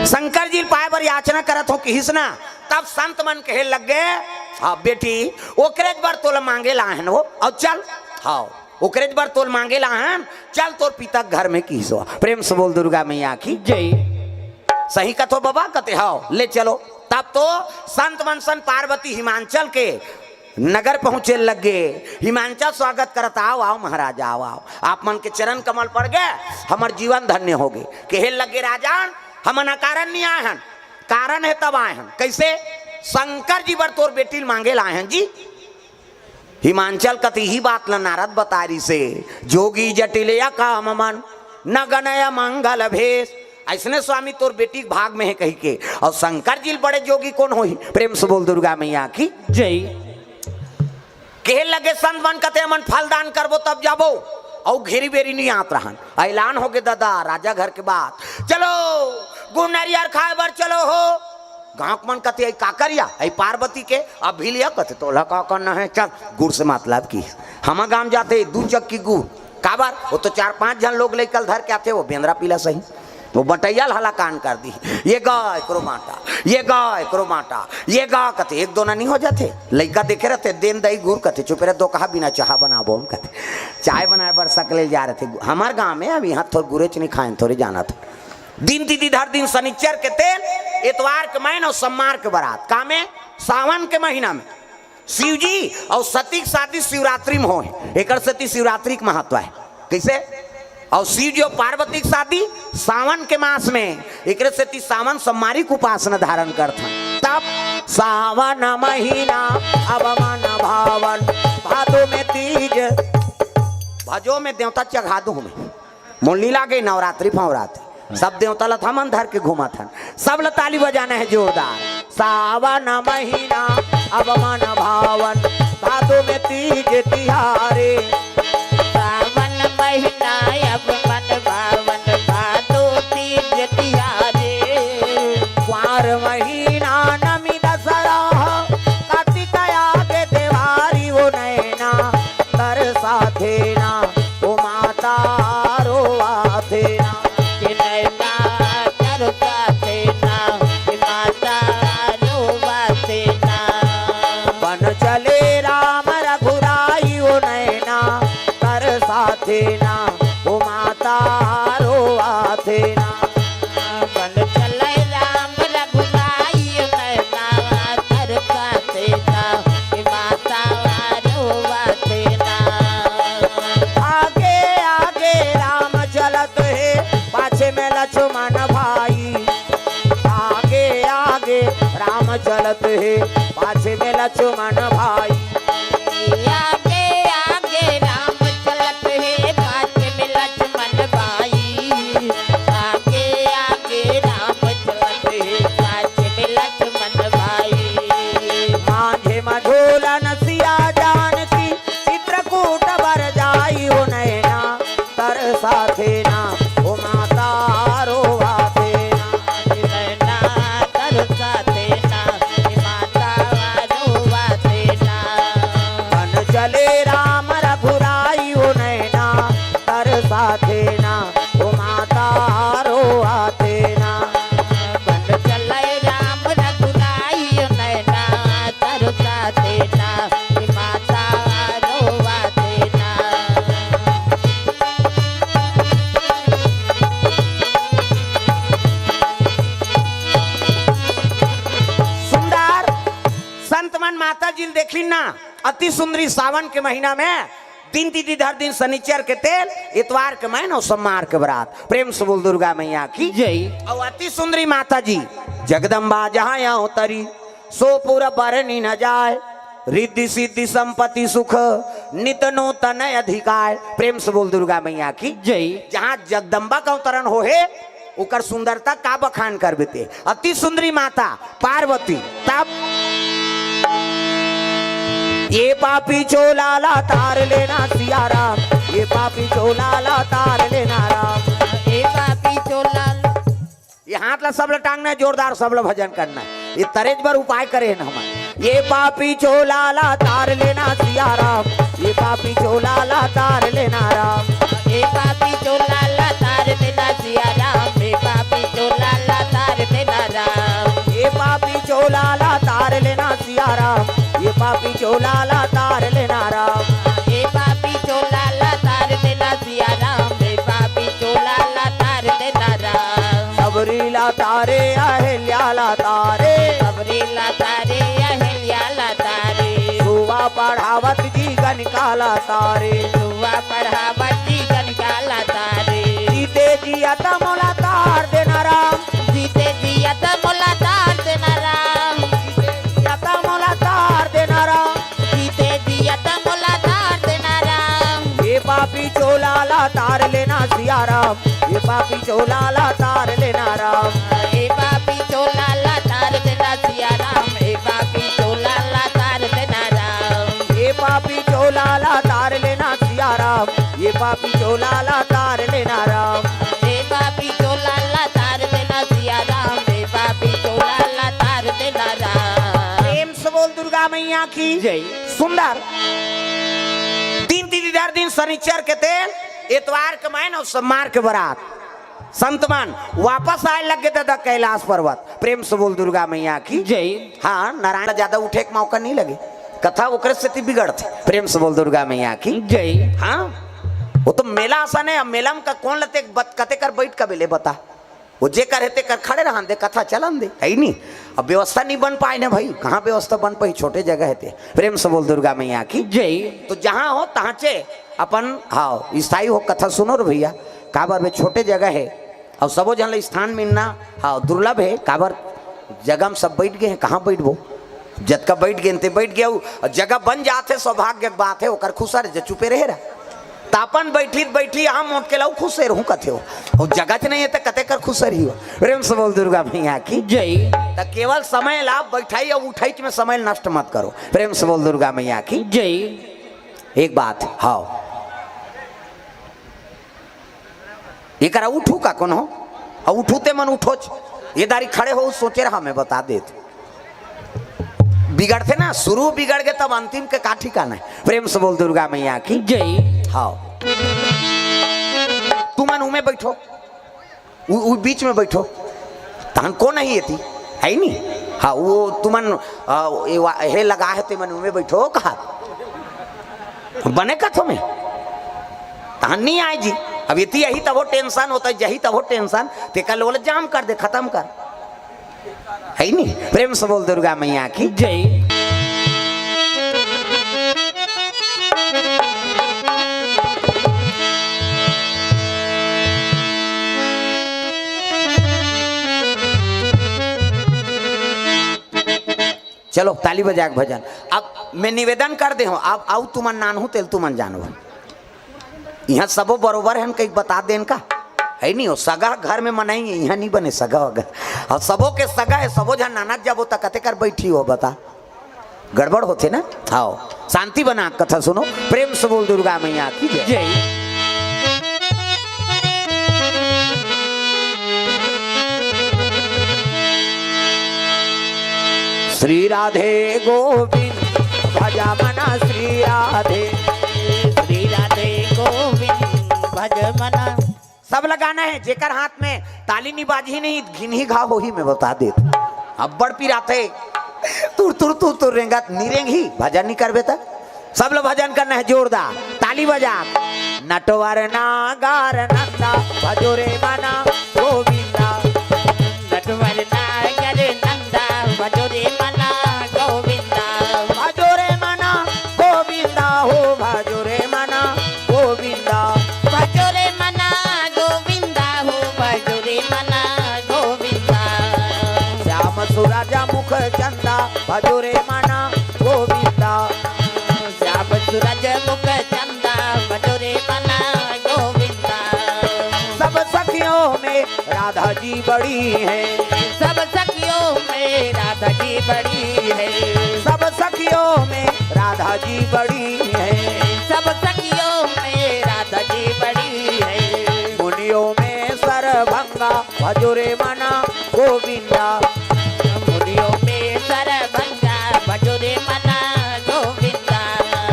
शंकर जी पाए बर याचना करत हो कि हिसना। तब संत मन कहे लग गए हाँ बेटी ओकरेज बर तोल मांगे लाहन वो और चल। हाँ ओकरेज बर तोल मांगे लाहन चल तोर पिता घर में की हिसवा। प्रेम से बोल दुर्गा मैया की जय। सही कथो बाबा कते हाओ ले चलो। तब तो संत मनसन पार्वती हिमांचल के नगर पहुंचे लग गए। हिमांचल स्वागत करता आओ आओ महाराज आओ आओ आप मन के चरण कमल पड़ गए हमार जीवन धन्य हो गए। कहे लगे राजान हम न कारण नहीं आए हैं कारण है तब आए हैं। कैसे शंकर जी बर तोर बेटी मांगे लाए हैं जी। हिमांचल कति ही बात ल नारद बतारी से जोगी जटिलया काम मन न गणय मंगल भेष। ऐसने स्वामी तोर बेटी भाग में है कही के और शंकर जी बड़े जोगी कौन हो ही। प्रेम से बोल दुर्गा मैया की जय। कहे लगे संत मन कते मन फल दान करबो तब जाबो और घेरी बेरी नहीं आत रहन। ऐलान हो गए दादा राजा घर के बात चलो गुड़ नारियर खाए बर चलो हो। गाँव मन कते का करिया ऐ पार्वती के अब भी लिया कते तोला का करना है चल गुड़ से मतलब की हम गांव जाते 2 चक्की गुड़ काबर वो तो 4-5 जन लोग लेकर धर के आते वो बेंद्रा पीला सही वो बटैया हला कान कर दी। ये गाय करो माटा ये गाय करो माटा ये गा कते 1-2 ना नहीं हो जाते। लड़का देखे रहते देन दही गुड़ कते चुपे रहे 2 कहा बिना चाह बनाबो हम कते चाय बनाए बर सकले जा रहे थे हमारे गाँव में। अभी यहाँ थोड़े गुरेच नहीं खाए थोड़े जाना था। दिन तिथि धर दिन शनिचर के तेल इतवार के महीना और सोमवार के बारात का में सावन के महीना में शिव जी और सती की शादी शिवरात्रि में हो। एक सती शिवरात्रि का महत्व है कैसे और शिव जी और पार्वती की शादी सावन के मास में एक सती सावन सोमवारी को उपासना धारण करता। तब सावन महीना अब मन भावन भादो में तीज भजो में देवता चढ़ा दू में मुरली लागे नवरात्रि फवरात्रि सब देवता लथा मन धर के घूमा था। सब लताली बजाना है जोरदार। सावन महीना अब मन भावन भादो में तीज तिहारे। सावन महीना अब मन भावन भादो तीज तिहारे। कुंवर महीना नमी दसरा कार्तिक आगे देवारी वो नैना तर साथे ना ओ माता रोआ थे ना। चले राम रघुराई ओ नैना कर साथे ना ओ माता रोआ थे ना। बन चले राम रघुराई नैना कर साथे ना माता रोआ थे ना। आगे आगे राम चलत है पाछे में लक्ष्मण भाई। आगे आगे राम चलत है पाछे में लक्ष्मण भाई। आगे आगे राम चलत है पाछे में लक्ष्मण भाई। आगे आगे राम चलत है पाछे में लक्ष्मण भाई। मांझे मझोलन सिया जानकी चित्रकूट बर जाई हो नैना तर साथे ना ओ माता रोआ थे ना। नैना तर साथे ना माता रोआ थे ना। बन चले राम रघुराई हो नैना तर साथे ना ओ माता रोआ थे ना। बन चले राम रघुराई नैना तर साथे ना माता रोआ थे ना। सुंदर संत मन माता जी देखी ना अति सुंदरी सावन के महीना में दिन तिथि धर दिन शनिचर के तेल, इतवार के महीना, सोमवार के बरात। प्रेम से बोल दुर्गा मैया की जय। और अति सुंदरी माता जी जगदम्बा जहाँ यहाँ तरी, सो पूरा बरनी न जाए, रिद्धि सिद्धि संपत्ति सुख नित नूतन अधिकार। प्रेम से बोल दुर्गा मैया की जय। जहाँ जगदम्बा का अवतरण हो है उकर सुंदरता का बखान कर बेते। अति सुंदरी माता पार्वती तब ये पापी चोलाला तार लेना सिया राम, ये पापी चोलाला तार लेना राम। ए पापी चोलाल। ये हाथ ला सब टांगना है, जोरदार सब ला भजन करना है। ये तरेज पर उपाय करे है ना हमारे। ये पापी चोलाला तार लेना सिया राम, ये पापी चोलाला तार लेना राम। ए पापी चोलाल तार देना सिया राम, ए पापी चोलाल तार देना राम। ये पापी चोलाला तार लेना सिया राम, ये पापी चोलाला तार लेना राम। ए पापी चोलाल तार देना सिया राम, ए पापी चोलाल तार देना राम। सबरीला तारे अहिल्याला तारे, सबरीला तारे अहिल्याला तारे। सुवा पढ़ावत जी गनकाला तारे, सुवा पढ़ावत जी गनकाला तारे। जीते जियता मोला तार देना राम, जीते जियत मोला तार देना राम। जियता मोला तार देना राम। जीते जियत मोला तार देना राम। ये पापी चोलाला तार लेना सिया राम, ये पापी चोलाला तार लेना राम। ए पापी चोलाला तार देना सिया राम, ए पापी चोलाला तार देना राम। ये पापी चोलाला तार लेना सिया राम, ये पापी चोलाला तार लेना राम। ए पापी चोलाला तार देना सिया राम, ए पापी चोलाला तार देना राम। प्रेम से बोल दुर्गा मैया की जय। सुंदर दिन तिथि धर दिन शनिचर के तेल, इतवार के महीना और सोमवार के बरात। संतमान वापस आए लग गए थे कैलाश पर्वत। प्रेम से बोल दुर्गा मैया की जय। हाँ, नारायण ज्यादा उठे के मौका नहीं लगे, कथा ओकरे से बिगड़ते। प्रेम से बोल दुर्गा मैया की जय। हाँ, वो तो मेला आसान है। अब मेला में का कौन लते कते कर बैठ का बेले बता, वो जे कर हेते कर खड़े रहन दे, कथा चलन दे है नहीं। अब व्यवस्था नहीं बन पाए ना भाई, कहाँ व्यवस्था बन पाई, छोटे जगह हेते। प्रेम से बोल दुर्गा मैया की जय। तो जहाँ हो तहाँ चे अपन हाँ स्थायी हो कथा सुनो रे भैया। काबर में छोटे जगह है और सबो जन स्थान मिलना हाँ दुर्लभ है। काबर जगह में सब बैठ गए हैं, कहाँ बैठबो, जत का बैठ गए बैठ गया, जगह बन जाते सौभाग्य की बात है। ओकर खुशर जे चुपे रहे रहा तापन बैठी हम मोट के लाऊ खुश रहूं कथे हो, और जगत नहीं है तो कते कर खुश रही हो। प्रेम से बोल दुर्गा मैया की जय। तो केवल समय लाभ बैठाई और उठाई में समय नष्ट मत करो। प्रेम से बोल दुर्गा मैया की जय। एक बात हाँ, ये करा उठू का कौन हो, और उठूते मन उठो ये दारी खड़े हो सोचे रहा मैं बता दे। बिगड़ते ना, शुरू बिगड़ गए तब अंतिम के का ठिकाना है। प्रेम से बोल दुर्गा मैया की जय। हाँ, तुमन उमे बैठो, बीच में बैठो, तहन को नहीं थी है नहीं। हाँ, वो तुमन हे लगा है ते मन उमे बैठो कहा बने कथो में तहन नहीं आए जी। अब ये यही तब टेंशन होता है, यही तब टेंशन ते कल बोले जाम कर दे, खत्म कर है नहीं। प्रेम से बोल दुर्गा मैया की जय। चलो ताली बजा के भजन। अब मैं निवेदन कर दे हूँ, अब आऊ तुमन नान हूँ तेल तुमन जानो, यहाँ सबो बरोबर है कहीं बता देन का है नहीं हो। सगा घर में मनाएंगे, यहाँ नहीं बने सगा अगर, और सबों के सगा है, सबो जहाँ नाना जब होता कते कर बैठी हो बता, गड़बड़ होते ना। आओ शांति बना कथा सुनो। प्रेम से बोल दुर्गा मैया की जय। श्री राधे गोविंद भजा मना, श्री राधे श्री राधे गोविंद भज मना। सब लगाना है, जेकर हाथ में ताली नहीं बाजी नहीं घिनही घाव हो ही मैं बता दे। अब बड़ पिराते तुर तुर तुर तुर रेंगा निरेंग ही भजन नहीं कर बेता। सब लोग भजन करना है जोरदार, ताली बजा। नटवर नागार नंदा भजो रे मना गोविंदा, नटवर नागर नंदा भजो रे मना गोविंदा, भजो रे मना गोविंदा हो, भजो रे मना भजो रे मना गोविंदा। श्याम सूरज मुख चंदा भजो रे मना गोविंदा। सब सखियों में राधा जी बड़ी है, सब सखियों में राधा जी बड़ी है, सब सखियों में राधा जी बड़ी है, सब सखियों में राधा जी बड़ी है। मुनियों में सरभंगा भजो रे मना गोविंदा। मुनियों में सरभंगा भजो रे मना गोविंदा।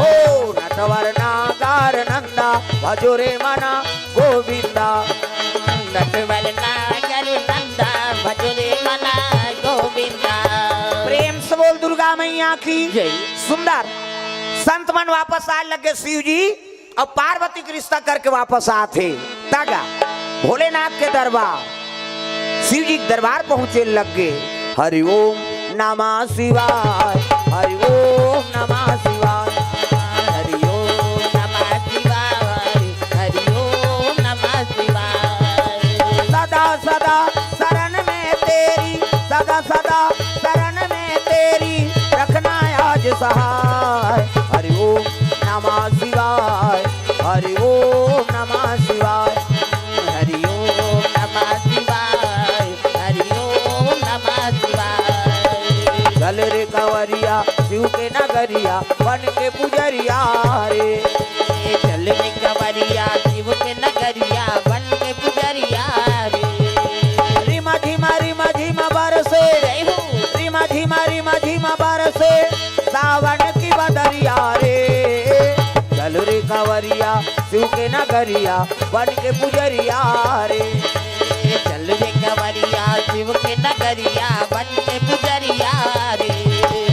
ओ नटवर नागार नंदा भजो रे मना गोविंदा। नटवर नागर नंदा भजो रे मना गोविंदा। प्रेम से बोल दुर्गा मैया की जय। सुंदर संत मन वापस आए लगे शिव जी और पार्वती का रिश्ता करके वापस आते तागा भोलेनाथ के दरबार। शिव जी के दरबार पहुंचे लगे। हरि ओम नमः शिवाय, हरि ओम नमः शिवाय, हरि ओम नमः शिवाय, हरि ओम नमः शिवाय। सदा सदा शरण में तेरी, सदा सदा शरण में तेरी रखना आज सहाय। हरि ओम नमः शिवाय, हरि ओम नमः शिवाय, हरि ओम नमः शिवाय, हरि ओम नमः शिवाय। चल रे कंवरिया शिव के नगरिया बन के पुजरिया रे। चल रे कंवरिया शिव के नगरिया बन के पुजरिया रे। रिमा झिमा बरसे, जय हो। रिमा झिमा बरसे सावन की बदरिया रे। चल रे कंवरिया शिव के नगरिया बन के पुजरिया रे। चल रे कंवरिया शिव के नगरिया बन के पुजरिया रे।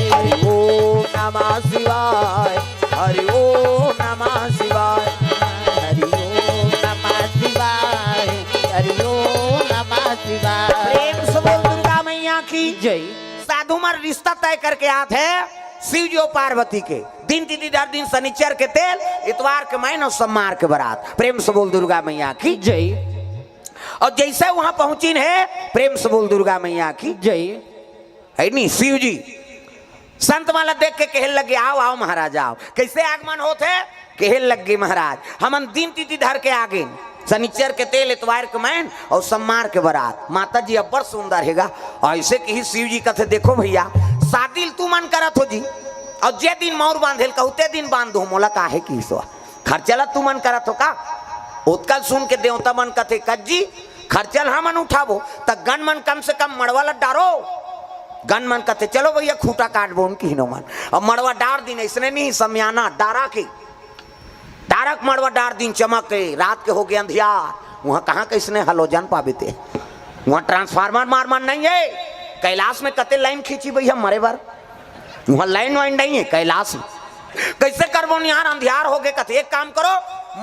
हरि ओम नमः शिवाय, हरि ओम नमः शिवाय, हरि ओम नमः शिवाय, हरि ओम नमः शिवाय। प्रेम से बोल दुर्गा मैया की जय। साधु मर रिश्ता तय करके आते हैं शिव जी और पार्वती के। दिन तिथि दर दिन शनिचर के तेल, इतवार के महीना और सोमवार के बारात। प्रेम से बोल दुर्गा मैया की जय। और जैसे वहां पहुंची है प्रेम से बोल दुर्गा मैया की जय। है नी। शिव जी संत माला देख के कहने लगे आओ आओ महाराज आओ। कैसे आगमन होते कहने लगे महाराज हमन दिन तिथि धर के आगे शनिचर के तेल, इतवार के मैन और सोमवार के बारात। माता जी अब्बर सुंदर हैगा। ऐसे कि ही शिव जी कहते देखो भैया शादी तू मन करत हो जी और जे दिन मोर बांधेल कहते दिन बांध दो मोला काहे की सो खर्चला तू मन करत हो का। उत्कल सुन के देवता मन कहते कज्जी खर्चल हमन उठाबो त गन मन कम से कम मड़वाला डारो। गन मन कहते चलो भैया खूटा काटबो उनकी नो मन अब मड़वा डार दिन ऐसने नहीं समयाना डारा के डारक मड़वा डार दिन चमक के रात के हो गए अंधियार। वहां कहाँ कैसने हलोजन पाबे थे वहां ट्रांसफार्मर मार नहीं है। कैलाश में कते लाइन खींची भैया मरे बार वहां लाइन वाइन नहीं है कैलाश में। कैसे करबो निहार अंधियार हो गए कहते एक काम करो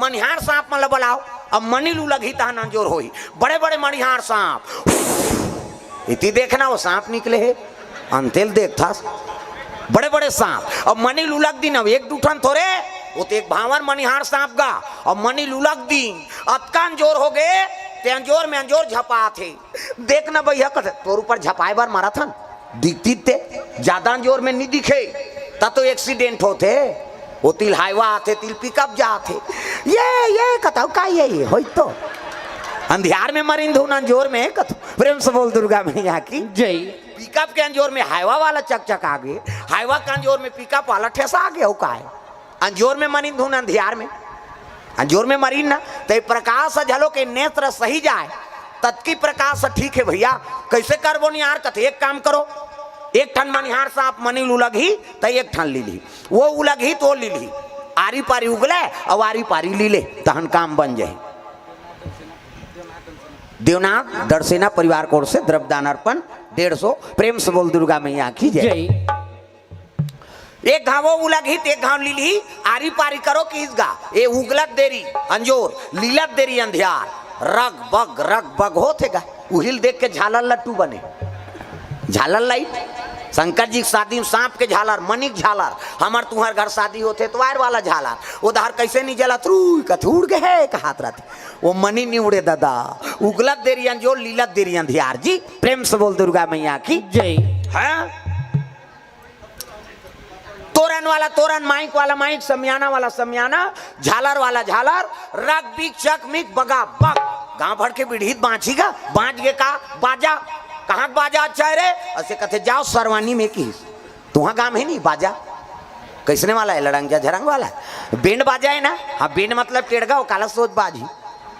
मनिहार सांप मतलब बुलाओ अब मनी लू लगी तहन अंजोर होई। बड़े बड़े मनिहार सांप इति देखना वो सांप निकले है अंतेल देखता बड़े बड़े सांप और मनी लुलक दिन अब एक दूठन थोड़े वो तो एक भावर मनिहार सांप गा और मनी लुलक दिन अतका अंजोर हो गए ते अंजोर में अंजोर झपा थे। देखना भैया कहते तोर ऊपर झपाए बार मारा था दिखती थे ज्यादा अंजोर में नहीं दिखे तब तो एक्सीडेंट होते। वो तिल हाईवा आते तिल पिकअप जाते ये कताऊ का ये हो तो अंधियार में मरिंद हूं अंजोर में कथू। प्रेम से बोल दुर्गा मैया की जय। पिकअप के अंजोर में हाईवा वाला चक आगे हाईवा के अंजोर में पिकअप वाला ठेसा आगे हो का है। अंजोर में मरिंद हूं अंधियार में अंजोर में मरीन ना तो प्रकाश झलो के नेत्र सही जाए तत्की प्रकाश ठीक है भैया। कैसे करबो निहार कथे एक काम करो एक ठन मनिहार सांप मनी उलगी तो एक ठन ली ली वो उलगी तो ली ली आरी पारी उगले और आरी पारी ली ले तहन काम बन जाए। देवनाथ दर्शना परिवार कोर से द्रव्यदान अर्पण 150। प्रेम से बोल दुर्गा मैया की जय। एक घावो उलगी एक घाव लीली आरी पारी करो कि इसगा ये उगलत देरी अंजोर लीलत देरी अंधियार रग बग होतेगा उहिल देख के झालर लट्टू बने झालर लाइट शंकर जी शादी में सांप के झालर मनिक झालर हमार तुम्हार घर शादी होते तो वायर वाला झालर उधार कैसे नहीं जला थ्रू कथ उड़ गए है हाथ रहते वो मनी नहीं उड़े दादा उगलत देरी अंजोर लीलत देरी अंधियार जी। प्रेम से बोल दुर्गा मैया की जय। है तोरन वाला तोरन, माइक वाला माइक, समियाना वाला समियाना, झालर वाला झालर, रग बिक चक मिक बगा बक। गांव भर के बिढ़ीत बाँचीगा, बाँच गे का बाजा, कहाँ बाजा अच्छा है रे? ऐसे कहते जाओ सरवानी में की, तुहा गाँव है नहीं बाजा कैसने वाला है? लड़ंगा झरंग वाला बेंड बाजा है ना। हाँ बेंड मतलब टेढ़गा, वो काला सोच बाजी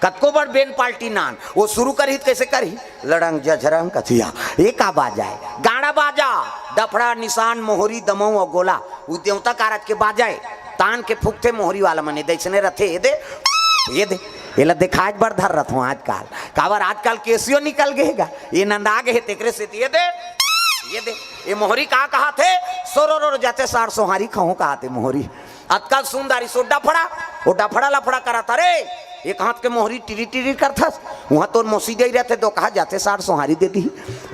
कतको बड़ बेन पार्टी नान वो शुरू करी कैसे करी? लड़ंग झरंग कथिया ये का बाजा है? गाड़ा बाजा, डफड़ा निशान मोहरी दमऊ और गोला वो देवता कारत के बाजा है। तान के फुकते मोहरी वाला मने दैसने रथे ये दे ये दे ये ला दिखाज बड़ धर रथ हूँ आजकल काबर आजकल केसियो निकल गएगा ये नंदा गए तेकरे से ये दे ये मोहरी कहा कहा थे सोरो जाते सार सोहारी खाऊं कहा थे मोहरी अतकाल सुंदरी सो डफड़ा वो डफड़ा लफड़ा करा था रे एक हाथ के मोहरी टिरी टिरी करता वहां तो मौसी दे रहते तो कहा जाते सार सोहारी दे दी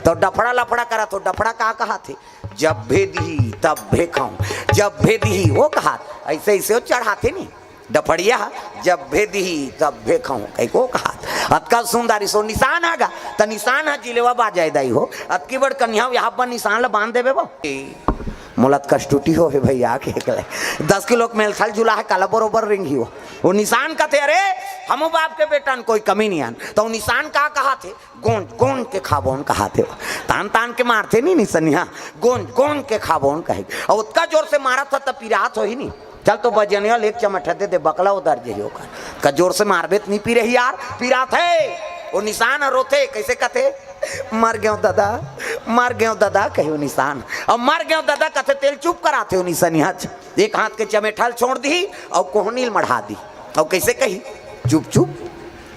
तो डफड़ा लफड़ा करा तो डफड़ा कहा थे जब भे दी तब भे खाऊं जब भे दी वो कहा ऐसे ऐसे वो चढ़ाते नहीं डफड़िया जब भे दी तब भे खाऊं कहीं को कहा अतकाल सुंदरी सो निशान आगा तो निशान है जिलेवा बाजाए दाई हो अतकी बड़ कन्या यहाँ पर निशान ला बांध देवे वो मुलत कष्टुटी हो भैया के 10 किलो मेल थल झूला है काला बरोबर रिंगी हो वो निशान का थे अरे हम बाप के बेटन कोई कमी नहीं आन तो निशान कहा थे गोंद गोंद के खाबोन कहा थे तान तान के मारते नहीं निशनिया गोंद गोंद के खाबोन कहे और उतना जोर से मारा था तब पिरात हो ही नहीं चल तो बजनिया लेक चमटे दे बकला उधर जे होकर का जोर से मारबेत नहीं पी रही यार पिरात है वो निशान रोते कैसे कहते मर गयो दादा कहो निशान और मर गयो दादा कहते तेल चुप कराते हो निशानिया एक हाथ के चमेठल छोड़ दी और कोहनील मढ़ा दी और कैसे कही चुप चुप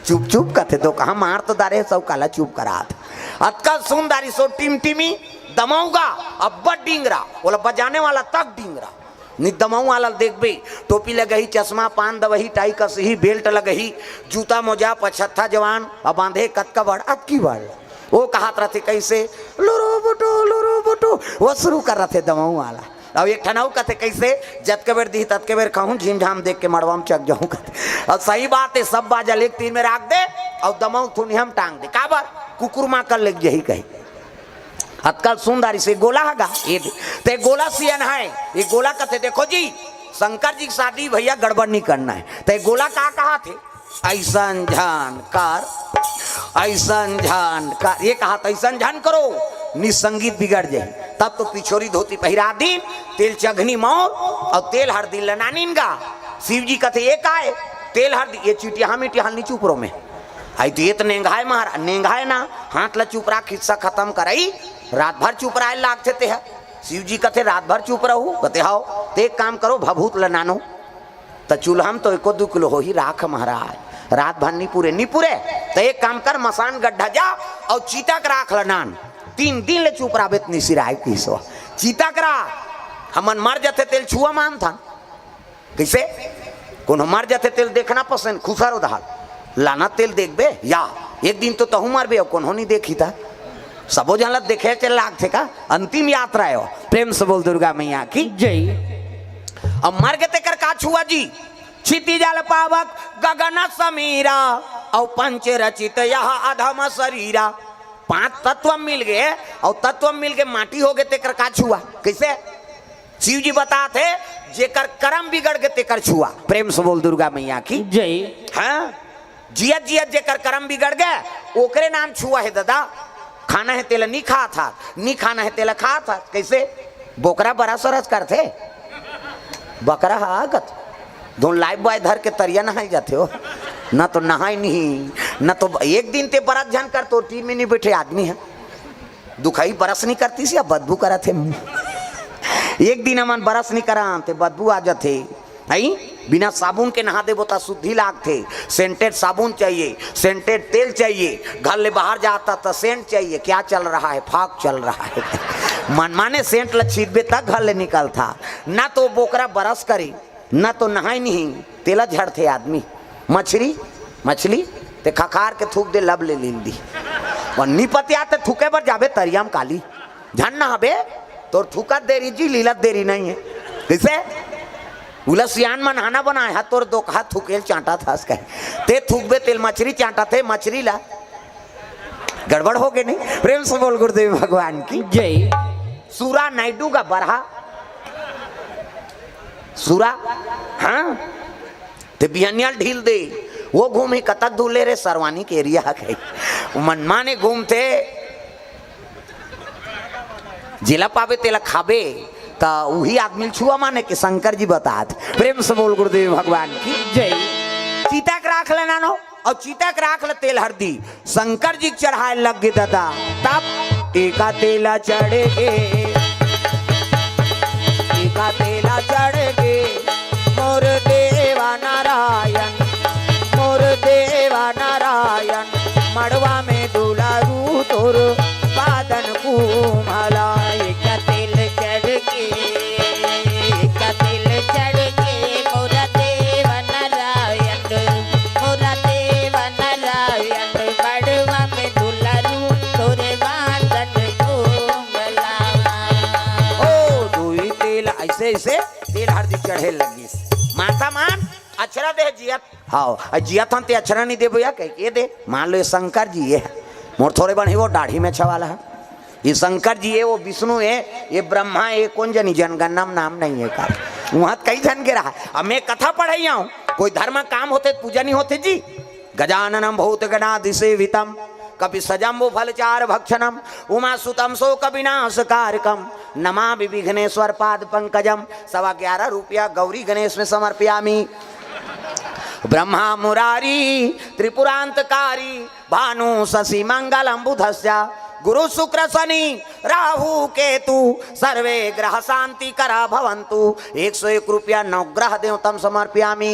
चुप चुप कहते तो कहा मार तो दारे सब काला चुप करा अतकल सुन दारी सो टिम टिमी दमाऊंगा अब बड़ डिंगरा बोला बजाने वाला तक डिंगरा निदमाऊ वाला देख बे टोपी लगही चश्मा पान दवही टाई कसही बेल्ट लगही जूता मोजा पछत्था जवान अब बांधे कतका बड़ अक्की बड़ वो कहात रहते कैसे लोरो बोटो वो शुरू कर रहे थे दमाऊ वाला अब एक ठनाऊ कहते कैसे जत के बेर दी तत के बेर कहूँ झीम झाम देख के मड़वा में चक जाऊँ कहते और सही बात है सब बाजा लेक तीन में रख दे और दमाऊ थुनी हम टांग दे काबर कुकुर माँ कर लेक यही कही अतकाल सुंदरी से गोला हैगा ये ते गोला सियन है ये गोला कहते देखो जी शंकर जी की शादी भैया गड़बड़ नहीं करना है ते गोला कहा थे ऐसा जानकार ये कहा था ऐसा जान करो निसंगीत बिगड़ जाए तब तो पिछोरी धोती पहिरा दिन तेल चघनी मोर और तेल हरदी लनानीन गा शिव जी कहते ये का है तेल हरदी ये चिटिया मिटिया नीचे ऊपरों में आई तो ये तो नेंगाए मार नेंगाए ना हाथ ला चुप रहा खिस्सा खत्म कराई रात भर चुप रहा लागते थे शिव जी कहते रात भर चुप रहू कहते हाओ तो एक काम करो भभूत लनानो तो चूल्हा तो 1-2 किलो हो ही राख महाराज रात भर नहीं पूरे तो एक काम कर मसान गड्ढा जा और चीता का राख लनान 3 दिन ले चुप रहा बेतनी सिराय किसो चीता करा हमन मर जाते तेल छुआ मान था कैसे कोनो मर जाते तेल देखना पसंद खुशारो दहाल लाना तेल देख बे या एक दिन तो तहु मार बे कौन नहीं देखी था सबो जानत देखे चल लाग थे का अंतिम यात्रा है प्रेम से बोल दुर्गा मैया की जय। अब मर गए तेकर का छुआ जी क्षिति जल पावक गगन समीरा और पंच रचित यह अधम शरीरा 5 तत्व मिल गए और तत्व मिल के माटी हो गए तेकर का छुआ कैसे शिव जी बताते जेकर कर्म बिगड़ गए तेकर छुआ प्रेम से बोल दुर्गा मैया की जय। हाँ जियत जियत जेकर कर्म बिगड़ गए ओकरे नाम छुआ है दादा खाना है तेल नहीं खा था नहीं खाना है तेल खा था कैसे बोकरा बड़ा सरस करते बकरा आगत दोनों लाइफ बॉय धर के तरिया नहाई जाते हो ना तो नहाई नहीं ना तो एक दिन ते बरस झन कर तो टीम में नहीं बैठे आदमी है दुखाई बरस नहीं करती सी बदबू करा थे एक दिन हमन बरस नहीं करा ते बदबू आ जाते आई बिना साबुन के नहा देबो तो शुद्धि लागते सेंटेड साबुन चाहिए सेंटेड तेल चाहिए घर ले बाहर जाता तो सेंट चाहिए क्या चल रहा है फाक चल रहा है मनमाने सेंट लछीदबे तक घर ले निकलता ना तो बोकरा बरस करी ना तो नहाई नहीं तेला झड़ते आदमी मछली ते खखार के थूक दे लब ले लीन दी और निपतिया ते थूके पर जाबे तरियाम काली झन नहाबे तो थूकत देरी जी लीलत देरी नहीं है कैसे उलसियान में नहाना बनाए हाथ तोर 2 हाथ थूकेल चांटा था ते थूकबे तेल मछली चांटा थे मछली ला गड़बड़ हो गए नहीं प्रेम से बोल गुरुदेव भगवान की जय। सूरा नायडू का बरहा सुरा हाँ ते बिहनिया ढील दे वो घूमे कतक दूले रे सरवानी के एरिया है मनमा ने घूमते जिला पावे तेला खाबे ता वही आदमी छुआ माने कि शंकर जी बतात। प्रेम से बोल गुरुदेव भगवान की जय। चीता के राख लेना नो और चीता के राख ले तेल हरदी शंकर जी चढ़ाए लग गए दादा तब एका तेला चढ़ के एका तेला चढ़ के मोर देवा नारायण मोर देवा नारायण मड़वा में दुलारू तोर बादन कुमला एका तेल चढ़ के एका तेल चढ़ के मोरा देव नारायण बड़वा में दुलारू तोरे बादन कोमला। ओ दुई तेल ऐसे ऐसे तेल हरदी चढ़े लगी माता मान अक्षरा दे जियत हाँ जियत हम ते अक्षरा नहीं दे भैया कह के दे मान लो ये शंकर जी ये मोर थोड़े बने वो दाढ़ी में छवाला है ये शंकर जी है वो विष्णु है ये ब्रह्मा है कौन जनी जनगणना नाम नहीं है का वहां कई जन के रहा अब मैं कथा पढ़ाई हूँ कोई धर्म काम होते पूजा नहीं होते जी गजाननम भूत गणाधिसेवितम कभी सजम्बु फलचार भक्षणम उमा सुतम शोक विनाश कारकम नमामि विघ्नेश्वर पाद पंकजम 11.25 रुपया गौरी गणेश में समर्पयामि ब्रह्मा मुरारी त्रिपुरांतकारी भानु शशि मंगलम बुधस्य गुरु शुक्र शनि राहु केतु सर्वे ग्रह शांति करा भवंतु 101 रुपया नवग्रह देवतम समर्पयामि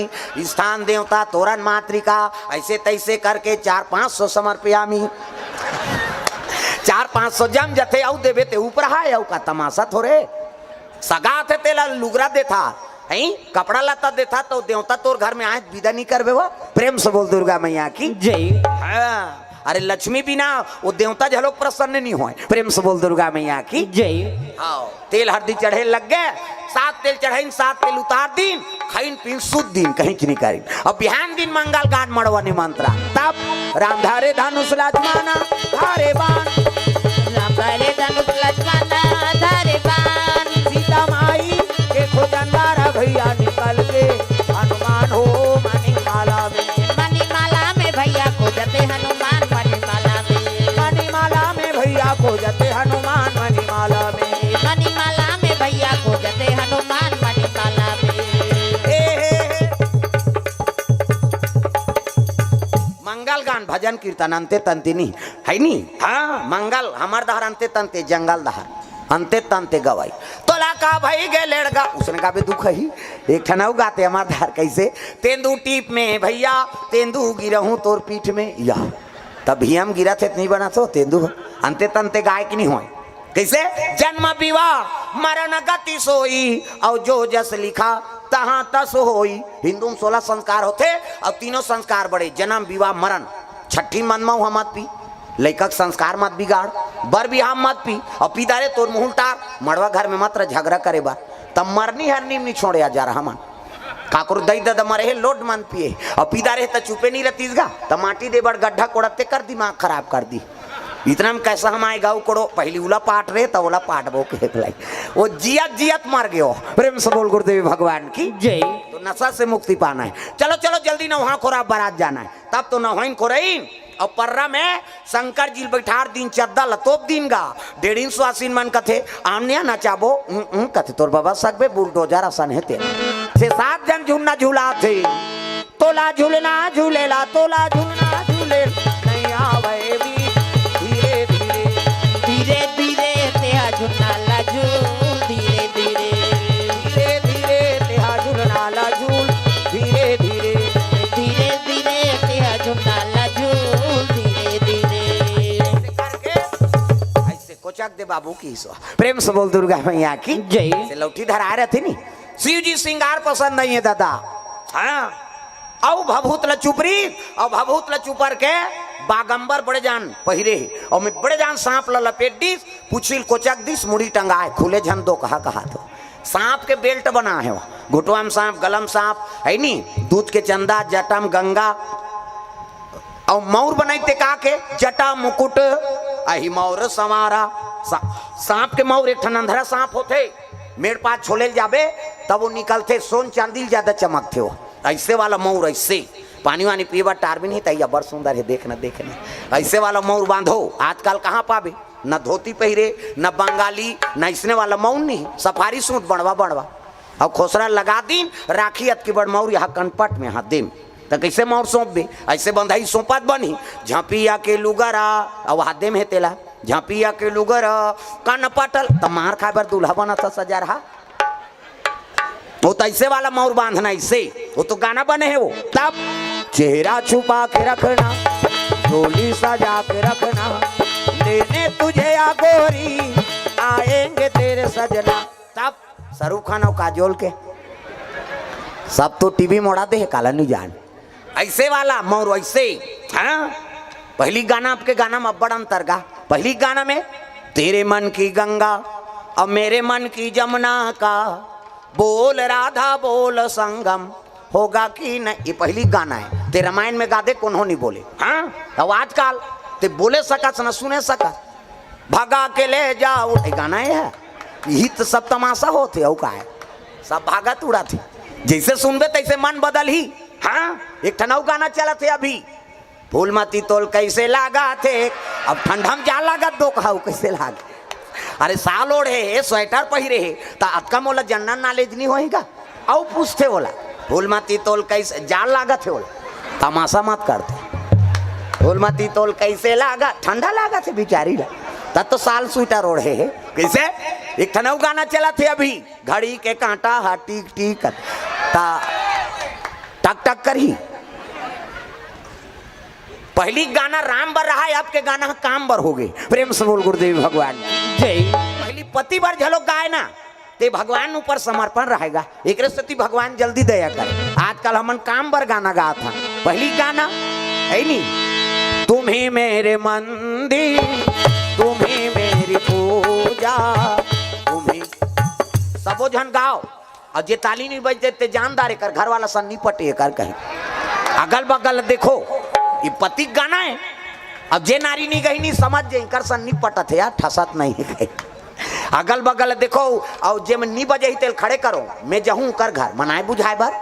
स्थान देवता तोरण मातृका ऐसे तैसे करके 400-500 समर्पयामि 400-500 जम जथे आउ देवे ते ऊपर है आउ का तमाशा थोड़े सगा थे तेला लुगरा देता है कपड़ा लता देता तो देवता तोर घर में आए विदा नहीं करवे वो प्रेम से बोल दुर्गा मैया की जय। हाँ अरे लक्ष्मी बिना वो देवता झलोक प्रसन्न नहीं हुए प्रेम से बोल दुर्गा मैया की जय। आओ तेल हरदी चढ़े लग गए 7 तेल चढ़ाइन 7 तेल उतार दिन खाइन पीन शुद्ध दिन कहीं नहीं करी अब बिहान दिन मंगल गान मड़वा निमंत्रा तब राम धारे धनुष लक्ष्मणा धारे बाण राम धारे धनुष लक्ष्मणा धारे बाण सीता माई के खोजनदार भैया निकल के हनुमान हो मणिमाला में भैया खोजते हनुमान मणिमाला में भैया खोजते हनुमान मणिमाला में भैया खोजते हनुमान मणिमाला में। मंगल गान भजन कीर्तन अंते तंते नहीं है नहीं हाँ मंगल हमार दहर अंते तंते जंगल दहर अंते तंते गवाई तोला का भाई गे लड़का उसने का भी दुख ही एक ठनाऊ गाते हमार दहर कैसे तेंदू टीप में भैया तेंदू गिरहूं तोर पीठ में या तभी हम गिरा थे नहीं बना तो तेंदू अंते तंते गाय की नहीं हुए कैसे जन्म विवाह मरण गति सोई और जो जस लिखा तहां तस होई हिंदू में 16 संस्कार होते और तीनों संस्कार बड़े जन्म विवाह मरण छठी मनमाऊ हम मत पी लैकक संस्कार मत बिगाड़ बर भी हम मत पी और पीदारे तोर मुंह टार मड़वा घर में मात्र झगड़ा करे बार तब मरनी हरनी नहीं छोड़े जा रहा मन काकुर दई दद मरे लोड मन पिए और पीदारे तो चुपे नहीं रहतीस गा तो माटी दे बड़ गड्ढा कोड़ते कर दिमाग खराब कर दी इतना में कैसा हमारे गाँव कोड़ो पहली उला पाट रहे तो उला पाट बो के लाई वो जियत जियत मर गयो प्रेम से बोल गुरुदेव भगवान की जय। तो नशा से मुक्ति पाना है चलो चलो जल्दी नौहा खोरा बारात जाना है तब तो नौहाइन खोरइन और पर्रा में शंकर जी बैठार दिन चद्दा लतोप दिन गा 150 आसीन मन कथे आमनिया नचाबो कथे तोर बाबा सकबे बुलडोजर आसान है तेरे 6-7 जन झूलना झूला थे तोला झूलना झूलेला तोला झूलना झूले नहीं आवे भी धीरे धीरे धीरे धीरे तेहा झुना लाजू धीरे धीरे धीरे धीरे तेहा झूलना लाजूल धीरे धीरे धीरे धीरे तेहा झुना लाजू धीरे धीरे करके ऐसे कोचक दे बाबू की सो प्रेम से बोल दुर्गा मैया की जय। से लौटी धरा रहे थे नी शिव जी श्रृंगार पसंद नहीं है दादा हाँ औ भभूत ल चुपरी और भभूत ल चुपर के बागंबर बड़े जान पहिरे और मैं बड़े जान सांप ल लपेट दिस पुछिल कोचक दिस मुड़ी टंगाए खुले झन दो कहा तो सांप के बेल्ट बना है घुटवा में सांप गलम सांप है नी दूध के चंदा जटा में गंगा और मौर बनाते का के जटा मुकुट अहि मौर समारा सांप के मौर एक ठन अंधरा सांप होते मेड़ पास छोले जाबे तब वो निकलते सोन चांदी ज्यादा चमकते हो। ऐसे वाला मोर ऐसे पानी वानी पीवा टार भी नहीं तैया बड़ सुंदर है देखना देखना। ऐसे वाला मोर बांधो आजकल कहाँ पावे, न धोती पहरे न बंगाली न इसने वाला मौर नहीं, सफारी सूट बढ़वा बढ़वा और खोसरा लगा दी राखी अत की बड़ मौर यहाँ कनपट में हाथ देम तो कैसे मौर सौंप दे, ऐसे बंधाई सौंपत बनी झांपिया के लुगरा और हाथ देम है तेला झांपिया के लुगर कन पटल तो मार खा बर दूल्हा बना था सजा रहा। वो तो ऐसे वाला मोर बांधना ऐसे, वो तो गाना बने है वो। तब चेहरा छुपा के रखना डोली सजा के रखना लेने तुझे आ गोरी आएंगे तेरे सजना। तब शाहरुख खान और काजोल के सब तो टीवी मोड़ा दे काला नहीं जान ऐसे वाला मोर ऐसे। हाँ पहली गाना आपके गाना में बड़ा अंतर गा। पहली गाना में तेरे मन की गंगा और मेरे मन की जमुना का बोल राधा बोल संगम होगा कि नहीं, ये पहली गाना है। ते रामायण में गा दे कौन नहीं बोले। हाँ अब आजकल ते बोले सकत न सुने सकत भगा के ले जाओ गाना है यही तो सब तमाशा होते हो का है सब भागत उड़ा थे जैसे सुनबे तैसे मन बदल ही। हाँ एक ठनऊ गाना चला थे अभी फूल मती तोल कैसे लागा थे अब ठंडम जा लागा दो कहा कैसे लागे। अरे साल ओढ़े स्वेटर पहिरे तो अतका मोला जनरल नॉलेज नहीं होएगा और पूछते बोला फूल मती तोल कैसे जाल लागा थे बोला तमाशा मत करते फूल मती तोल कैसे लागा ठंडा लागा थे बेचारी ला तब तो साल स्वेटर ओढ़े है कैसे। एक ठनऊ गाना चला थे अभी घड़ी के कांटा हा टीक टीक ता टक टक कर ही पहली गाना राम बर रहा है आपके गाना काम बर हो गए। प्रेम से बोल गुरुदेव भगवान जय। पहली पति बार झलोक गाय ना ते भगवान ऊपर समर्पण रहेगा एक सती भगवान जल्दी दया करे। आजकल हमन काम बर गाना गा था पहली गाना है नहीं तुम ही मेरे मंदिर तुम ही मेरी पूजा तुम ही सबो जन गाओ और जे ताली नहीं बजते ते जानदार कर घर वाला सन नहीं पटे कर कहीं अगल बगल देखो ये पति गाना है। अब जे नारी नहीं गई नहीं समझ जाए कर सन नहीं पटत है यार ठसत नहीं है कहीं अगल बगल देखो और जे में नहीं बजे ही तेल खड़े करो मैं जाऊं कर घर मनाए बुझाए भर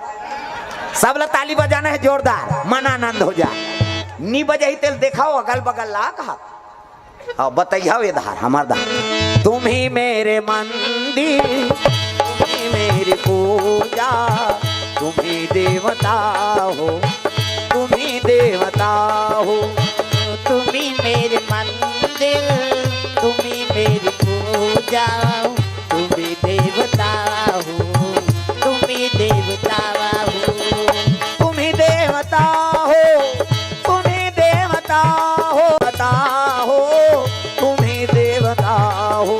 सब ला ताली बजाना है जोरदार मन आनंद हो जाए नहीं बजे ही तेल देखाओ अगल बगल ला कहा और बताइए ये धार हमार धार तुम ही मेरे मंदिर तुम ही मेरी पूजा तुम ही देवता हो तुम ही देवता हो तुम ही मेरे मंदिर तुम ही मेरी पूजा तुम ही देवता हो तुम ही देवता हो तुम ही देवता हो तुम ही देवता हो बता हो तुम ही देवता हो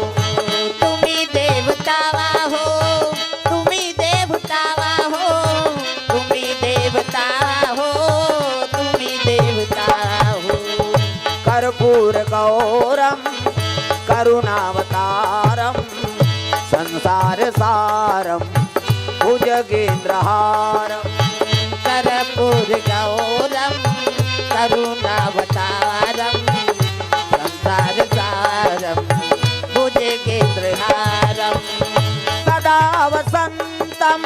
तुम ही देवता हो तुम ही देवता हो तुम ही देवता हो तुम ही देवता हो कर्पूर गौरम करुणावतारम संसार सारम भुजगेंद्रहारम कर्पूर गौरम करुणावतारम संसार सारम भुजगेंद्रहारम सदा वसंतम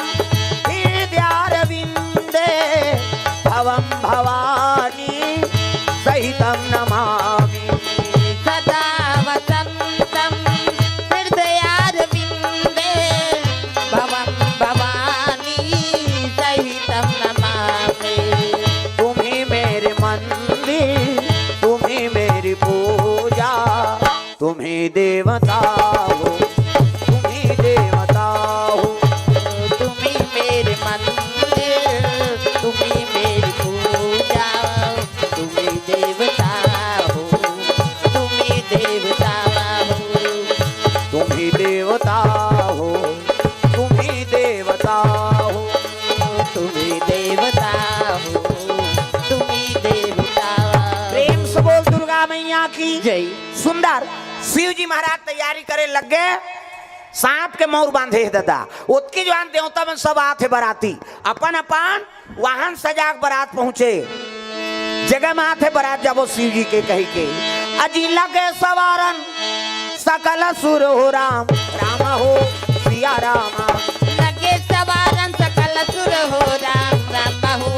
हृदयारविंदे भवम भवानी सहितम नमामि सदा वसंतम हृदयारविंदे भवं भवानी सहितं नमामि। तुम ही मेरे मंदिर तुम ही मेरी पूजा तुम ही देवता हो तुम ही देवता हो तुम ही मेरे मंदिर तुम ही मेरी पूजा तुम ही देवता हो तुम ही देवता हो तुम ही देवता हो तुम ही देवता हो तुम ही देवता हो तुम ही देवता हो। प्रेम से बोल दुर्गा मैया की जय। सुंदर शिव जी महाराज तैयारी करे लग गए सांप के मोर बांधे है दादा उसकी जो देवता में सब आते बराती अपन अपन वाहन सजाक बारात पहुंचे जगह में आते बारात जब शिव जी के कही के अजी लगे सवारन सकल सुर हो राम राम हो सिया रामा लगे हो राम राम हो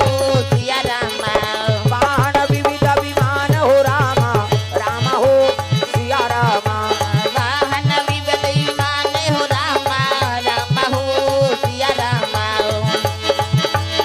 सिया राम बाण विविध विमान हो रामा राम हो सिया रामा वाहन विविध विमान हो राम राम हो सिया राम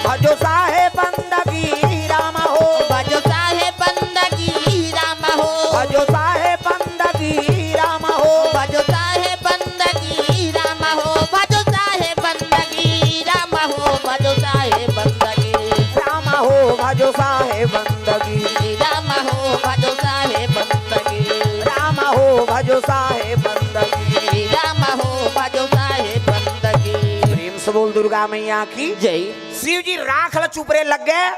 भजो साहे बंदगी राम हो भजो साहे बंदगी राम हो भजो साहे बंदगी राम हो भजो साहे बंदगी राम हो भजो साहे बंदगी राम हो भजो साहे बंदगी राम हो भजो साहे बंदगी राम हो भजो साहे बंदगी राम हो भजो साहे बंदगी राम हो भजो साहे बंदगी प्रेम से बोल दुर्गा मैया की जय शिव जी राख ल चुपरे लग गए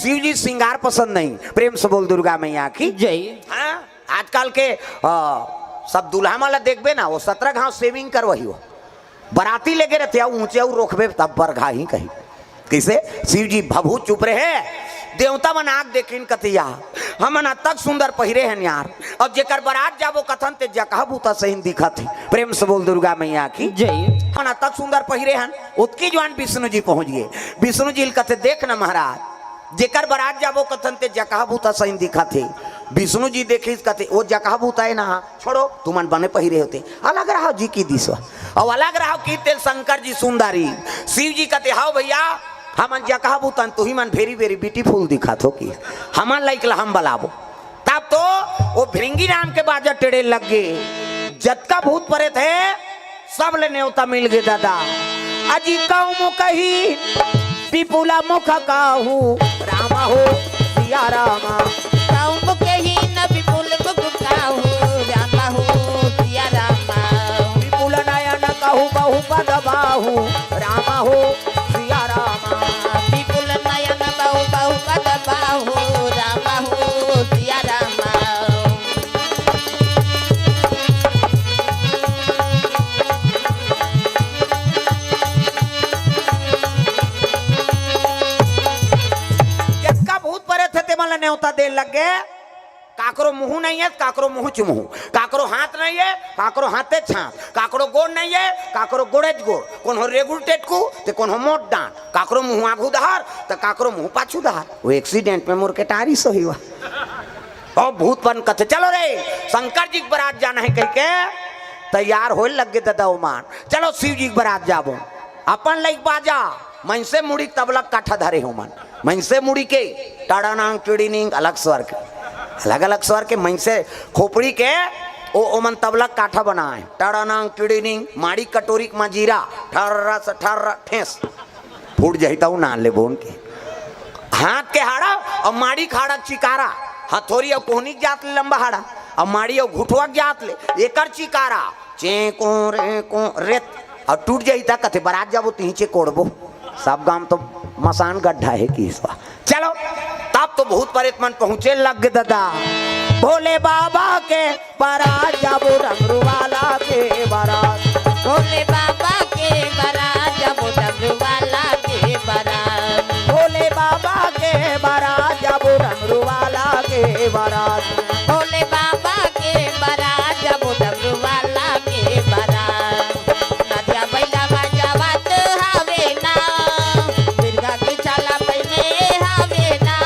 शिव जी श्रृंगार पसंद नहीं प्रेम से बोल दुर्गा मैया की जय हाँ आजकल के सब दुल्हा माला देखबे ना वो 17 घाव सेविंग कर वही हो बराती लेके रहते ऊंचे रोकबे तब बरघा ही कही कैसे शिव जी भभू चुप रहे देवता मन आग देखिन कतिया हमन तक सुंदर पहिरे हैं यार अब जेकर बारात जाबो कथन ते जकह बूता सही दिखत है प्रेम से बोल दुर्गा मैया की जय हमन तक सुंदर पहिरे हैं उत्की जवान विष्णु जी पहुंच गए विष्णु जी कथे देख न महाराज जेकर बारात जाबो कथन ते जकह बूता सही दिखत है विष्णु जी देखे कथे वो जकह बूता है ना छोड़ो तुमन बने पहिरे होते अलग रहो जी की दिशा और अलग रहो की तेल शंकर जी सुंदरी शिव जी कथे हाओ भैया हमन जकह बूतन तू ही मन वेरी वेरी ब्यूटीफुल दिखत हो कि हमन लाइक हम बलाबो तब तो वो भृंगी नाम के बाजा टेढ़े लग गए जतका भूत परे थे सब ले न्योता मिल गए दादा अजी कहूँ कही पिपुला मुख काहू रामा हो सिया रामा काऊ के ही न विपुल मुख काहू राम हो सिया राम विपुल नयन कहू बहु पद बाहू रामा हो सिया रामा विपुल नयन बहु बहु पद बाहू राम हो सिया राम जिसका भूत परे थे ते मला न्योता दे लग गए काकरो मुंह नहीं है काकरो मुंह चुमुह काकरो हाथ नहीं है काकरो हाथे छाप काकरो गोड़ नहीं है काकरो गोड़ेज गोड़ कौन हो रेगुल टेटकू ते कौन हो मोट डांट काकरो मुंह आगू दहार तो काकरो मुंह पाछू दहार वो एक्सीडेंट में मोर के टारी सो हुआ और भूत बन कथे चलो रे शंकर जी के बारात जाना है कह के तैयार हो लग गए दादा उमान चलो शिव जी के बारात जाबो अपन लाइक बाजा मन से मुड़ी तबलक काठा धरे हो मन मन से मुड़ी के टाड़ानांग टिड़ीनिंग अलग स्वर के अलग अलग स्वर के मन से खोपड़ी के ओ मन तबलक काठा बनाए टाड़ानांग टिड़ीनिंग माड़ी कटोरी मजीरा ठर्रा से ठर्रा ठेस फूट जाता हूँ ना ले बोन के हाथ के हाड़ा और माड़ी खाड़ा चिकारा हथौरी और कोहनी जात ले लंबा हाड़ा और माड़ी और घुटवा जात ले एकर चिकारा चेको रे को रेत और टूट जाता कथे बारात जाबो तीचे कोड़बो सब गांव तो मसान गड्ढा है कि इसवा चलो तब तो बहुत परेत मन पहुंचे लग गए दादा भोले बाबा के बारात जाबो डमरू वाला के बारात भोले बाबा के बारात जाबो डमरू वाला के बारात भोले बाबा के बारात जाबो डमरू वाला के बारात भोले बाबा के बारात जाबो डमरू वाला के बारात नाचा बैला बजावत हावे ना बिरगा के चाला पहने हावे ना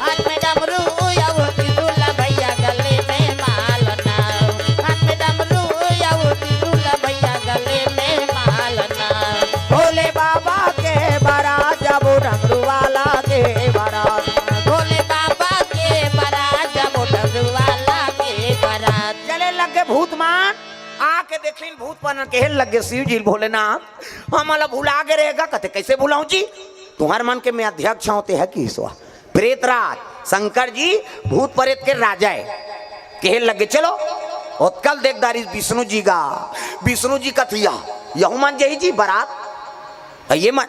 हाथ में डमरू याव तिरुला भैया गले में माल ना हाथ में डमरू याव तिरुला भैया गले में माल ना भोले बाबा के बारात जाबो डमरू वाला के बारात भोले बाबा के बारात जाबो डमरू वाला के बारात चले लगे भूत मान आके देखिन भूत पन कहन लगे शिव जी भोलेनाथ हमला भुला के रहेगा कहते कैसे भुलाऊं जी तुम्हारे मन के में अध्यक्ष होते है कि ईश्वर प्रेतराज शंकर जी भूत प्रेत के राजा है कहन लगे चलो और कल देखदारी विष्णु जी का विष्णु जी कथिया यहू मन जही जी बारात ये मन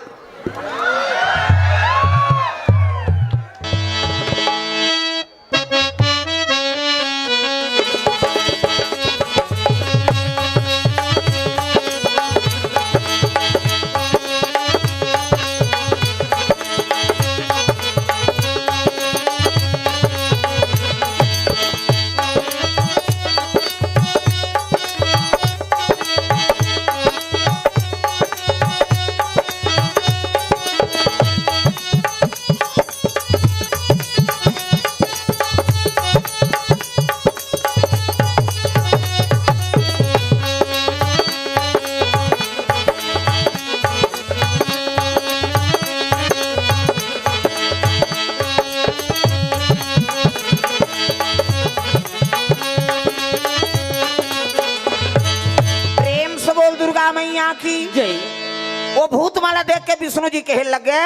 मैया की जय। वो भूत माला देख के विष्णु जी कहे लगे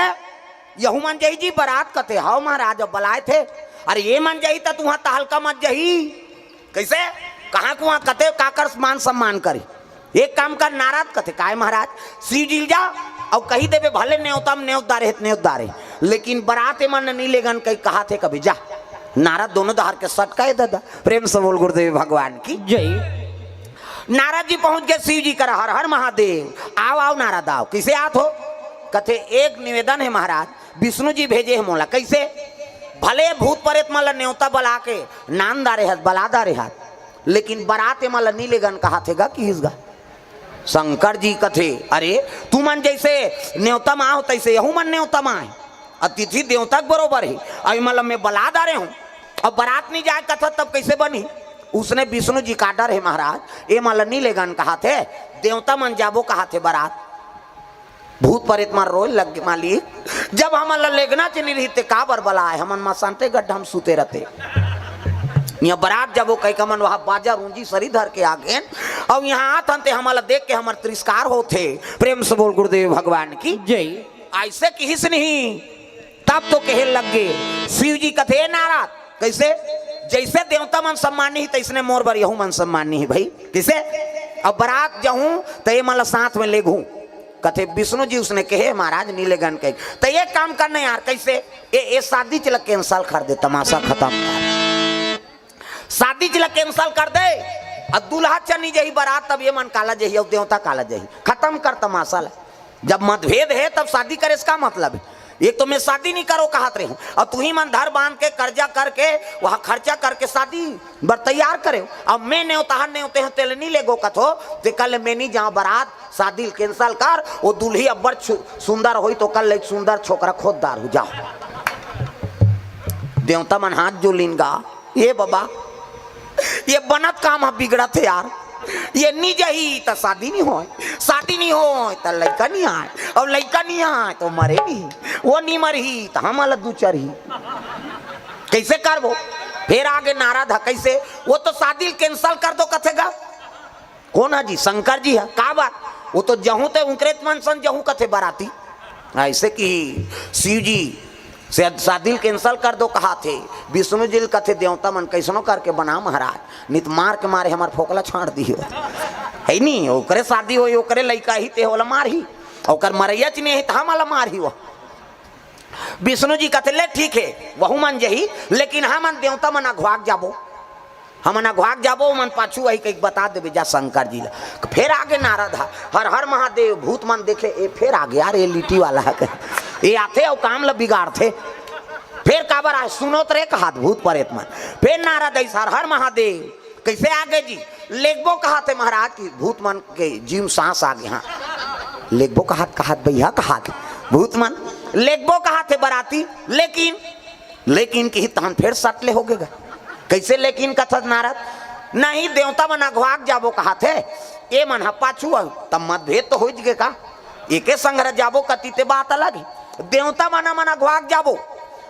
यहू मन जही जी बारात कते हाउ महाराज अब बुलाए थे। अरे ये मन जही तो तुहा तहलका मत जही। कैसे कहाँ कुआ कते काकर मान सम्मान करे। एक काम कर नाराज कथे काय महाराज शिव जी जा और कही देवे भले न्योतम न्योतारे लेकिन बारात मन नहीं लेगन कहीं कहा थे कभी जा। नारद दोनों दहार के सटकाए दादा। प्रेम से बोल गुरुदेव भगवान की जय। नारद जी पहुंच गए शिव जी कर हर हर महादेव। आओ आओ नारद आओ। किसे आत हो कथे एक निवेदन है महाराज विष्णु जी भेजे है मोला। कैसे भले भूत प्रेत मला न्योता बला के नान दारे हाथ बला दारे हाथ लेकिन बारात मला नहीं लेगन कहा थे गा कि इसगा शंकर जी कथे अरे तू मन जैसे न्योता माँ हो तैसे यहू मन न्योता माँ है अतिथि देवता बरोबर है। अभी मतलब मैं बला दारे हूँ अब बारात नहीं जाए कथा तब कैसे बनी। उसने विष्णु जी का डर है महाराज ये माला नहीं लेगन कहा थे देवता मन जाबो कहा थे बारात भूत प्रेत मार रोए लग मालिक जब हम लेगना च नहीं रहते काबर बलाए हमन मां शांते गड्ढा हम सुते रहते यहाँ बारात जब वो कई कमन वहाँ बाजा रूंजी सरी धर के आ गए और यहाँ आते हमारा देख के हमारे तिरस्कार होते। प्रेम से बोल गुरुदेव भगवान की जय। ऐसे किस नहीं तब तो कहे लग गए शिव जी कथे नाराज कैसे जैसे देवता मन सम्मानी ही तैसने मोर बर यहू मन सम्मानी ही भाई कैसे अब बारात जाऊं तो ये मतलब साथ में ले घूं कथे विष्णु जी उसने कहे महाराज नीले गन कहे तो ये काम करना यार कैसे ये शादी चला कैंसल कर दे तमाशा खत्म कर शादी चला कैंसल कर दे और दूल्हा चनी जही बारात तब ये मन काला जही और देवता काला जही खत्म कर तमाशा जब मतभेद है तब शादी करे इसका मतलब है। एक तो मैं शादी नहीं करो कहत रही हूँ और तू ही मन धर बांध के कर्जा करके वहाँ खर्चा करके शादी बर तैयार करे अब मैं न्योता न्योते हैं तेल नहीं ले गो कथो तो कल मैं नहीं जाऊँ बारात शादी कैंसल कर वो दूल्ही अब्बर सुंदर हो तो कल एक सुंदर छोकरा खोददार हो जाओ। देवता मन हाथ जो लिनगा ये बाबा ये बनत काम बिगड़ा थे यार ये नहीं जही तो शादी नहीं हो तो लड़का नहीं आए और लड़का नहीं आए तो मरे नहीं वो नहीं मरही तो हम अलग दूचर ही कैसे कर वो फिर आगे नारा था कैसे वो तो शादी कैंसल कर दो कथेगा कौन है जी शंकर जी है का बात वो तो जहूं ते उनकरेत मन सन जहूं कथे बाराती ऐसे कि शिव जी से शादी कैंसल कर दो कहा थे विष्णु जी कथे देवता मन कैसनो करके बना महाराज नित मार के मारे हमार फोकला छाड़ दियो है नहीं ओकरे शादी हो ओकरे लड़का ही ते होला मार ही ओकर मरैया च नहीं है तो हम मार ही वो विष्णु जी कथे ले ठीक है वहू मन जही लेकिन हम देवता मन अघवाक जाबो हम अघवाक जाबो मन पाछू वही कहीं बता देवे जा शंकर जी ला फिर आगे नारद हर हर महादेव भूत मन देखे ए फिर आगे यार ये लिट्टी वाला है ये आते और काम ला बिगाड़ थे फिर काबर आए सुनो तरे कहा भूत प्रेत मन फिर नारद हर हर महादेव कैसे आगे जी लेगबो कहा थे महाराज की भूत मन के जीव सांस आगे हाँ लेगबो कहा भैया कहा भूत मन लेगबो कहा थे बराती लेकिन की तहन फिर सटले हो गए कैसे लेकिन कथत नारद नहीं देवता मन अघवाक जाबो कहा थे ए मन पाछू तब मतभेद तो हो गए का एके संग्रह जाबो कतीते बात अलग है देवता मन अघवाक जाबो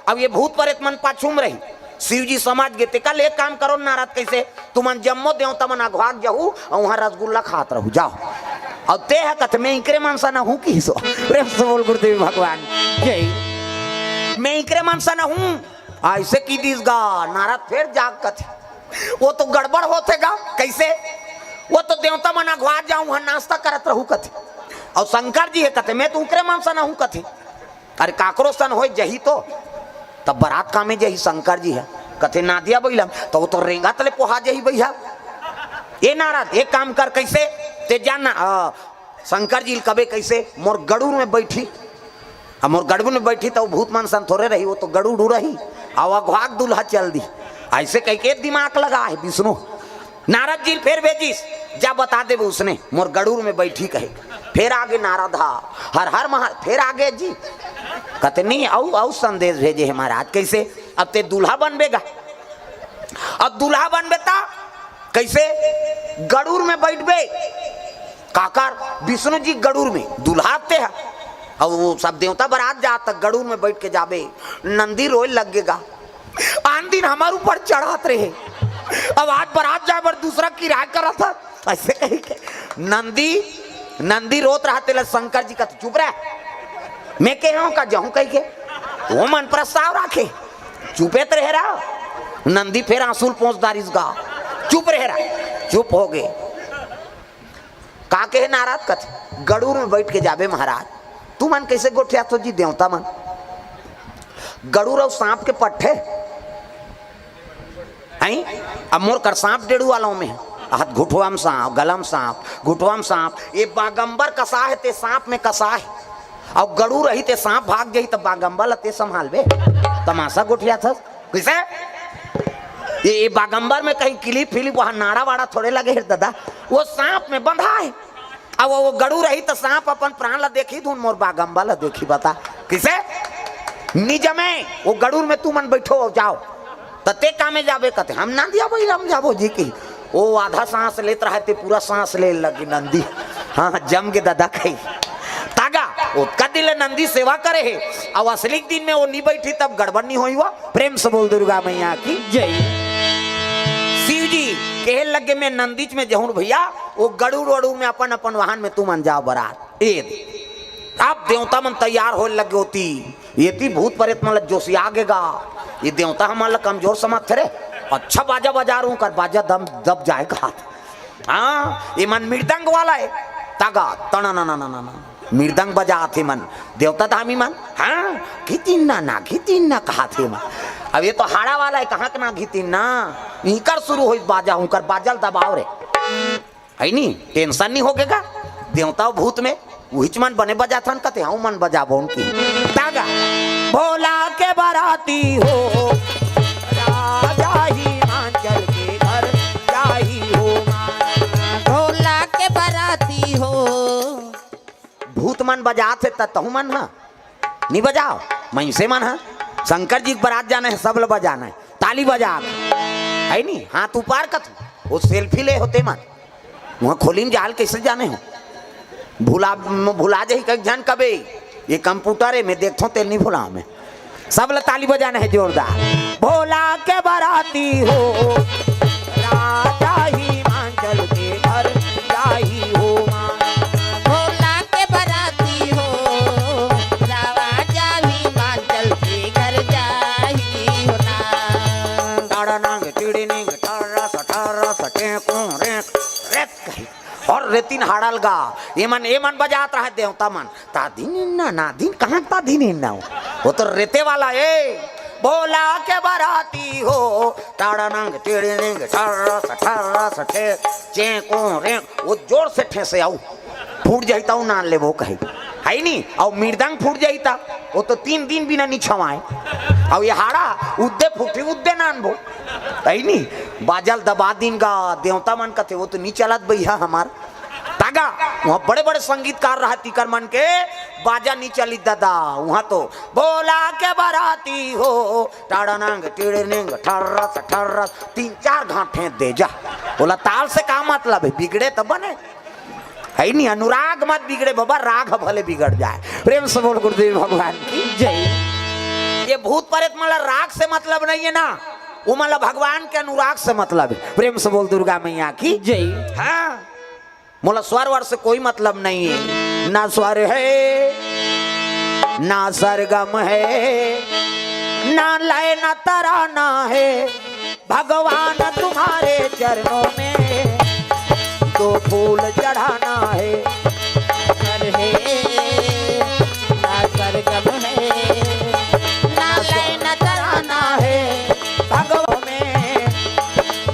अब ये भूत प्रेत मन पाछू में रही शिव जी समझ गए कल एक काम करो नारद कैसे तुमन जम्मो देवता मन अघवाक जाहू और वहाँ रसगुल्ला खात रहू जाओ अब ते है कथ मैं इकरे मनसा न हूँ कि प्रेम से बोल गुरुदेव भगवान जय। मैं इकरे मनसा न हूँ ऐसे की दिस गा नारद फिर जाग कथे वो तो गड़बड़ होते गा कैसे वो तो देवता मन अघवा जाऊं वहां नाश्ता करत रहू कथे और शंकर जी है कथे मैं तो उकरे मनसा न हूँ कथे अरे काकरो सन हो जही तो तब बारात का में जही शंकर जी है कथे नादिया बैलम तो वो तो रेंगा तले पोहा जही भैया ये नारद एक काम कर कैसे ते जानना शंकर जी कबे कैसे मोर गड़ूर में बैठी अब मोर गड़बू में बैठी तो भूत मन सन थोड़े रही वो तो गड़ू डू रही और अघवाक दूल्हा चल दी ऐसे कह के दिमाग लगा है विष्णु नारद जी फिर भेजिस जा बता दे उसने मोर गड़ूर में बैठी कहे फिर आगे नारद हर हर महा फिर आगे जी कहते नहीं औ संदेश भेजे है महाराज कैसे अब ते दूल्हा बनबेगा अब दूल्हा बनबेता कैसे गड़ूर में बैठबे काकर विष्णु जी गड़ूर में दूल्हा ते है और वो सब देवता बारात जाता गड़ूर में बैठ के जाबे नंदी रोए लगेगा आन दिन हमारे ऊपर चढ़ात रहे अब आज बारात जा बर दूसरा किराया करा था ऐसे कही के नंदी नंदी रोत रहा तेला शंकर जी का चुप रहा मैं कह हूं का जाऊं कह के वो मन प्रस्ताव रखे चुपे तो रह रहा नंदी फिर आंसू पहुंच दारिस गा चुप रह रहा चुप हो गए का कहे नाराज कथ गड़ूर में बैठ के जाबे महाराज तू मन कैसे गोठिया तो जी देवता मन गड़ूर और सांप के पट्टे आई अब मोर कर सांप डेढ़ू वालों में हाथ घुटवाम सांप गलम सांप घुटवाम सांप ये बागंबर कसा है ते सांप में कसा है अब गड़ू रही ते सांप भाग गई तो बागंबर लते संभाल बे तमाशा गोठिया था कैसे ये बागंबर में कहीं किलिप फिलिप वहां नाड़ा वाड़ा थोड़े लगे है दादा वो सांप में बंधा है अब वो गड़ू रही तो सांप अपन प्राण ला देखी धुन मोर बागंबर ला देखी बता किसे निज में वो गड़ूर में तू मन बैठो जाओ तते कामे जाबे कते हम ना दिया भाई हम जाबो जी की वो आधा सांस लेत रहे ते पूरा सांस ले लगी नंदी हाँ जम के दादा कही तागा उसका दिल नंदी सेवा करे है अब असली दिन में वो नहीं बैठी तब गड़बड़ नहीं हुई हुआ प्रेम से बोल दुर्गा मैया की जय शिव जी कहे लगे मैं नंदीच में जहूं भैया वो गड़ू रोड़ू में अपन अपन वाहन में तू मन जाओ बारात आप देवता मन तैयार हो लगे होती ये थी भूत प्रेत मतलब जोशी आगेगा ये देवता हमारा कमजोर समझ थे अच्छा बाजा बजा रू कर बाजा दम दब जाएगा हाथ हाँ ये मन मृदंग वाला है तागा तना ना ना ना ना मृदंग बजा थे मन देवता था हमी मन हाँ घितीन ना घितीन ना कहा थे मन अब ये तो हाड़ा वाला है कहाँ ना घितीन ना इनकर शुरू हो बाजा हूँ कर बाजल दबाव रे है नी टेंशन नहीं होगेगा देवता भूत में वही मन बने बजा था कहते हाँ मन बजा बो उनकी तागा भोला के बाराती हो राजा हिमाचल के घर जाही हो भोला के बाराती हो भूत मन बजाते तहु मन हा नहीं बजाओ मैं से मन हा शंकर जी बारात जाना है सब लोग बजाना है ताली बजा है नी हाथ ऊपर कत वो सेल्फी ले होते मन वहाँ खोली में जाल कैसे जाने हो भुला जाही कई जन कबे ये कंप्यूटर है मैं देखता हूँ तेल नहीं भुला मैं सब लोग ताली बजाना है जोरदार भोला के बाराती हो राजा हिमाचल के घर जाही हो भोला के बाराती हो राजा हिमाचल के घर जाही हो ना ताड़ा नांग टिड़ी निंग टारा सटारा सटे को रेक रेक कही और रेतिन हाड़ल गा ये मन बजात रहा देवता मन ता दिन ना दिन कहाँ ता दिन ना वो तो रेते वाला है भोला के बाराती हो टाड़ा नंग टेढ़े नंग ठारा सठे चे को रे वो जोर से ठेसे आऊ फूट जाता हूँ नान ले वो कही है नी और मृदंग फूट जाता वो तो 3 दिन बिना नहीं छवाए और ये हाड़ा उद्दे फूटी उद्दे नान बो है नी बाजल दबा दिन का देवता मन का थे वो तो नहीं चलत भैया हमार तागा वहाँ बड़े बड़े संगीतकार रहा तीकर मन के बाजा नहीं चली दादा वहाँ तो भोला के बाराती हो टाड़ा नंग टेढ़े नंग ठर्रस 3-4 घाटे दे जा बोला ताल से का मतलब है बिगड़े तो बने है नहीं अनुराग मत बिगड़े बाबा राग भले बिगड़ जाए प्रेम से बोल गुरुदेव भगवान की जय ये भूत प्रेत मतलब राग से मतलब नहीं है ना वो मतलब भगवान के अनुराग से मतलब है प्रेम से बोल दुर्गा मैया की जय हाँ मोला स्वर वर से कोई मतलब नहीं है ना स्वर है ना सरगम है ना लय ना तराना है भगवान तुम्हारे चरणों में 2 फूल चढ़ाना है सर है ना सरगम है ना लय ना तराना है भगवान में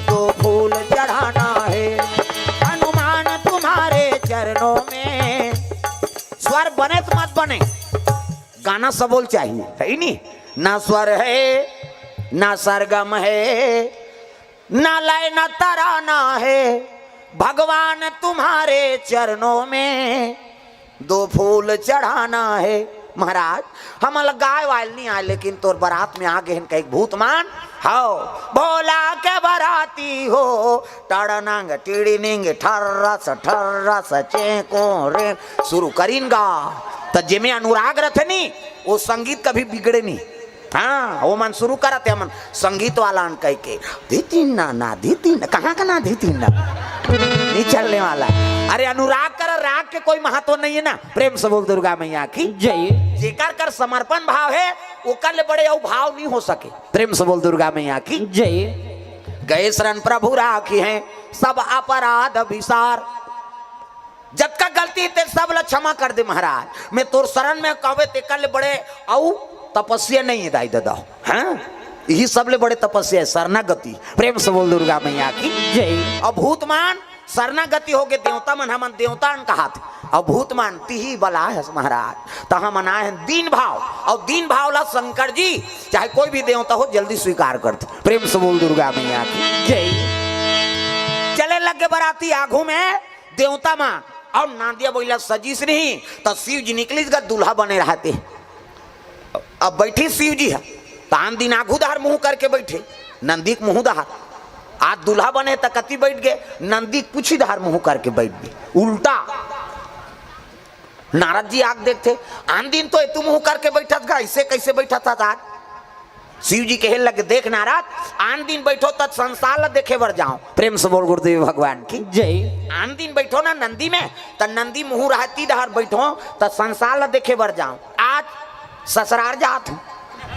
2 फूल चढ़ाना है हनुमान तुम्हारे चरणों में स्वर बने तो मत बने गाना सबोल चाहिए है नहीं ना स्वर है ना सरगम है ना लय ना तराना है भगवान तुम्हारे चरणों में 2 फूल चढ़ाना है महाराज हम गाय वाल नहीं आए लेकिन तोर बारात में आ गए कई भूतमान हाओ भोला के बाराती हो टाड़ा नांग टीड़ी निंग ठर्रस चे को रे शुरू करीन गा तो जिमे अनुराग रथ नहीं वो संगीत कभी बिगड़े नहीं हाँ वो मन शुरू करते मन संगीत वाला कह के धीतीन ना धीतीन कहाँ का ना धीतीन ना नहीं चलने वाला। अरे अनुराग कर राग के कोई महत्व नहीं है ना। प्रेम से बोल दुर्गा मैया की जय। जेकर कर समर्पण भाव है ओकर ले बड़े और भाव नहीं हो सके। प्रेम से बोल दुर्गा मैया की जय। गए शरण प्रभु राखी है सब अपराध विसार। जब का गलती ते सब ला क्षमा कर दे महाराज। मैं तोर शरण में कहवे ते कर ले बड़े औ तपस्या नहीं है दाई दादा। हाँ यही सब ले बड़े तपस्या है शरणागति। प्रेम से बोल दुर्गा मैया की जय। अब भूतमान शरणागति हो गए देवता मन हमन देवता कहा थे। अब भूतमान तिही बला है महाराज तहा मनाए हैं दीन भाव। और दीन भाव ला शंकर जी चाहे कोई भी देवता हो जल्दी स्वीकार करते। प्रेम से बोल दुर्गा मैया की जय। चले लगे बराती आगू में देवता मां और नादिया बोला सजीस नहीं तो शिव जी निकली दूल्हा बने रहते। अब बैठी शिव जी है तान दिन आगू दहार मुंह करके बैठे नंदी के मुंह दहार। आज दूल्हा बने तो कति बैठ गए नंदी कुछ ही दहार मुंह करके बैठ गए उल्टा। नारद जी आग देखते आन दिन तो तू मुंह करके बैठा था ऐसे कैसे बैठा था आज। शिव जी कहे लगे देख नारद आन दिन बैठो तब संसार ला देखे बर जाओ। प्रेम से बोल गुरुदेव भगवान की जय। आन दिन बैठो ना नंदी में तो नंदी मुंह रहती दहर बैठो तो संसार ला देखे बर जाओ। आज ससुराल जात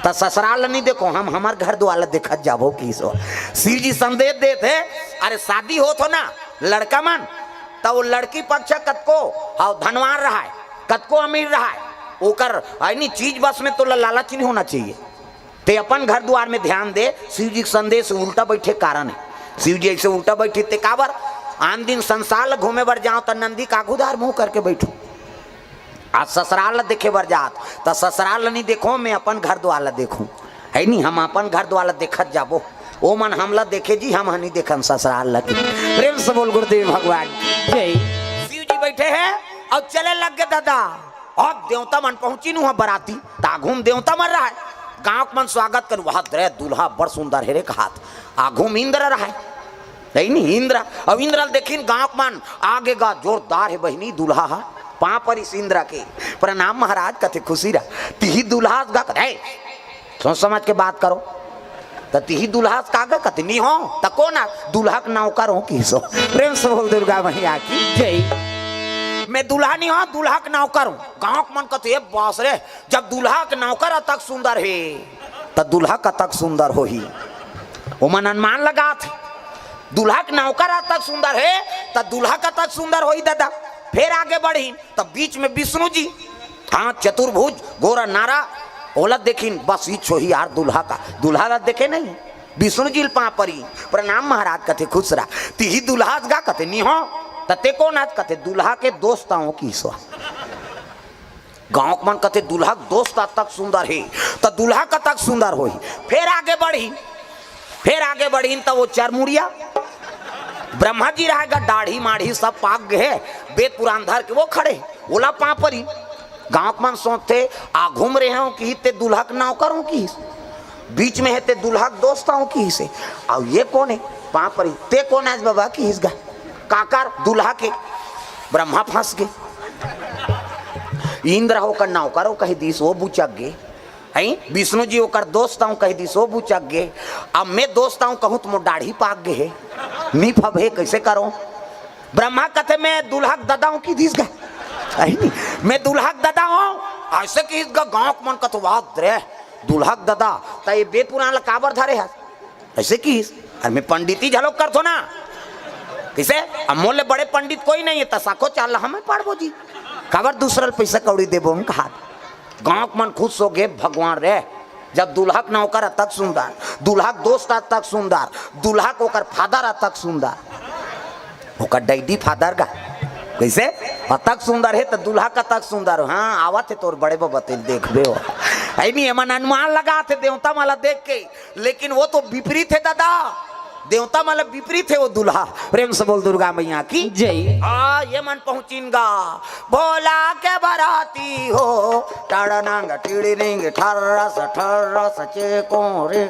तो ससुराल नहीं देखो हम हमार घर द्वार देखत जाबो की सो। शिव जी संदेश देते अरे शादी हो तो ना लड़का मन तो वो लड़की पक्ष कतको हाँ धनवान रहा है कतको अमीर रहा है ओकर नहीं चीज बस में तो लालच नहीं होना चाहिए। ते अपन घर द्वार में ध्यान दे। शिव जी संदेश उल्टा बैठे कारण है। शिव जी ऐसे उल्टा बैठे ते काबर आन दिन संसार घूमे बर जाओ तो नंदी कागुदार मुंह करके बैठो। आज ससुराल देखे बर जात तो ससुराल नहीं देखो मैं अपन घर द्वार देखूं है नहीं। हम अपन घर द्वार देखत जाबो ओ मन हमला देखे जी हम नहीं देखन ससुराल लगे। प्रेम से बोल गुरुदेव भगवान जय। शिव जी बैठे हैं और चले लग गए दादा। और देवता मन पहुंची नु बराती ताघूम देवता मन रहा है गांव मन स्वागत कर वहां दरे दूल्हा बड़ सुंदर है रे कहात आघूम इंद्र रहा है नहीं इंद्र। अब इंद्र देखिन गांव मन आगे गा जोरदार है बहनी दूल्हा है पा पर इस इंद्र के प्रणाम महाराज कथे खुशी रहा तिही दूल्हा गा कथे सोच समझ के बात करो तो तिही दूल्हा कागा कथे नहीं हो तो कौन दूल्हा का नौकर हो की सो। प्रेम से बोल दुर्गा मैया की जय। मैं दूल्हा नहीं हूँ दूल्हा का नौकर हूँ। गाँव मन कहते बास रे जब दूल्हा का नौकर तक सुंदर है तो दूल्हा का तक सुंदर हो ही वो मन अनुमान लगा थे। दूल्हा का नौकर तक सुंदर है तो दूल्हा का तक सुंदर हो ही दादा। फिर आगे बढ़ी तब बीच में विष्णु जी हाँ चतुर्भुज गोरा नारा ओला देखिन बस ही छो ही यार दूल्हा का दूल्हा ला देखे नहीं विष्णु जी पा परी प्रणाम महाराज कथे खुश रहा तिही दूल्हा गा कथे नहीं हो तते कौन आज कथे दूल्हा के दोस्ताओं की सो। गाँव मन कथे दूल्हा दोस्त तक सुंदर है तो दूल्हा का तक सुंदर हो। फिर आगे बढ़ी तो वो चरमुड़िया ब्रह्मा जी रहेगा दाढ़ी माढ़ी सब पाक गए वेद पुराण धर के वो खड़े ओला पा परी। गाँव मन सोचते आ घूम रहे हो कि ते दूल्हा का नौकर हूँ की बीच में है ते दूल्हा दोस्ताओं की से। और ये कौन है पा परी ते कौन आज बाबा की हिस्गा काकर दूल्हा के ब्रह्मा फंस गए इंद्र होकर नौकर हो कही दिस वो बुचक गए हैं विष्णु जी होकर दोस्त हूँ कही दिस वो बुचक गए। अब मैं दोस्त हूँ कहूँ तो दाढ़ी पाक गए नी फब है कैसे करो। ब्रह्मा कथे मैं दूल्हा दादा हूँ की दिस गए मैं दूल्हा दादा हूँ ऐसे कि गाँव मन कथ वाद रे दूल्हा दादा तो ये वेद पुराण काबर धरे है ऐसे की अरे मैं पंडिती झलोक कर थो ना किसे अमोल्य बड़े पंडित कोई नहीं है तसाको चाल हमें पढ़बो जी काबर दूसरा पैसा कौड़ी देबो हम कहा। गाँव मन खुश हो गए भगवान रे जब दूल्हा का नौकर तक सुंदर दूल्हा दोस्त तक सुंदर दूल्हा को कर फादर तक सुंदर ओकर डैडी फादर का कैसे तक सुंदर है तो दूल्हा का तक सुंदर हो। हाँ आवत है तोर बड़े बते देखबे हो नहीं मन अनुमान लगा थे देवता माला देख के लेकिन वो तो विपरीत है दादा। देवता मतलब विपरीत है वो दूल्हा। प्रेम से बोल दुर्गा मैया की जय। ये मन पहुंचीनगा भोला के बराती हो टाड़नांग टिड़िंग ठर्रस चेको रे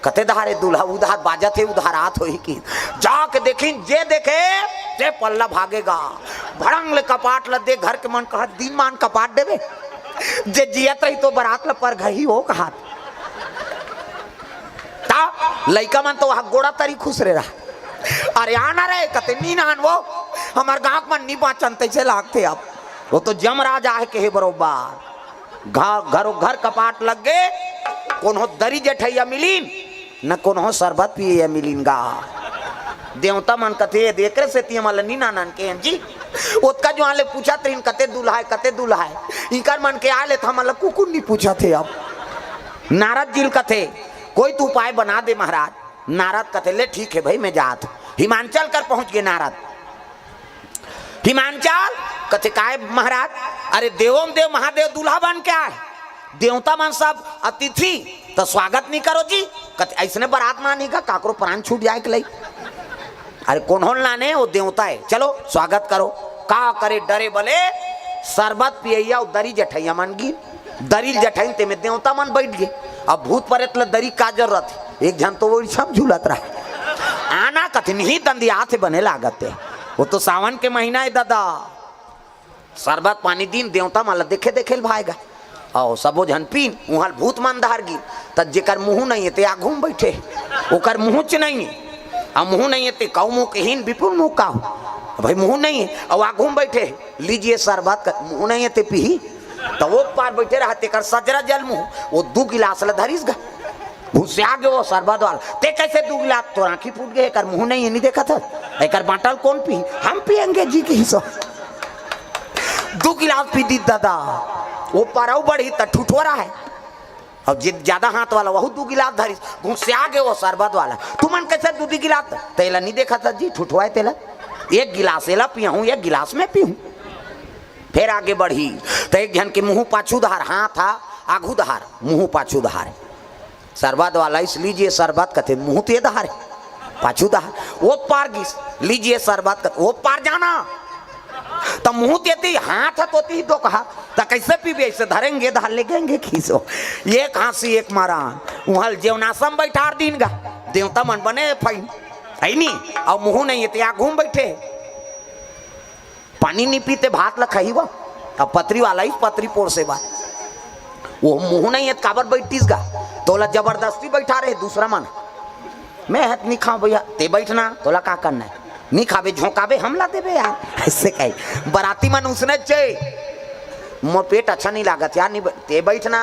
कते धारे दूल्हा उधार बाजा थे उधारात हो की जाके देखिन जे देखे जे पल्ला भागेगा भड़ंग ले कपाट ल दे घर के मन कहा दिन मान कपाट देवे जे जियत रही तो बरात ल पर घही हो कहा लइका मन तो वहां गोड़ा तरी खुश रे रहा अरे आना रे कते नी नान वो हमार गांव में नी बाचन तैसे लागते अब वो तो जमराज आहे के बरोबर घरो घर कपाट लग गए कोनो दरी जठैया मिलीन न कोनो शरबत पिए मिलीन गा देवता मन कथे देखरे से ती मला नी नानन के जी ओतका जो आले पूछा त्रिन कते दूल्हा है इनकर मन के आले था मला कुकुर नहीं पूछा थे अब नारद जी कथे कोई तू उपाय बना दे महाराज नारद कथे ले ठीक है भाई मैं जात हिमांचल कर पहुंच गए नारद हिमांचल कथे काय महाराज अरे देवों देव महादेव दूल्हा बन के आए देवता मन सब अतिथि तो स्वागत नहीं करो जी कथे ऐसने बारात ना नहीं का काकरो प्राण छूट जाए के लई अरे कौन हो लाने वो देवता है चलो स्वागत करो का करे डरे बोले शरबत पियैया दरी जठैया मन गी दरी जठैन ते में देवता मन बैठ गए अब भूत प्रेत ल दरी का जरूरत है एक जन तो वो सब झूलत रहा आना कथिन ही दंदिया से बने लागत है वो तो सावन के महीना है दादा शरबत पानी दिन देवता माला देखे देखे भाएगा और सबो जन पीन वहाँ भूत मन धार गी तब जेकर मुँह नहीं है ते आ घूम बैठे ओकर मुँह च नहीं है अब मुँह नहीं है ते कौ मुँह के हीन विपुल मुँह का भाई मुँह नहीं है और आ घूम बैठे लीजिए शरबत का मुँह नहीं है ते पी तो वो पार बैठे रहते कर सजरा जल मुँह वो 2 गिलास ल धरिस गा भूसे आ गए वो शरबत वाला ते कैसे 2 गिलास तो आँखी फूट गए कर मुँह नहीं है नहीं देखा था एक बाटल कौन पी हम पियेंगे जी की सब 2 गिलास पी दी दादा वो पाराऊ बढ़ी तो ठुठोरा है अब ज्यादा हाथ वाला वह 2 गिलास धरी घुस आ गए वो शरबत वाला तुमन कैसे 2 गिलास तेला नहीं देखा था जी ठुठवाए तेला 1 गिलास एला पिया हूँ 1 गिलास में पीऊँ फिर आगे बढ़ी तो एक जन के मुँह पाछू धार हाथ था आगू धार मुँह पाछू धार शरबत वाला इस लीजिए शरबत कथे मुँह ते धार पाछू धार वो पार गिस लीजिए शरबत कथे वो पार जाना तो मुँह देती हाथ हथोती दो कहा तो कैसे पीबे ऐसे धरेंगे धार लेंगे खींचो एक हांसी एक मारा वहाँ जेवनासम बैठा दिन गा देवता मन बने फाइन है नहीं और मुँह नहीं है तो घूम बैठे पानी नहीं पीते भात ल खही वो अब पतरी वाला ही पतरी पोर से बात वो मुँह नहीं है काबर बैठतीस गा तोला जबरदस्ती बैठा रहे दूसरा मन मैं हाथ नहीं खाऊं भैया ते बैठना तोला का करना है नहीं खावे झोंकावे हमला देवे यार ऐसे कहीं बराती मन उसने चाहिए मोर पेट अच्छा नहीं लागत यार नहीं ते बैठना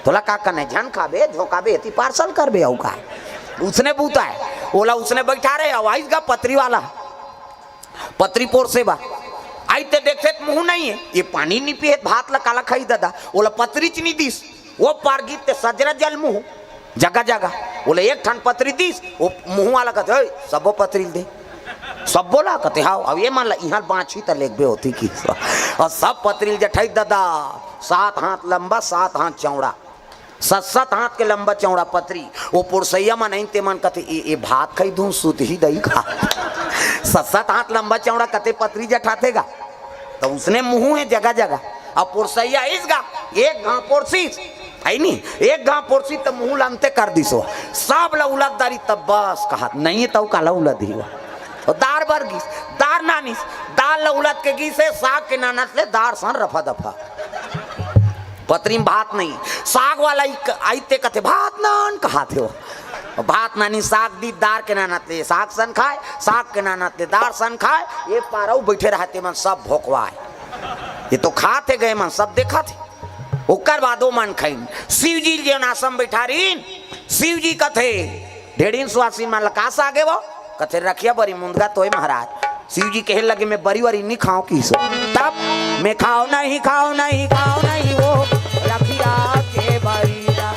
तोला का करना है झन खावे झोंकावे ती पार्सल करबे औ का उसने बूता है ओला उसने बैठा रहे आवाज का पतरी वाला पतरी पोर से बा आई ते देखते मुंह नहीं है ये पानी नहीं पिए भात ला काला खाई दादा ओला पतरी च नहीं दिस वो पार गीत ते सजरा जल मुंह जगह जगह बोले एक ठन पतरी दिस वो मुंह वाला कहते सबो पतरी दे सब बोला कहते हाँ अब ये मान ला यहाँ बाँची तो लेगबे होती की और सब पतरील जठाई दादा 7 हाथ लंबा 7 हाथ चौड़ा 7 हाथ के लंबा चौड़ा पतरी वो पुरसैया मन नहीं ते मन कहते ये भात खाई दूं सुत ही दही खा 7 हाथ लंबा चौड़ा कहते पतरी जठातेगा तो उसने मुँह है जगह जगह अब पुरसैया इसगा एक घाव पोरसी है नहीं एक घाव पोरसी तो मुँह लानते कर दिसो सब ला उलट दारी तब बस कहा नहीं तो काला उलट ही और दार बर गीस दार नानिस दाल उलट के गीसे साग के नानत ले दार सन रफा दफा पतरी में भात नहीं साग वाला आईते कहते भात नान कहाते हो भात नानी साग दी दार के नानत ले साग सन खाए साग के नानत ले दार सन खाए ये पाराऊ बैठे रहते मन सब भोकवाए ये तो खाते गए मन सब देखा थे ओकर बादो मन खाइन शिव जी जो नासम बैठा रही शिव जी कथे ढेड़ीन सुहासी मन लकास आगे वो कथे रखिया बरी मुंदगा तोय महाराज शिव जी कहे लगे मैं बरी वरी नहीं खाऊं की सो तब मैं खाओ नहीं वो रखिया के बरीला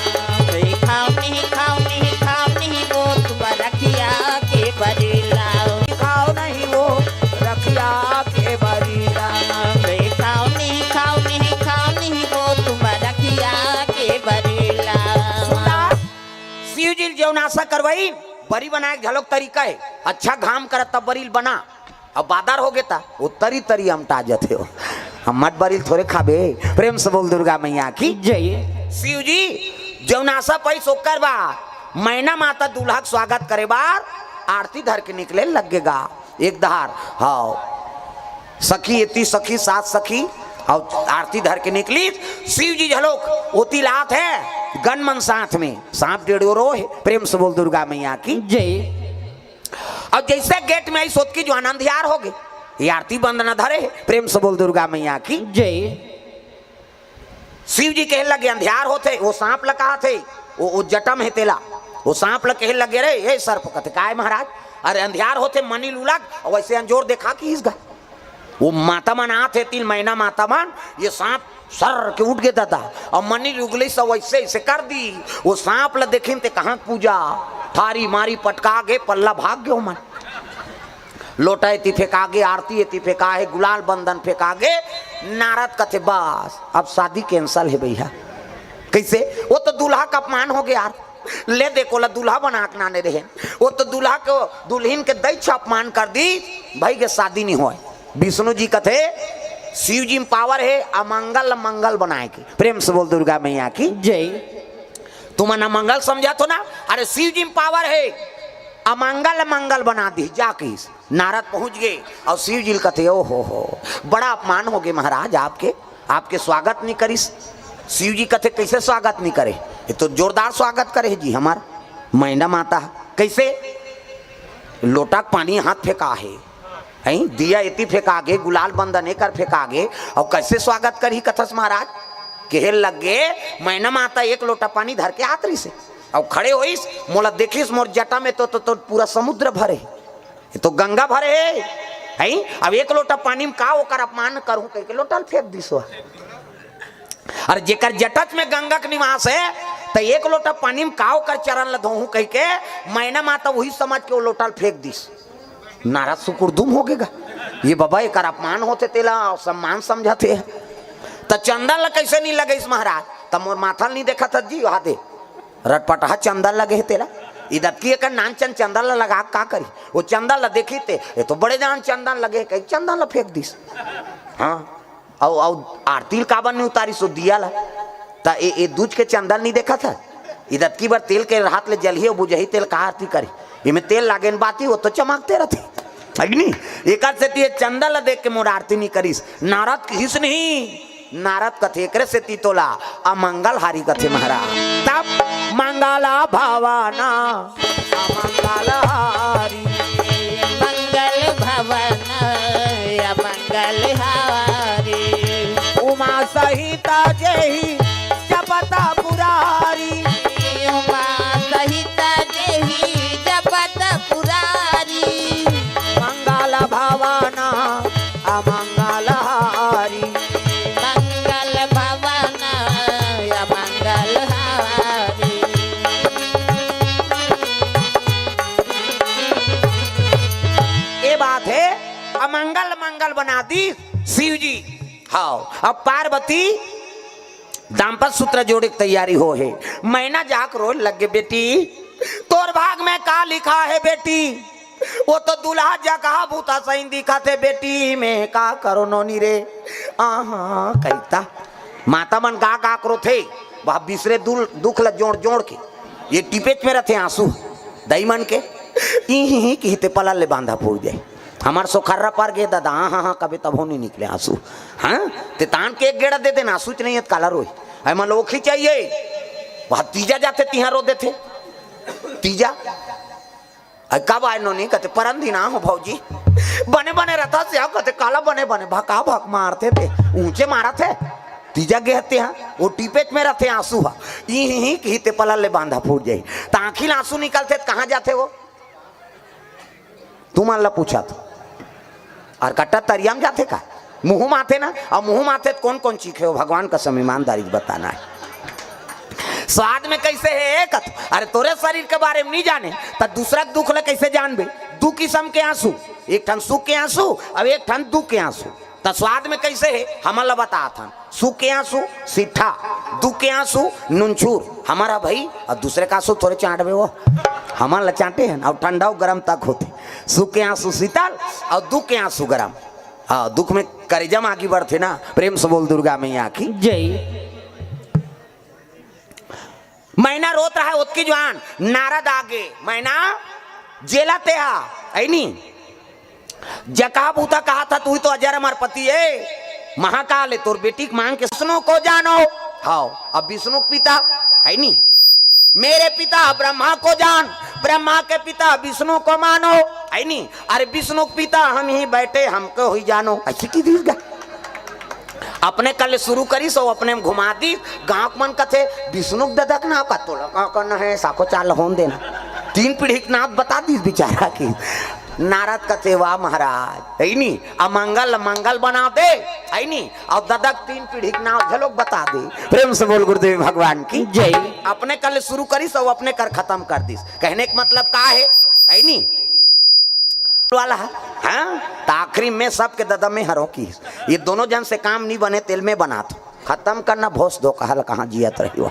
खाओ नहीं वो तुम रखिया के बरीला खाओ नहीं वो रखिया के बरीला खाओ नहीं वो तुम रखिया के बरीला शिव जी जो नाशा करवाई बरी बनाए झलक तरीका है अच्छा घाम कर तब बरील बना अब बादर हो गया वो तरी तरी हम ताजत हो हम मत बरील थोड़े खाबे प्रेम से बोल दुर्गा मैया की जय शिव जी जौनासा पैस ओकर बा मैना माता दूल्हा स्वागत करे बार आरती धर के निकले लगेगा एक दहार हाँ सखी इतनी सखी 7 सखी और आरती धर के निकली शिव जी झलोक ओती लात है गन मन साथ में सांप डेढ़ो रो है प्रेम से बोल दुर्गा मैया की जय और जैसे गेट में आई सोच की जो अंधियार हो गए, ये आरती बंद न धरे। प्रेम से बोल दुर्गा मैया की जय। शिव जी कहे लगे अंधियार होते, वो सांप लगा थे, वो जटा में तेला, वो सांप लग कहे लगे रे ये सर्प कहते काय महाराज, अरे अंधियार होते मनी लुलक, और वैसे अंजोर देखा कि इसका वो माता मन आते 3 महीना माता मन, ये सांप सर के उठ गया था और मनी उगली सब वैसे ऐसे कर दी। वो सांप ल देखी ते कहाँ पूजा थारी मारी पटका गे, पल्ला भाग गयो मन, लोटा एती फेंका गे, आरती एती फेंका है, गुलाल बंधन फेंका गे। नारद कथे बस अब शादी कैंसल है भैया। कैसे? वो तो दूल्हा का अपमान हो गया यार, ले देखो ला दूल्हा बना के नाने रहे, वो तो दूल्हा को दुल्हन के दैछ अपमान कर दी, भाई के शादी नहीं हो। विष्णु जी कथे शिव जी में पावर है अमंगल मंगल बनाए की। प्रेम से बोल दुर्गा मैया की जय। तुम ना मंगल समझा तो ना, अरे शिव जी में पावर है अमंगल मंगल बना दी जाके। नारद पहुंच गए और शिव जी कहते ओ हो बड़ा अपमान हो गए महाराज, आपके स्वागत नहीं करिस। शिव जी कहते कैसे स्वागत नहीं करे, ये तो जोरदार स्वागत करे जी हमार मैना माता। कैसे? लोटा पानी हाथ फेंका है, दिया इति फेंका गे, गुलाल बंदन कर फेंका गे, और कैसे स्वागत करी कथस महाराज। कहे लगे मैना माता 1 लोटा पानी धर के हाथ रही से और खड़े होइस, मोला देखिस मोर जटा में तो पूरा समुद्र भरे, ये तो गंगा भरे है। अब 1 लोटा पानी में का ओकर अपमान करूं कह के लोटा फेंक दिसो। अरे जेकर जटच में गंगा के निवास है तो 1 लोटा पानी में का ओकर चरण ल धोहूं कह के मैना माता वही समझ के वो लोटा फेंक दिस। नाराज सुकुरदुम हो गएगा, ये बाबा एक अपमान होते तेला सम्मान समझाते है। तो चंदन ल कैसे नहीं लगे इस महाराज, तब मोर माथा नहीं देखा था जी, वहां दे रटपटा चंदन लगे है तेरा, इधर की एक नानचन चंदन ल लगा का करी, वो चंदन ल देखी थे ये तो बड़े जान चंदन लगे, कहीं चंदन ल फेंक दिस। हाँ और आरती काबन नहीं उतारी सो दिया ला, ता ये दूज के चंदन नहीं देखा था, इधर की बार तेल के हाथ ले जलिए बुझही तेल का आरती करी, इमें तेल लागे बाती वो तो चमकते रहते अग्नि। एक से चंदन ल देख के मोर आरती नहीं करीस। नारद किस नहीं, नारद कथे एक से तीतोला अमंगल हारी कथे महाराज। तब मंगला भावाना अमंगल हारी, मंगल भवन अमंगल हारी, उमा सहिता जही जपता पुरारी, उमा सहित देही जपत पुरारी, मंगल भावाना अमंगल हारी। मंगल भवन अमंगल हारी। ये बात है अमंगल मंगल बना दी शिव जी। हाँ अब पार्वती दाम्पत्य सूत्र जोड़े की तैयारी हो है। मैना जाक रोज लगे बेटी तोर भाग में का लिखा है बेटी, वो तो दुल्हा जगह भूता सही दिखा थे बेटी में का करो नोनी रे। आहा कहता माता मन गा करो थे वह बिसरे दुख ल जोड़ जोड़ के ये टिपेच में रहते आंसू दई मन के ही कहते पला ले बांधा फूट जाए हमार सोखर्रा पर गए दादा। हाँ कभी तब हो नहीं निकले आंसू। हाँ ते तान के एक गेड़ा दे देना आंसू नहीं है काला रोई है मन लोखी चाहिए वह तीजा जाते तिहा रो देते तीजा कब आए नो नहीं कहते परंदी ना हो भाजी बने बने रहता से आप कहते काला बने बने भका भक मारते थे ऊंचे मारा थे तीजा गहते हैं वो टीपेच में रहते आंसू ही कहते पला ले बांधा फूट जाए तो आखिर आंसू निकलते कहाँ जाते वो तुम अल्लाह पूछा तो और कट्टा तरिया में जाते का मुंह माथे ना और मुंह माथे तो कौन कौन चीखे हो भगवान का समय ईमानदारी बताना है। स्वाद में कैसे है एक अरे तोरे शरीर के बारे में नहीं जाने तो दूसरा दुख ले कैसे जानबे। दू किस्म के आंसू, एक ठन सुख के आंसू और एक ठन दुख के आंसू। तो स्वाद में कैसे है हमारा बता था सुख के आंसू सीठा, दुख के आंसू नुनछूर हमारा भाई और दूसरे का आंसू थोड़े चाटबे वो हमारा चाटे हैं और ठंडा गर्म तक होते। सुख के आंसू शीतल और दुख के आंसू गर्म। हाँ दुख में करेजम आगे बढ़ते ना। प्रेम से बोल दुर्गा मैया की जय। मैना रोत रहा है उसकी जवान नारद आगे मैना जेला ते ऐनी जका बूता कहा था तू ही तो अजर अमर पति है महाकाल है तोर बेटी मांग के विष्णु को जानो। हाँ अब विष्णु पिता है नी मेरे पिता ब्रह्मा को जान, ब्रह्मा के पिता विष्णु को मानो। आई नहीं, अरे विष्णु पिता हम ही बैठे हमको ही जानो, ऐसी की दीस अपने कल शुरू करी सो अपने में घुमा दी गांव मन कथे विष्णु ददक ना का तो करना है साको चाल होन देना 3 पीढ़ी के नाथ बता दी बेचारा की। नारद कथे वाह महाराज है नी, अमंगल मंगल बना दे है नी, और ददक 3 पीढ़ी के नाम झलोक बता दे। प्रेम से बोल गुरुदेव भगवान की जय। अपने कल शुरू करी सो अपने कर खत्म कर दी, कहने का मतलब का है नी वाला है हाँ? तो आखिरी में सबके ददम में हरों की ये दोनों जन से काम नहीं बने तेल में बना तो खत्म करना भोस दो कहल कहाँ जियत रही हो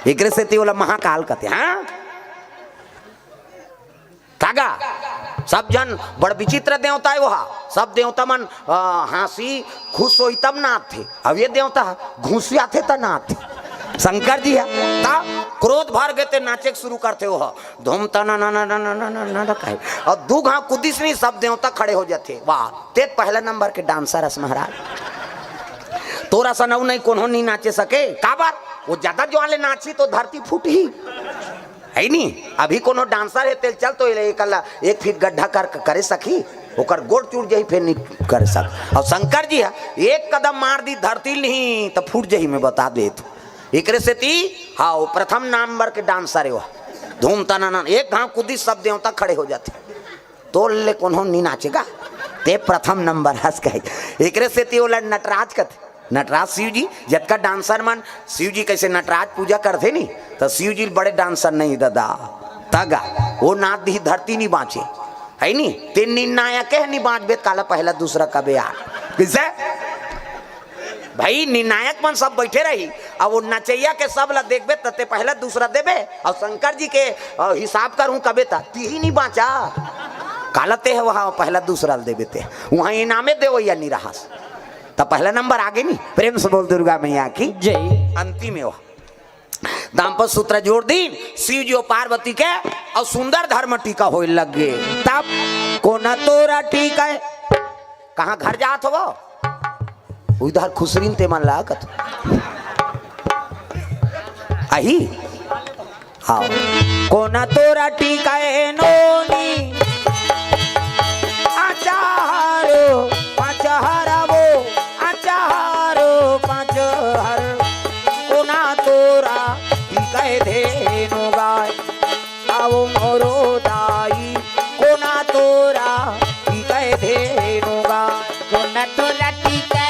एक से बोला महाकाल कहते हाँ कागा सब जन बड़ विचित्र देवता है वहा सब देवता मन हंसी खुश हो तब नाथ थे, अब ये देवता घुसिया थे तब नाथ थे। शंकर जी है क्रोध भर गए थे नाचे शुरू करते हो धूम तना ना ना ना ना ना ना ना कहे और दू घा कुदिस नहीं सब देवता खड़े हो जाते। वाह ते पहला नंबर के डांसर हस महाराज तोरा सा नऊ नहीं कोनो नहीं नाचे सके का बार वो ज्यादा जो वाले नाची तो धरती फूट ही है नहीं। अभी कोनो डांसर है तेल चल तो एक फीट गड्ढा करे सकी ओकर गोड़ चूट जाही फिर नहीं कर सक। और शंकर जी है एक कदम मार दी धरती नहीं तो फूट जाही मैं बता दे तो एक से ती हाँ वो प्रथम नंबर के डांसर है वो धूम तना एक घाव कुदी सब देवता खड़े हो जाते तो ले कौन नहीं नाचेगा ते प्रथम नंबर हंस कहे। एक से ती बोला नटराज कथे नटराज शिव जी जब का डांसर मन शिव जी कैसे नटराज पूजा करते नहीं तो शिव जी बड़े डांसर नहीं दादा तगा वो नाथ दी धरती नहीं बाँचे है नहीं तीन निर्णायक है नहीं बाँच बेत काला पहला दूसरा कबे यार किसे भाई निर्णायक मन सब बैठे रही और वो नचैया के सब ला देखबे तते पहला दूसरा देबे और शंकर जी के हिसाब करूं कबे ता ती ही नहीं बाँचा कालते है वहाँ पहला दूसरा देबे ते वहाँ इनामे दे या नहीं रहा तब पहला नंबर आगे नहीं। प्रेम से बोल दुर्गा मैया की जय। अंतिम है वो दाम्पत्य सूत्र जोड़ दी शिव जी और पार्वती के और सुंदर धर्म टीका हो लग गए तब कोना तोरा टीका है कहाँ घर जात हो उधर खुसरीन ते मन लागत आई हाँ कोना तोरा टीका है नोनी आचारो पाचहरा वो आचारो पाचहर कोना तोरा टीका है धेनु गाय आओ मोरो दाई कोना तोरा टीका है धेनु गाय कोना तोरा टीका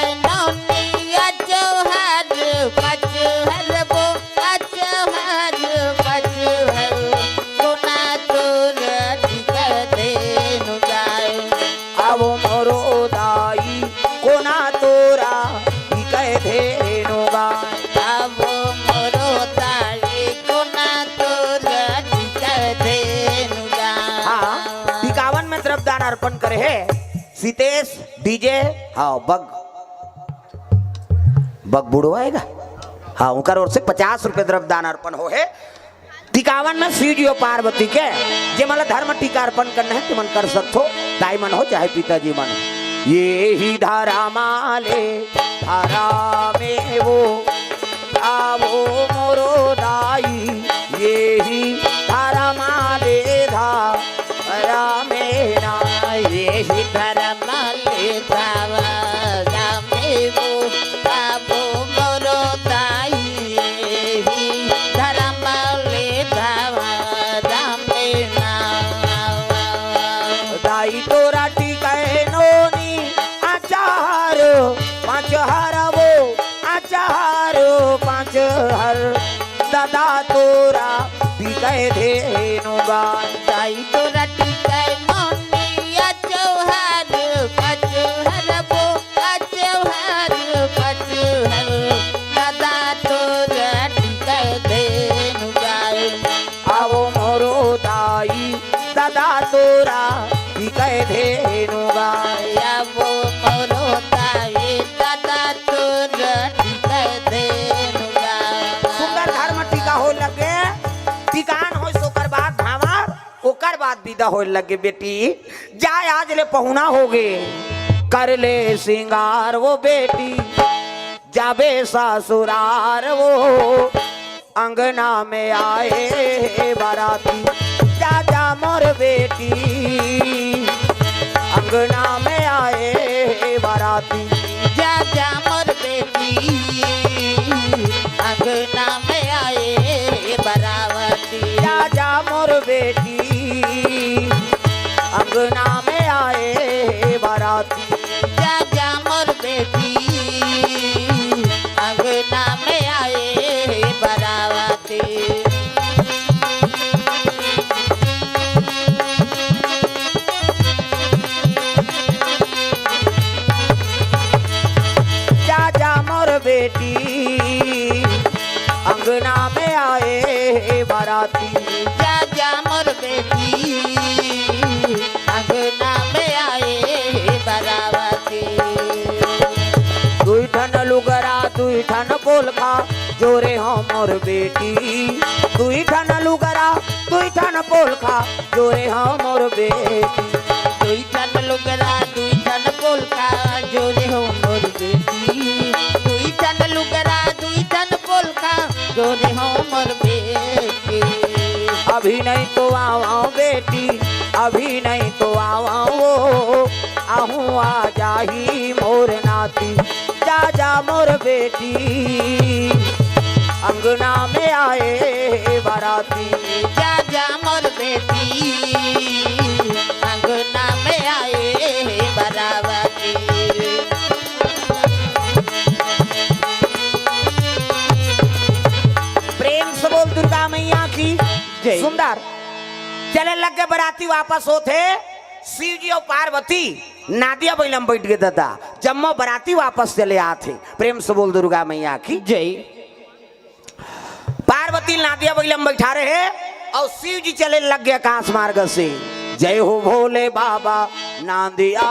अर्पण करे है सीतेश डीजे हाँ बग बुढ़ो आएगा हाँ उनका ओर से 50 रुपए द्रव्यदान अर्पण हो है। टिकावन में शिव जी और पार्वती के जे मला धर्म टीका अर्पण करना है तुम कर सकते हो दाई मन हो चाहे पिताजी मन हो। ये ही धारा माले धारा में वो आवो मोरो दाई ये ही धारा माले धारा में ना ये ही धर्म ले धावा में वो आवो मोरो दाई ये ही धर्म ले धावा में ना दाई तोरा टीका नोनी आचार 5 हर वो आचार 5 हर दादा तोरा टीका धेनु गाय दाई तोरा टीका नोनी आचौहर 5 हर वो आचौहर 5 हर दादा तोरा टीका धेनु गाय आवो मोरो दाई दादा तोरा टीका धेनु गाय आवो मोरो दाई दादा तोरा टीका धेनु गाय। सुंदर धर्म टीका हो लगे टिकान हो सोकर बाद भावर ओकर बाद विदा हो लगे बेटी जाए आज ले पहुना हो गे कर ले सिंगार वो बेटी जाबे ससुरार वो अंगना में आए बाराती जा जा मोर बेटी अंगना में आए बाराती। जा जा मोर बेटी अंगना में आए बरावती। जा जा मोर बेटी अंगना में आए बाराती। जा जा मोर बेटी अंगना में आए बरावती। जा जा मोर बेटी अंगना में आए बाराती। जा जा मोर बेटी अंगना में आए बरावती। दुई ठन लुगरा दुई ठन पोलखा जोरे हो मोर बेटी। दुई ठन लुगरा दुई ठन पोलखा जोरे हो मोर बेटी। दुई ठन लुगरा दुई ठन पोलका जोरे हो मोर बेटी। दुई ठन लुगरा दुई ठन पोलका जोरे हो मोर बेटी। अभी नहीं तो आओ बेटी अभी नहीं तो आओ आहूँ आ जाही मोर नाती। जा जा मोर बेटी अंगना में आए बाराती। जा जा मोर बेटी अंगना में आए बरावती। प्रेम से बोल दुर्गा मैया की जय। सुंदर चले लग के बराती वापस होते शिव जी और पार्वती नादिया बैलम बैठ गए दादा जम्मो बराती वापस चले आते। प्रेम से बोल दुर्गा मैया की जय। पार्वती नादिया बैलम बैठा रहे और शिव जी चले लग गए आकाश मार्ग से। जय हो भोले बाबा नादिया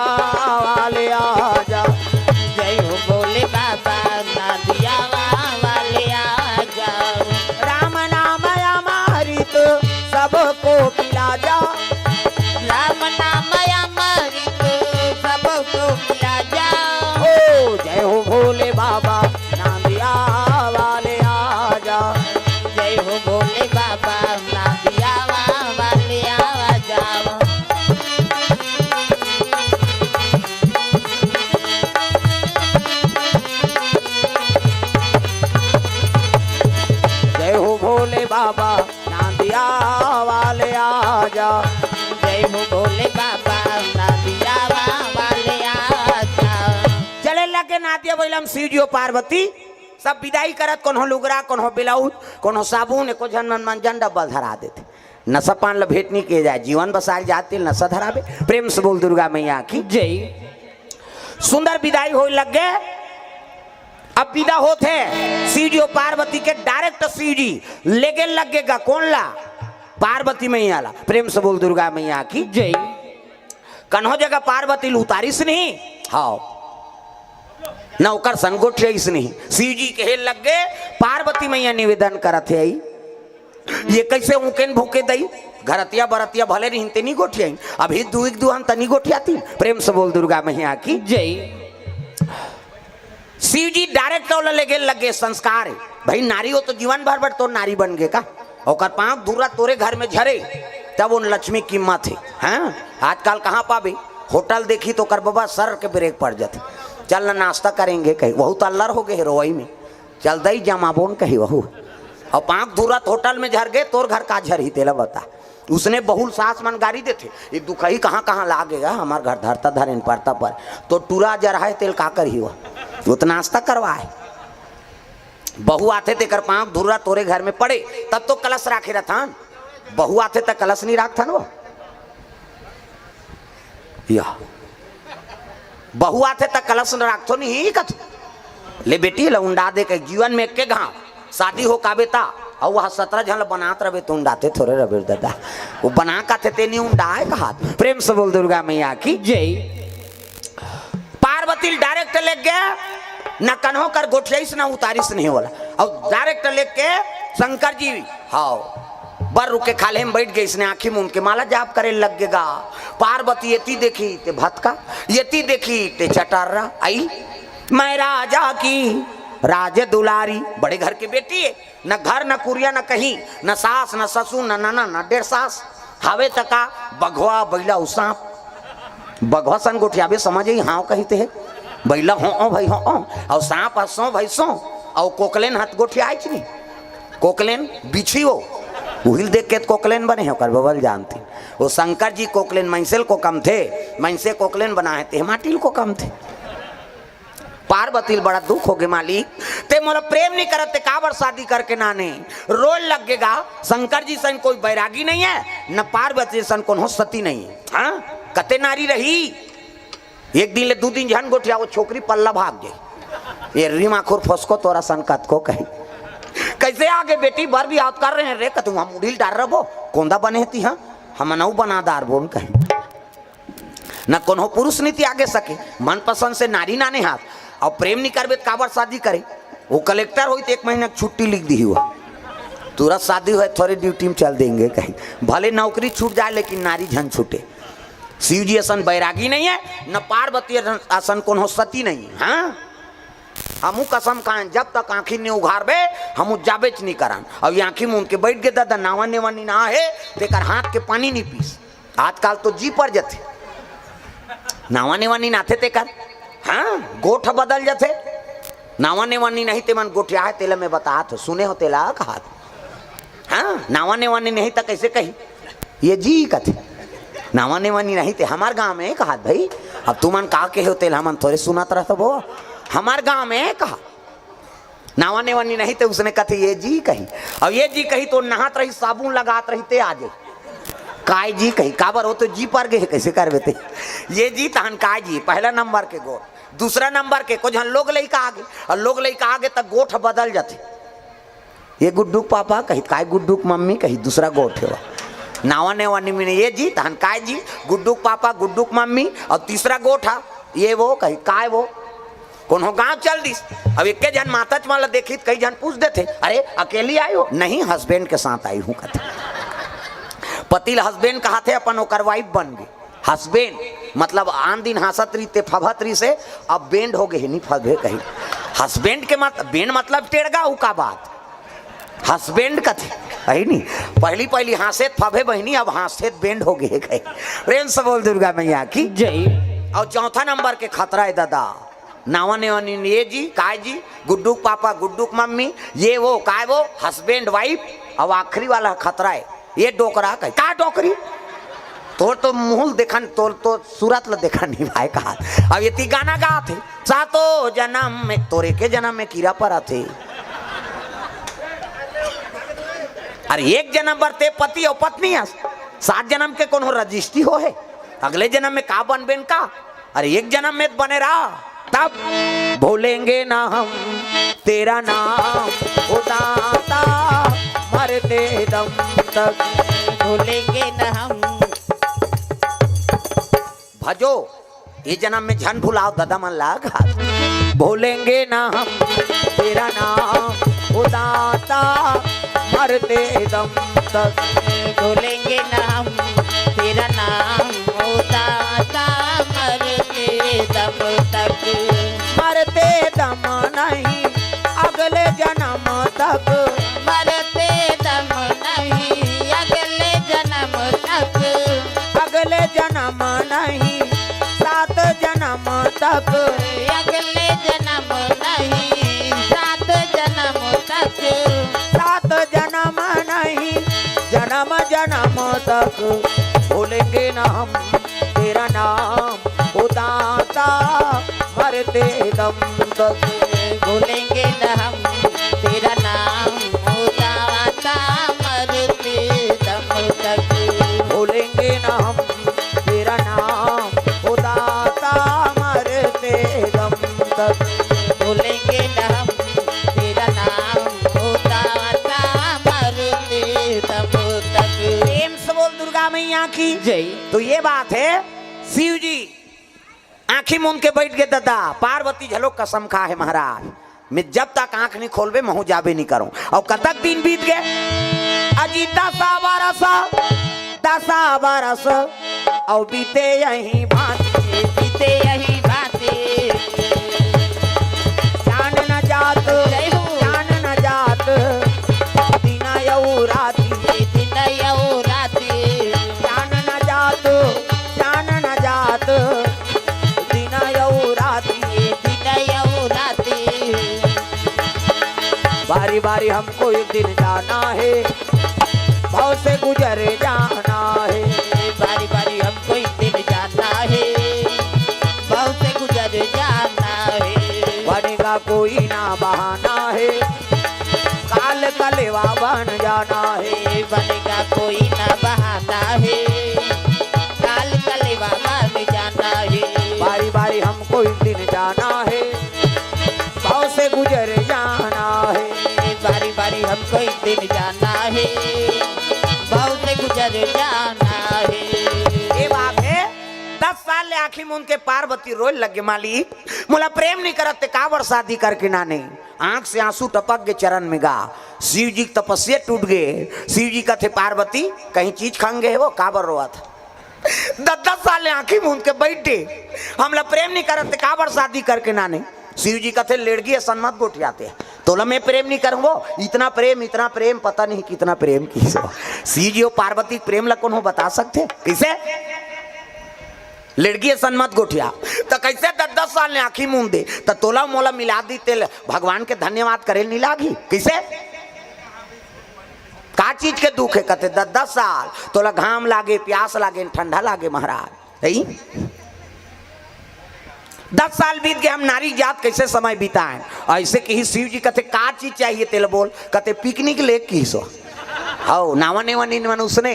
वाले आजा। जय हो भोले बाबा नादिया वाले आ जाओ। राम नाम अमृत सबको पिला जा। राम नाम अमृत सबको पिला जाओ। ओ जय हो भोले बाबा नादिया वाले आजा। जय हो भोले बाबा नादिया वाले आ जाओ। जय हो भोले बाबा नादिया वाले आजा। जय हो भोले बाबा नादिया वाले आ जाओ। चले लगे नादिया बैलम शिव जी और पार्वती सब विदाई करत कोनो लुगरा कोनो ब्लाउज कोनो साबुन एको झन मंजन डब्बल धरा देते। नशा पान ल भेंट नहीं किए जाए जीवन बसार जाते नशा धरावे। प्रेम से बोल दुर्गा मैया की जय। सुंदर विदाई हो लग गए। अब विदा होते शिव जी और पार्वती के डायरेक्ट शिव जी लेके लगेगा कौन ला पार्वती मैया ला। प्रेम से बोल दुर्गा मैया की जय। कन्हो जगह पार्वती उतारिस नहीं हाँ नौकर संगोठियाइस नहीं। शिव जी के लग गए पार्वती मैया निवेदन करत है ये कैसे ऊकेन भूके दई घरतिया बरतिया भले नहीं तनी गोठियाई अभी दुई दुहन तनी गोठियाती। प्रेम से बोल दुर्गा मैया की जय। शिव जी डायरेक्ट लेके लगे संस्कार है भाई नारी हो तो जीवन भर भर तो नारी बन गए का और पाँव धूरा तोरे घर में झरे तब उन लक्ष्मी कीमत है। हाँ आजकल कहाँ पावे होटल देखी तो कर बाबा सर के ब्रेक पड़ जाते चल ना नाश्ता करेंगे कहीं वहू तो अल्लर हो गए रोई में चल दई जमाबोन कही वहू और पाँव धूरा होटल में झर गए तोर घर का झर ही तेला बता उसने बहुल सास मन गाड़ी देते ये दुखई कहाँ कहाँ लागेगा हमार घर धरता धरेन पड़ता पर तो टूरा जरा है तेल का कर ही हुआ वो तो नाश्ता करवाए बहू आते थे कर पाँव धुर्रा तोरे घर में पड़े तब तो कलश राखे रहता बहू आते तक कलश नहीं रखता ना वो या बहू आते तक कलश न रखतो नहीं कथ ले बेटी लउंडा दे के जीवन में के गाँव शादी हो का बेटा और वह 17 जन बनात रहे तो उंडाते थोड़े रहे दादा वो बना का थे नहीं उंडाए कहा प्रेम से बोल दुर्गा मैया की जय। पार्वती डायरेक्ट ले गया न कन्हो कर गोठियाईस न उतारिस नहीं होला और डायरेक्ट लेके शंकर जी हाँ बर रुके खाले में बैठ गए इसने आंखी में उनके माला जाप करे लग गएगा। पार्वती यति देखी ते भतका यति देखी ते चटारा आई मैं राजा की राज दुलारी बड़े घर की बेटी है न घर न कुरिया न कहीं न सास न ससुर न नाना न डेढ़ सास हवे तका बघवा बैला सांप बघवा सन गोठियाबे समझे हाँ कहते है बैला हो भाई हो और सांप हंसो भाई सो और कोकलेन हाथ गोठिया नहीं कोकलेन बिछी हो उहिल देख के कोकलेन बने हो कर बबल जानती वो शंकर जी कोकलेन मैंसेल को कम थे मैंसे कोकलेन बनाए थे माटिल को कम थे पार्वती बड़ा दुख हो गए मालिक ते मोला प्रेम नहीं करते काबर शादी करके नाने रोल लगेगा शंकर जी सन कोई बैरागी नहीं है न पार्वती सन कौन हो सती नहीं है हाँ कते नारी रही एक दिन ले 2 दिन झन गोठिया वो छोकरी पल्ला भाग गई ये रीमा खुर फसको तोरा संकट को कही कैसे आगे बेटी बार भी याद कर रहे हैं रे कतू हम उड़ील डाल रहो कोंदा बने थी हाँ हम नऊ बनादार बोल कहीं न कोनो पुरुष नीति आगे सके मनपसंद से नारी नाने हाथ और प्रेम नहीं करबे काबर शादी करे वो कलेक्टर हुई तो 1 महीना की छुट्टी लिख दी हुआ तुरंत शादी हुआ थोड़ी ड्यूटी में चल देंगे कहीं भले नौकरी छूट जाए लेकिन नारी झन छूटे शिव जी असन बैरागी नहीं है न पार्वती असन कौन हो सती नहीं है हाँ हमू कसम खाएं जब तक आँखी ने उघार बे हमू जाबेच नहीं करान अब आँखी में उनके बैठ गए दादा नावा नेवानी ना है तेकर हाथ के पानी नहीं पीस आजकल तो जी पर जाते नावा नेवानी नाथे तेकर हाँ गोठ बदल जाते नावा नेवानी नहीं ते मन गोठिया है तेला में बता तो सुने हो तेला कहा हाँ नावा नेवानी नहीं तो कैसे कही ये जी कथे नावा नेवानी नहीं थे हमार गांव में कहा भाई अब तुमन कहा के हो तेला मन थोड़े सुनात रहता वो हमार गांव में कहा नावा नेवानी नहीं थे उसने कथे ये जी कही अब ये जी कही तो नहात रही साबुन लगात रही ते आजे काय जी कही काबर हो तो जी पर गए कैसे कर बेते ये जी तहन काय जी पहला नंबर के गोठ दूसरा नंबर के कुछ लोग लइका आगे और लोग लइका आगे तक गोठ बदल जाते ये गुड्डू पापा कही काय गुड्डू मम्मी कही दूसरा गोठ है नावा नेवानी में ये जी तहन काय जी गुड्डू पापा गुड्डू मम्मी और तीसरा गोठा ये वो कही काय वो कौन हो गाँव चल दी अब एक जन माता चमाला देखी कई जन पूछ देते अरे अकेली आई हो नहीं हस्बैंड के साथ आई हूँ कहते पति हस्बैंड कहा थे अपन ओकर वाइफ बन गई हस्बैंड मतलब आन दिन हंसत रही ते फभत रही से अब बैंड हो गए नहीं फबे कही हस्बैंड के बैंड मतलब टेढ़गा उ का बात हस्बैंड का थे है नहीं पहली हंसेत फबे बहनी अब हंसेत बैंड हो गए कही प्रेम से बोल दुर्गा मैया की जय और चौथा नंबर के खतरा है दादा नावा नेवानी ये जी काय जी गुड्डू पापा गुड्डू मम्मी ये वो काय वो हस्बैंड वाइफ और आखिरी वाला खतरा है ये डोकरा का डोकरी तोर तो मुंह देखन तोर तो सूरत ल देखा नहीं भाई कहा अब ये गाना गा थे सातो जन्म में तोरे के जन्म में कीड़ा पड़ा थे अरे एक जन्म बरते पति और पत्नी 7 जन्म के कौन हो रजिस्ट्री हो है अगले जन्म में का बन बेन का अरे एक जन्म में बने रहा तब भूलेंगे ना हम तेरा नाम उदाता मरते दम तक भूलेंगे न हम भजो ये जन्म में झन भुलाओ दादा मन लाग भूलेंगे ना हम तेरा नाम उदाता मरते दम तक भूलेंगे न हम तेरा नाम उदाता मरते दम तक मरते दम नहीं अगले जन्म तक मरते दम नहीं अगले जन्म तक अगले जन्म नहीं 7 जन्म तक अगले जन्म नहीं 7 जन्म तक 7 जन्म नहीं जन्म जन्म तक भूलेंगे ना हम तेरा नाम उदाता मरते दम तक भूलेंगे न हम तेरा नाम उदाता मरते दम तक भूलेंगे ना हम तेरा नाम उदाता मरते दम तक भूलेंगे न हम तेरा नाम उदाता मरते दम तक प्रेम से बोल दुर्गा मैया की जय तो ये बात है शिव जी आंखी मूंद के बैठ गए दादा पार्वती झलो कसम खा है महाराज मैं जब तक आंख नहीं खोलबे महू जाबे नहीं करूं और कतक दिन बीत गए अजी 10 बरस और बीते यही भांति बीते यही बातें जान न जात जान न जात दिन यऊ राती दिन यऊ राती जान न जात जान न जात बारी बारी हमको एक दिन जाना है, भाव से गुजर जाना है। बारी बारी हमको एक दिन जाना है, भाव से गुजर जाना है। बनेगा कोई ना बहाना है, काल कलेवा बन जाना है। बनेगा कोई ना बहाना है, काल कलेवा बन जाना है। बारी बारी हमको एक दिन जाना है, भाव से गुजर जाना है। बारी बारी हमको एक दिन जाना है, भाव से गुजर जाना है। ये बात है। 10 साल ले आखिर में उनके पार्वती रोल लगे, मालिक मोला प्रेम नहीं करते काबर शादी करके नाने। आंख से आंसू टपक गए चरण में गा। शिव जी की तपस्या टूट गए। शिव जी का थे पार्वती कहीं चीज खांगे है वो काबर रोआ था। 10 साल ले आखिर में उनके बैठे हमला प्रेम नहीं करते काबर शादी करके नाने। शिव जी का थे लेड़गी सन्मत गोठियाते तोला मैं प्रेम नहीं करूंगो। इतना प्रेम पता नहीं कितना प्रेम किसे। शिव जी और पार्वती प्रेम ला कौन हो बता सकते किसे? लड़की सन्मत गोठिया तो कैसे 10 साल ने आखी मुंह दे तो तोला मोला मिला दी तेल भगवान के धन्यवाद करे नहीं लागी किसे? का चीज के दुख है कहते 10 साल तोला घाम लागे प्यास लागे ठंडा लागे महाराज। 10 साल बीत गए हम नारी जात कैसे समय बिताएं। ऐसे कही शिव जी कहते का चीज चाहिए तेल बोल कहते पिकनिक ले की सो हाउ नावा नेवा नीन मन उसने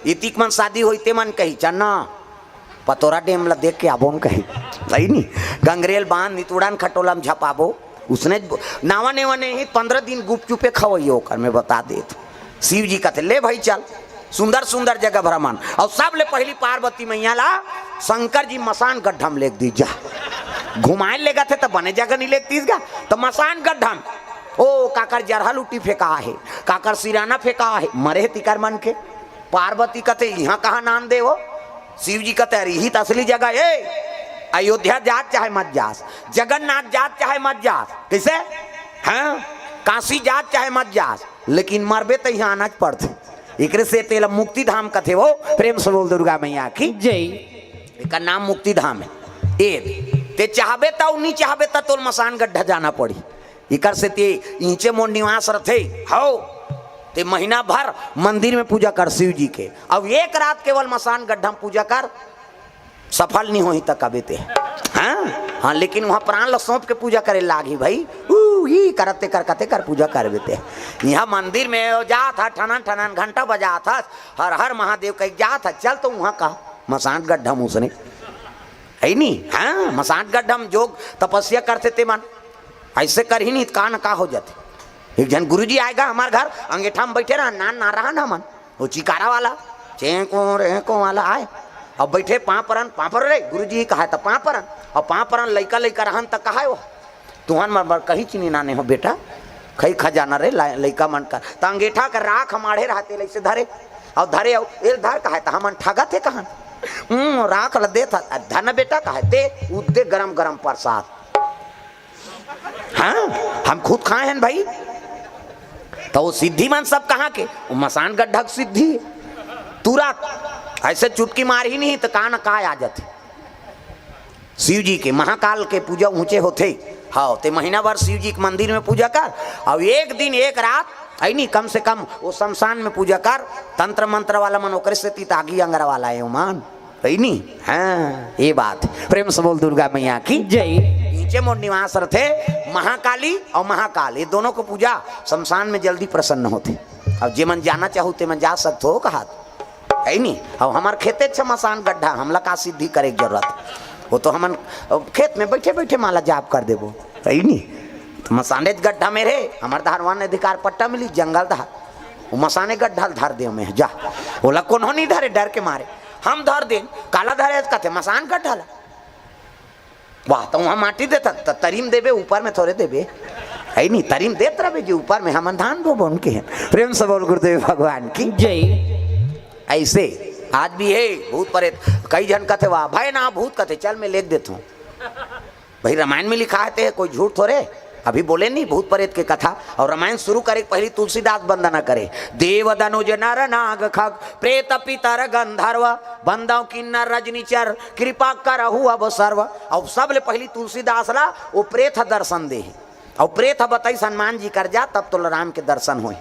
इतिक मन शादी होते मन कही चन्ना पतोरा डेम ला देख के आबो कही सही नहीं गंगरेल बांध नितुड़ान खटोलम झपाबो उसने नावा नेवा नहीं 15 दिन गुपचुपे खवैयो कर मैं बता दे। शिव जी कहते ले भाई चल सुंदर सुंदर जगह भ्रमण और सब ले पहली पार्वती मैया ला शंकर जी मसान गड्ढा में लेक दी जा घुमाए लेगा थे तो बने जगह नहीं लेक तीसगा तो मसान गड्ढा ओ काकर जरहा लुटी फेंका है काकर सिराना फेंका है मरे तिकर मन के। पार्वती कहते यहाँ कहाँ नाम दे वो। शिव जी कहते अरे ही असली जगह है अयोध्या जात चाहे मत जास जगन्नाथ जात चाहे मत जास कैसे हाँ काशी जात चाहे मत जास लेकिन मरबे तो यहाँ आना पड़ते। एक से तेला मुक्ति धाम कथे वो प्रेम से बोल दुर्गा मैया की जय। एक नाम मुक्ति धाम है। ते चाहबे तो नहीं चाहबे तो तोल मसान गड्ढा जाना पड़ी। इकर से ते इंचे मोर निवास रथे हो ते महीना भर मंदिर में पूजा कर शिव जी के। अब एक रात केवल मसान गड्ढा में पूजा कर सफल नहीं होई तक कबे ते हाँ लेकिन वहाँ प्राण ल सौंप के पूजा करे लागी भाई ही करते कर पूजा कर देते। यहाँ मंदिर में जा था ठनन ठनन घंटा बजा था हर हर महादेव कहीं जा था चल तो वहाँ का मसान गड्ढा उसने है नहीं हाँ मसान गड्ढा में जोग तपस्या करते थे मन ऐसे कर ही नहीं का न का हो जाते। एक जन गुरुजी आएगा हमारे घर अंगेठा में बैठे रहा ना रहा ना मन वो चिकारा वाला चेको रेको वाला आए अब बैठे पापड़ रे गुरुजी कहा था पापरन और पापरन लइका रहन तक कहा वो तुहन मर कहीं चीनी नाने हो बेटा खई खजाना रे लइका मन कर तो अंगेठा कर राख हमारे रहते ऐसे धरे और धरे और धर कहा था हमन ठगा थे कहा राख ल दे था धन बेटा कहा दे उदे गरम गरम प्रसाद हाँ हम खुद खाए हैं भाई। तो वो सिद्धि मन सब कहाँ के वो मसान गड्ढा सिद्धि तुरंत ऐसे चुटकी मार ही नहीं तो कहा न कहा आ जाते। शिव जी के महाकाल के पूजा ऊंचे होते हाँ ते महीना भर शिव जी के मंदिर में पूजा कर और एक दिन एक रात आई नहीं कम से कम वो शमशान में पूजा कर तंत्र मंत्र वाला मन ओकरे से तागी अंगरा वाला है मान है नहीं हाँ ये बात प्रेम से बोल दुर्गा मैया की जय। नीचे मोर निवास रथे महाकाली और महाकाल ये दोनों को पूजा शमशान में जल्दी प्रसन्न होते। अब जे मन जाना चाहो ते मन जा सकते हो कहा है नहीं। अब हमारे खेते मसान गड्ढा हमला का सिद्धि करे की जरूरत वो तो हमन खेत में बैठे बैठे माला जाप कर देबो है नहीं। तो मसाने गड्ढा में रे हमारे धारवान अधिकार पट्टा मिली जंगल धार वो मसाने गड्ढा धर दे में जा बोला कौन हो नहीं धरे डर के मारे हम धर दे काला धरे कहते मसान गड्ढा ला वाह तो वहाँ माटी देता तरीम देवे ऊपर में थोड़े देवे है नहीं तरीम देते रहे जो ऊपर में हम धान बो उनके हैं। प्रेम से बोल गुरुदेव भगवान की जय। ऐसे आज भी है भूत प्रेत कई जन कहते वाह भाई ना भूत कहते चल मैं लिख देता हूँ भाई रामायण में लिखा है कोई झूठ थोड़े अभी बोले नहीं भूत प्रेत के कथा। और रामायण शुरू करे पहली तुलसीदास वंदना करे देव दनुज नर नाग खग प्रेत पितर गंधर्व बंदव किन्नर रजनीचर कृपा करहु अब सर्व। और सब ले पहली तुलसीदास ला वो प्रेत दर्शन दे और प्रेत बताइस हनुमान जी कर जा तब तो राम के दर्शन हुए।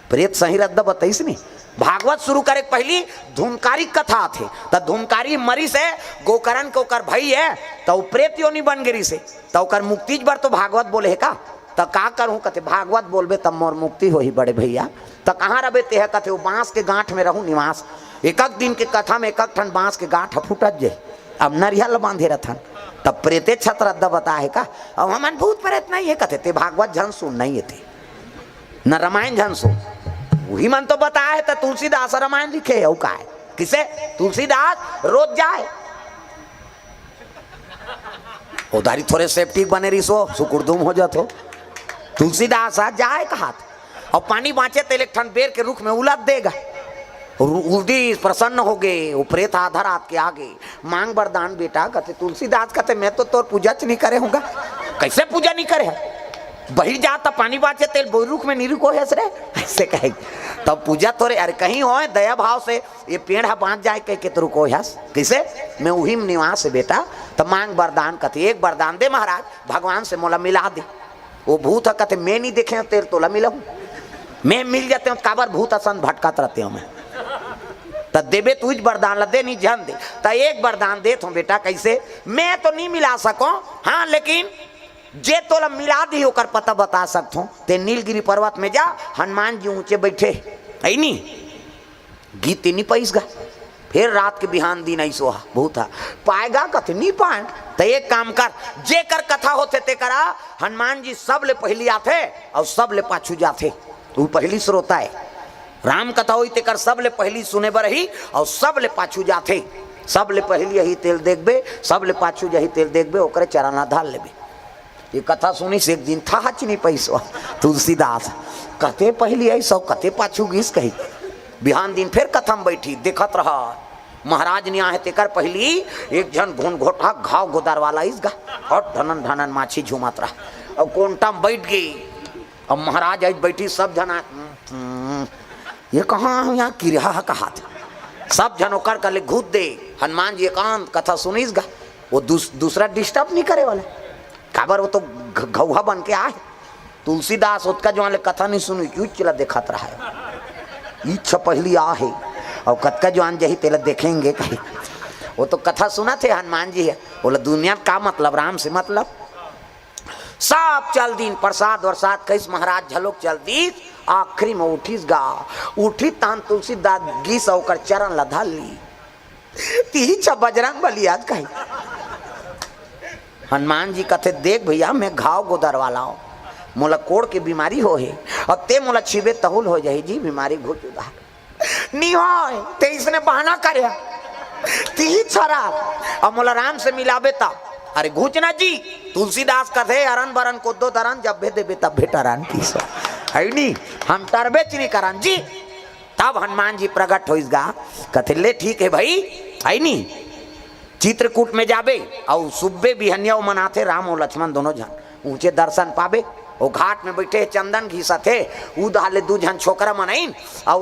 प्रेत सही रद्द बताइस नहीं। भागवत शुरू करे पहली धूमकारी कथा थे तो धूमकारी मरी से गोकर्ण के ओकर भाई है तो प्रेत योनि बन गिरी से तो ओकर मुक्ति बर तो भागवत बोले है का तो का करूँ कहते भागवत बोलबे तब मोर मुक्ति हो ही बड़े भैया। तो कहाँ रहे ते है कहते वो बांस के गांठ में रहूँ निवास। एक दिन के कथा में एक ठन बांस के गांठ फूटत जे अब नरियल बांधे रहन तब प्रेते छत्रद्दा बता है का। अब हमन भूत प्रेत नहीं है कहते ते भागवत झन सुन नहीं थे न रामायण झन सुन वही मन तो बताया है तो तुलसीदास रामायण लिखे है का है किसे तुलसीदास रोज जाए उधारी थोड़े सेफ्टी बने रही सो सुकुरदुम हो जातो तुलसीदास आ जाए कहा और पानी बाँचे तो एक ठन बेर के रुख में उलट देगा उल्टी प्रसन्न हो गए वो प्रेत आधा रात के आगे मांग वरदान बेटा कहते तुलसीदास कहते मैं तो तोर पूजा नहीं करे होगा। कैसे पूजा नहीं करे है बही जाता पानी बाँचे तेल बोरुख में नीरू को है रे ऐसे कहे तब पूजा तोरे अरे कहीं हो दया भाव से ये पेड़ है बाँच जाए कह के तो रुको हस कैसे मैं वही में निवास है बेटा तब मांग वरदान कहते एक वरदान दे महाराज भगवान से मोला मिला दे। वो भूत है कहते मैं नहीं देखे तेरे तोला मिला हूँ मैं मिल जाते हूँ काबर भूत असन भटकात रहते हूँ मैं तब देवे तुझ वरदान ला दे नहीं जन दे तो एक वरदान दे तो बेटा कैसे मैं तो नहीं मिला सको हाँ लेकिन जे तोला मिला दी होकर पता बता सकता हूँ ते नीलगिरी पर्वत में जा हनुमान जी ऊंचे बैठे है नी गीत नहीं पैस गा फिर रात के बिहान दिन ऐसो भूत पाएगा कथे नहीं पाए तो एक काम कर जे कर कथा होते ते करा हनुमान जी सब ले पहली आते और सब ले पाछू जाते तू पहली श्रोता है राम कथा हुई तेकर सब ले पहली सुने बर ही और सब ले पाछू जाते सब ले पहली यही तेल देखबे सब ले पाछू यही तेल देखबे ओकरे चरण धाल लेबे। ये कथा सुनी से एक दिन था हच नहीं पैसा तुलसीदास कहते पहली आई सब कहते पाछू गीस कही बिहान दिन फिर कथा में बैठी देखत रहा महाराज ने आए तेकर पहली एक जन घुन घोटा घाव गोदार वाला इसगा और धनन धनन माछी झुमत रहा और कोंटा में बैठ गई। अब महाराज आज बैठी सब जना ये कहाँ यहाँ किरहा कहा सब जन ओकर कर ले घूत दे हनुमान जी एकांत कथा सुनीस गा वो दूसरा डिस्टर्ब नहीं करे वाले काबर वो तो घौहा बन के आए तुलसीदास उसका जो वाले कथा नहीं सुनी क्यों चला देखत रहा है इच्छा पहली आ है और कतका जवान जही तेला देखेंगे कहीं वो तो कथा सुना थे हनुमान जी है बोला दुनिया का मतलब राम से मतलब सब चल दिन प्रसाद वरसाद कैस महाराज झलोक चल दी आखिरी में उठीस गा उठी तान तुलसीदास गीस होकर चरण लधा ली तीछा बजरंग बली आज कहीं हनुमान जी कहते देख भैया मैं घाव गोदर वाला हूँ मोला कोड़ के बीमारी हो है और ते मोला छिबे तहुल हो जाए जी बीमारी घुट उधार नहीं हो ते इसने बहाना करे ती छरा अब मोला राम से मिलाबे तब अरे घुचना जी तुलसीदास कथे अरन बरन को दो दरन जब भे देबे तब भेटरन की है नहीं हम तरबे नहीं करन जी। तब हनुमान जी प्रकट होइस गा कथे ले ठीक है भाई है नहीं चित्रकूट में जाबे और सुबे बिहनिया मनाते राम और लक्ष्मण दोनों जन ऊंचे दर्शन पाबे वो घाट में बैठे चंदन घीसते उदाले दू जन छोकरा मनाइन और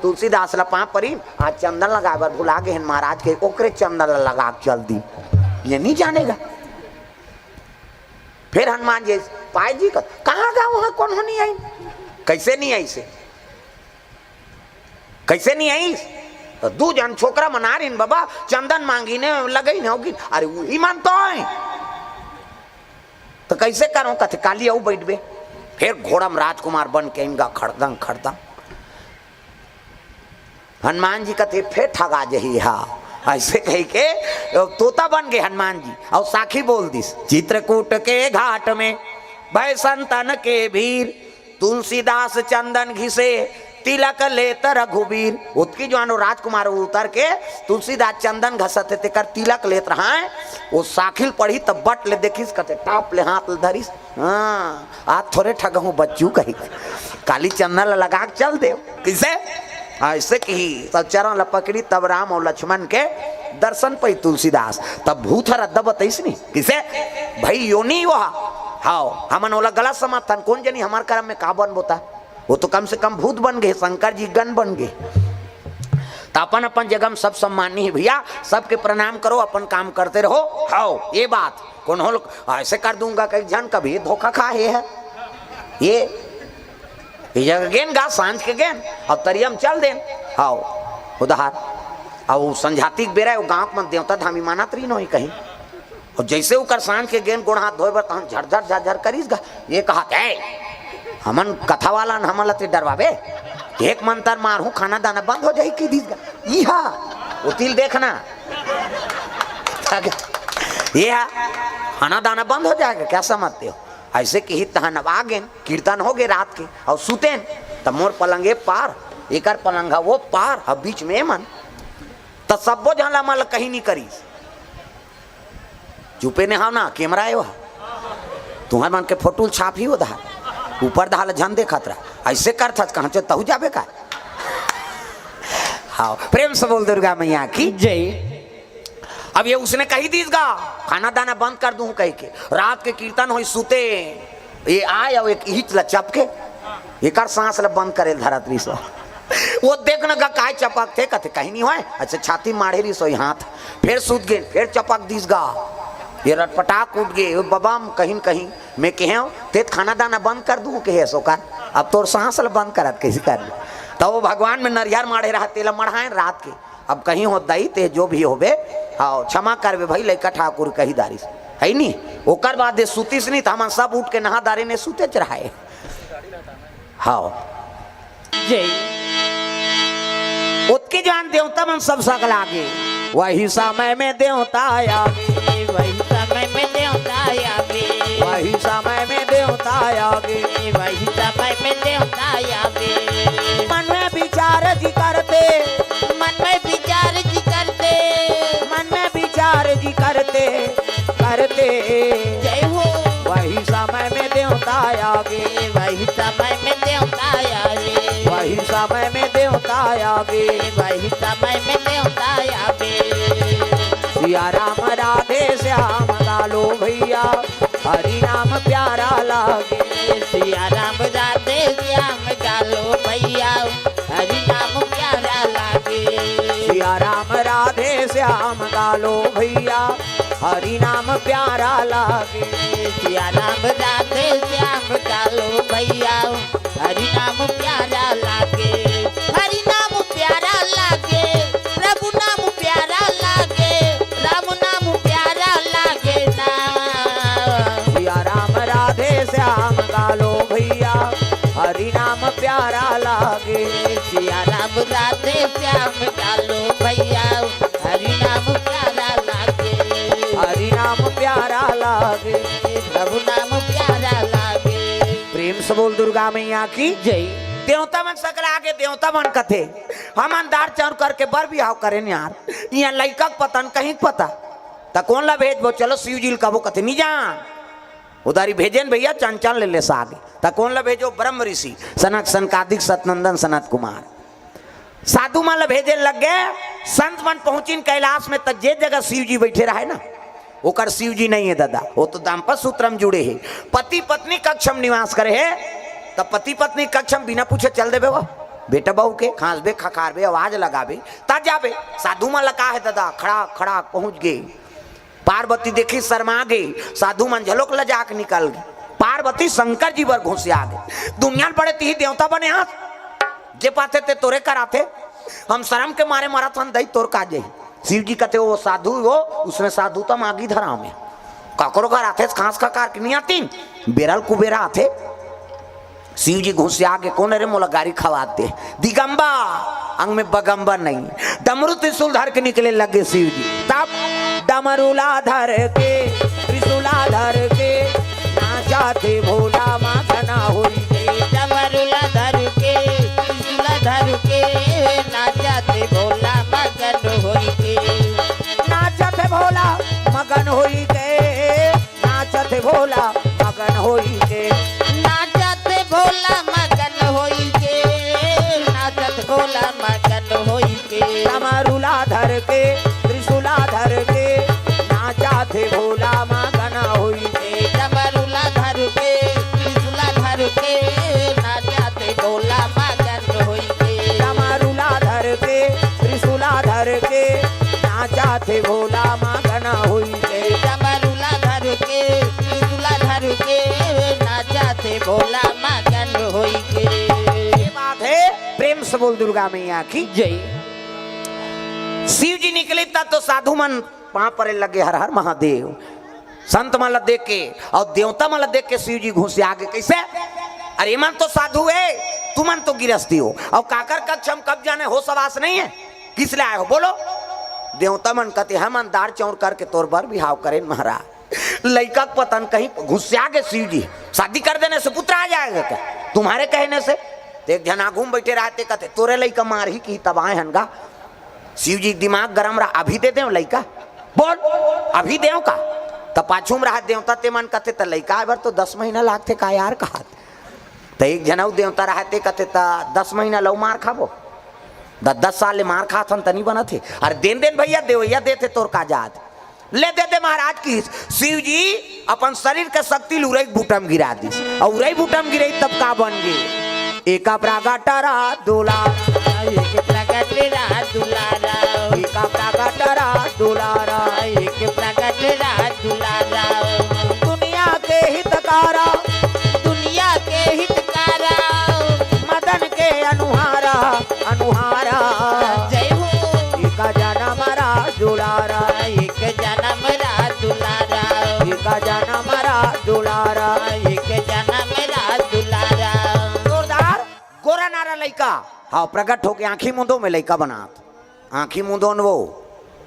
तुलसीदास ला पाँव परी आज चंदन लगा बर भुला गए महाराज के ओकरे चंदन लगा चल दी ये नहीं जानेगा। फिर हनुमान जी पाए जी कहाँ गा वहां कौन हो नहीं आई कैसे नहीं आई से कैसे नहीं आई तो दू जन छोकरा मना रही बाबा चंदन मांगी ने लगे न होगी अरे वही मानता है तो कैसे करूं कथे काली आओ बैठ बे फिर घोड़ा में राजकुमार बन के इनका खड़दंग खड़दंग हनुमान जी कथे फिर ठगा जही हा ऐसे कही के तोता बन गए हनुमान जी और साखी बोल दिस चित्रकूट के घाट में भय संतन के भीर तुलसीदास चंदन घिसे तिलक लेतर रघुबीर उसकी जो आनो राजकुमार उतर के तुलसीदास चंदन घसते ते कर तिलक लेत रहा है वो साखिल पढ़ी तब बट ले देखिस कते टाप ले हाथ ले धरिस हाँ आज थोड़े ठगहूँ बच्चू कही काली चंदन लगा चल दे किसे ऐसे की तब चरण ल पकड़ी तब राम और लक्ष्मण के दर्शन पई तुलसीदास तब भूत रद्द बतईस नहीं किसे भाई यो नहीं वहा हाओ हमन ओला गलत समर्थन कौन जनी हमार कर्म में का बन बोता वो तो कम से कम भूत बन गए शंकर जी गण बन गए तो अपन अपन जगह में सब सम्मानी है भैया सबके प्रणाम करो अपन काम करते रहो हाओ ये बात कौन हो ऐसे कर दूंगा कई जन कभी धोखा खा है ये जगह गेन गा सांझ के गेन अब तरियम चल देन आओ उधार अब वो संझाती के बेरा गाँव में देवता धामी माना तरी नहीं कहीं और जैसे वो कर सांझ के गेन गोड़ हाथ धोए बर तहन झरझर झरझर करीस गा ये कहा है हमन कथा वाला न हमन लते डरवाबे एक मंतर मारू खाना दाना बंद हो जाई की दीस गा इहा उतिल देखना ये खाना दाना बंद हो जाएगा क्या समझते हो ऐसे कि ही तहन अब आ गेन कीर्तन हो गए रात के और सुतेन तब मोर पलंगे पार एकर पलंगा वो पार अब बीच में मन तब सबो झाला मल कहीं नहीं करी चुपे ने हाँ ना कैमरा है वह तुम्हारे मन के फोटो छाप ही उधार ऊपर दहाल झन देखत रहा ऐसे कर था कहाँ तहु जाबे का हाँ प्रेम से बोल दुर्गा मैया की जय। अब ये उसने कही दीस गा खाना दाना बंद कर दूं कह के रात के कीर्तन हो सुते ये आए और एक हिच ल चपके एक सांस ल बंद करे धरतरी सो वो देखने का काय चपक थे कथे कहीं नहीं हुआ अच्छा छाती मारे रही सोई हाथ फिर सूत गए फिर चपक दीस गा ये रटपटाक उठ गए बबाम कहीं कहीं मैं कहे ते खाना दाना बंद कर दूं कहे सोकर अब तोर सांस ल बंद करत कैसे कर तो वो भगवान में नरियार मारे रहा तेला मढ़ाए रात के अब कहीं हो दई ते जो भी होबे हाँ क्षमा करबे भाई लड़का ठाकुर कही दारी है नी ओकर बाद दे सुतीस नहीं हम सब उठ के नहा दारे ने सुते चढ़ाए हाँ जय। उसकी जान देवता मन सब सकल आगे वही समय में देवता आगे वही समय में देवता आवे वही समय में देवता आगे वही समय में देवता आवे मन में विचार जी करते मन में विचार जी करते मन में विचार जी करते करते जय हो वही समय में देवता आगे वही समय में देवता आवे वही समय में देवता आगे वही समय में देवता आवे सिया राम राधे श्याम लालो भैया हरि नाम प्यारा लागे सिया राम राधे श्याम गालो भैया हरि नाम प्यारा लागे सिया राम राधे श्याम लालो भैया हरि नाम प्यारा लागे सिया राम राधे श्याम गालो भैया हरि नाम प्यारा लागे हरि नाम प्यारा लागे प्रभु नाम प्यारा लागे राम नाम प्यारा लागे ना सिया राम राधे श्याम लालो भैया हरि नाम प्यारा लागे सिया राम राधे श्याम गालो भैया हरि नाम प्यारा लागे हरि नाम प्यारा लागे प्रभु नाम प्यारा लागे प्रेम से बोल दुर्गा मैया की जय। देवता मन सकल आगे देवता मन कथे हम अंदार चार करके बर बिहाव करे यार यहाँ लड़का पतन कहीं पता त कौन ला भेज बो चलो शिव जी का वो कथे नहीं जान उधारी भेजन भैया चंचल ले सागे त कौन ला भेजो ब्रह्म ऋषि सनक सनकादिक सतनंदन सनत कुमार साधु मन ला भेजे लग गए संत मन पहुंचिन कैलाश में तक जे जगह शिव जी बैठे रहे ना ओकर शिव जी नहीं है दादा वो तो दाम्पत्य सूत्र में जुड़े है पति पत्नी कक्षम निवास करे है तब पति पत्नी कक्षम बिना पूछे चल देवे वो बेटा बहू के खांसबे खखारबे आवाज लगाबे ता जाबे साधु मन लगा है दादा खड़ा खड़ा पहुंच गए पार्वती देखी शर्मा गई साधु मन झलोक लजाक निकल गई पार्वती शंकर जी बर घुस आ गए दुनिया बड़े ती देवता बने हाथ जे पाते ते तोरे कराते हम शर्म के मारे मारा थन दई तोर का जाई शिव जी कहते वो साधु वो उसमें साधु तो मागी धरा में काकरो घर आते खांस खकार की नहीं आती बेरल कुबेरा आते शिव जी घुस आगे कौन रे मोला गाड़ी खवाते दिगंबा अंग में बगंबर नहीं डमरू त्रिशूल धर के निकले लगे शिव जी तब डमरूला धर के त्रिशूला धर के नाचाते भोला माखना हुई डमरुला धर के त्रिशूला धर के नाचते भोला मगन होई के नाचते भोला मगन होई के नाचते भोला मगन होई के नाचते भोला मगन होई के नाचत भोला मगन होई के डमरूला धर के त्रिशूला धर के नाचाते भोला मगन होई के डमरुला धर के त्रिशूला धर के नाचते भोला मगन होई के डमरूला धर के त्रिशूला धर के नाचाते भोला मगन होई के डमरुला धर के त्रिशूला धर के नाचते भोला दुर्गा मैया की। जय। शिव जी निकले तब तो साधु मन पांव परे लगे हर हर महादेव। संत मला देख के और देवता मला देख के शिव जी घुसे आगे कैसे, अरे मन तो साधु है, तू मन तो गिरस्ती हो, और काकर कक्ष हम कब जाने हो सवास नहीं है, किस लिए आए हो बोलो। देवता मन कहते हम अंधार चौर करके तोर बर बिहाव करें महाराज। लड़का पतन कहीं घुस आगे शिव जी, शादी कर देने से पुत्र आ जाएगा क्या तुम्हारे कहने से। तो एक जना घूम बैठे रहते कहते तोरे लड़का मार ही की तब आए हनगा। शिव जी दिमाग गरम रहा, अभी दे दे लड़का, बोल अभी देव का। तब पाछू में रहा देवता ते मन कहते त लड़का बार तो 10 महीना लागते का यार कहा। तो एक जना देवता रहते कहते त 10 महीना लो मार खाबो, 10 साल ले मार खाथन तनी बना थे। अरे देन देन भैया देवैया देते तोर का जात ले दे दे महाराज की। शिव जी अपन शरीर के शक्ति लुरई बूटम गिरा दी, और उरई बूटम गिरई तब का बन गए एका प्रागटरा दुलारा, एक प्रगटरा दुलारा, एका प्रागटरा दुलारा, एक प्रगटरा दुलारा। दुनिया के हितकारा, दुनिया के हितकारा, मदन के अनुहारा अनुहारा। जय हो। एका जन्म रा दुलारा, एक जन्म रा दुलारा, एका जन्म रा दुलारा, एक जन्म रा दुलारा। जोरदार गोरा नारा लइका। हाँ प्रकट होके आंखी मुंदो में लइका बनात, आंखी मुंदो वो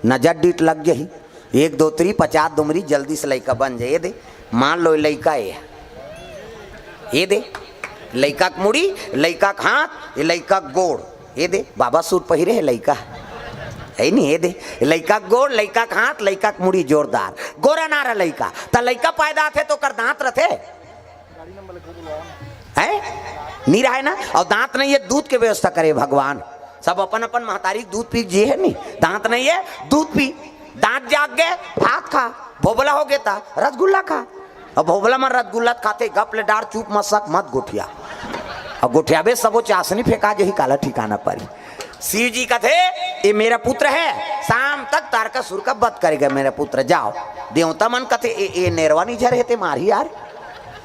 नजर डीट लग गई 1 2 3 50 दुमरी जल्दी से लइका बन जाए। दे मान लो लइका ये दे लइका के मुड़ी, लइका के हाथ, ये लइका के गोड़, ये दे बाबा सूट पहिरे है लइका है नहीं, ये दे लइका के गोड़, लइका के हाथ, लइका के मुड़ी जोरदार गोरा नारा लइका। त लइका पैदा थे तो कर दांत रथे है नहीं रहा है ना, और दांत नहीं है दूध के व्यवस्था करे भगवान। सब अपन अपन महतारी दूध पी जी है नहीं, दांत नहीं है दूध पी, दांत जाग गए भात खा, भोबला हो गया था रसगुल्ला खा, और भोबला में रसगुल्ला खाते गप ले डार चुप मसक मत गोठिया, और गोठिया बे सबो चाशनी फेंका जही काला ठिकाना परी। शिव जी का थे ये मेरा पुत्र है, शाम तक तारकासुर का वध करेगा मेरा पुत्र, जाओ। देवता मन कहते ये नेरवा नहीं झरे थे मारी यार,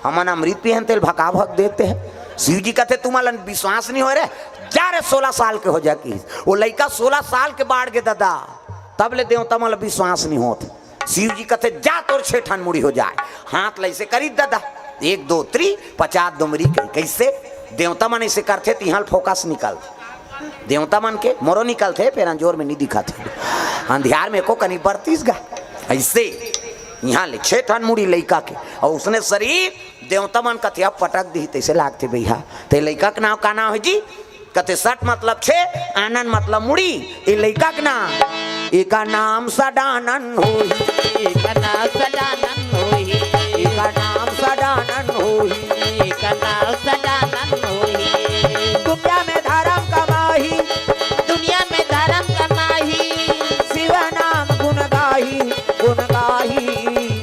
हमन अमृत पिहन तेल भका भक देते हैं। शिव जी कहते तुम्हारा विश्वास नहीं हो रहे, जा रे 16 साल के हो जा की। वो लड़का 16 साल के बाढ़ के दादा, तब ले देवता मन विश्वास नहीं होते। शिव जी कहते जा तोर 6 ठन मुड़ी हो जाए, हाथ लैसे करी दादा 1 2 3 50 दुमरी कैसे। देवता मन ऐसे करते तो यहाँ फोकस निकलते, देवता मन के मोरो निकलते फिर अंजोर में नहीं दिखाते, अंधियार में को कनी 32 गा ऐसे यहाँ ले 6 ठन मुड़ी लइका के, और उसने शरीर देवता मन कथे अब पटक दी तैसे लागते भैया। ते लइका के नाम का नाम है जी, कथे 60 मतलब 6, आनंद मतलब मुड़ी, ये लइका के नाम एका नाम सदानंद होई, एक नाम सदानंद होई, एक नाम सदानंद होई, एक नाम सदानंद होई। दुनिया में धर्म कमाही, दुनिया में धर्म कमाही, शिव नाम गुण गाही गुण गाही।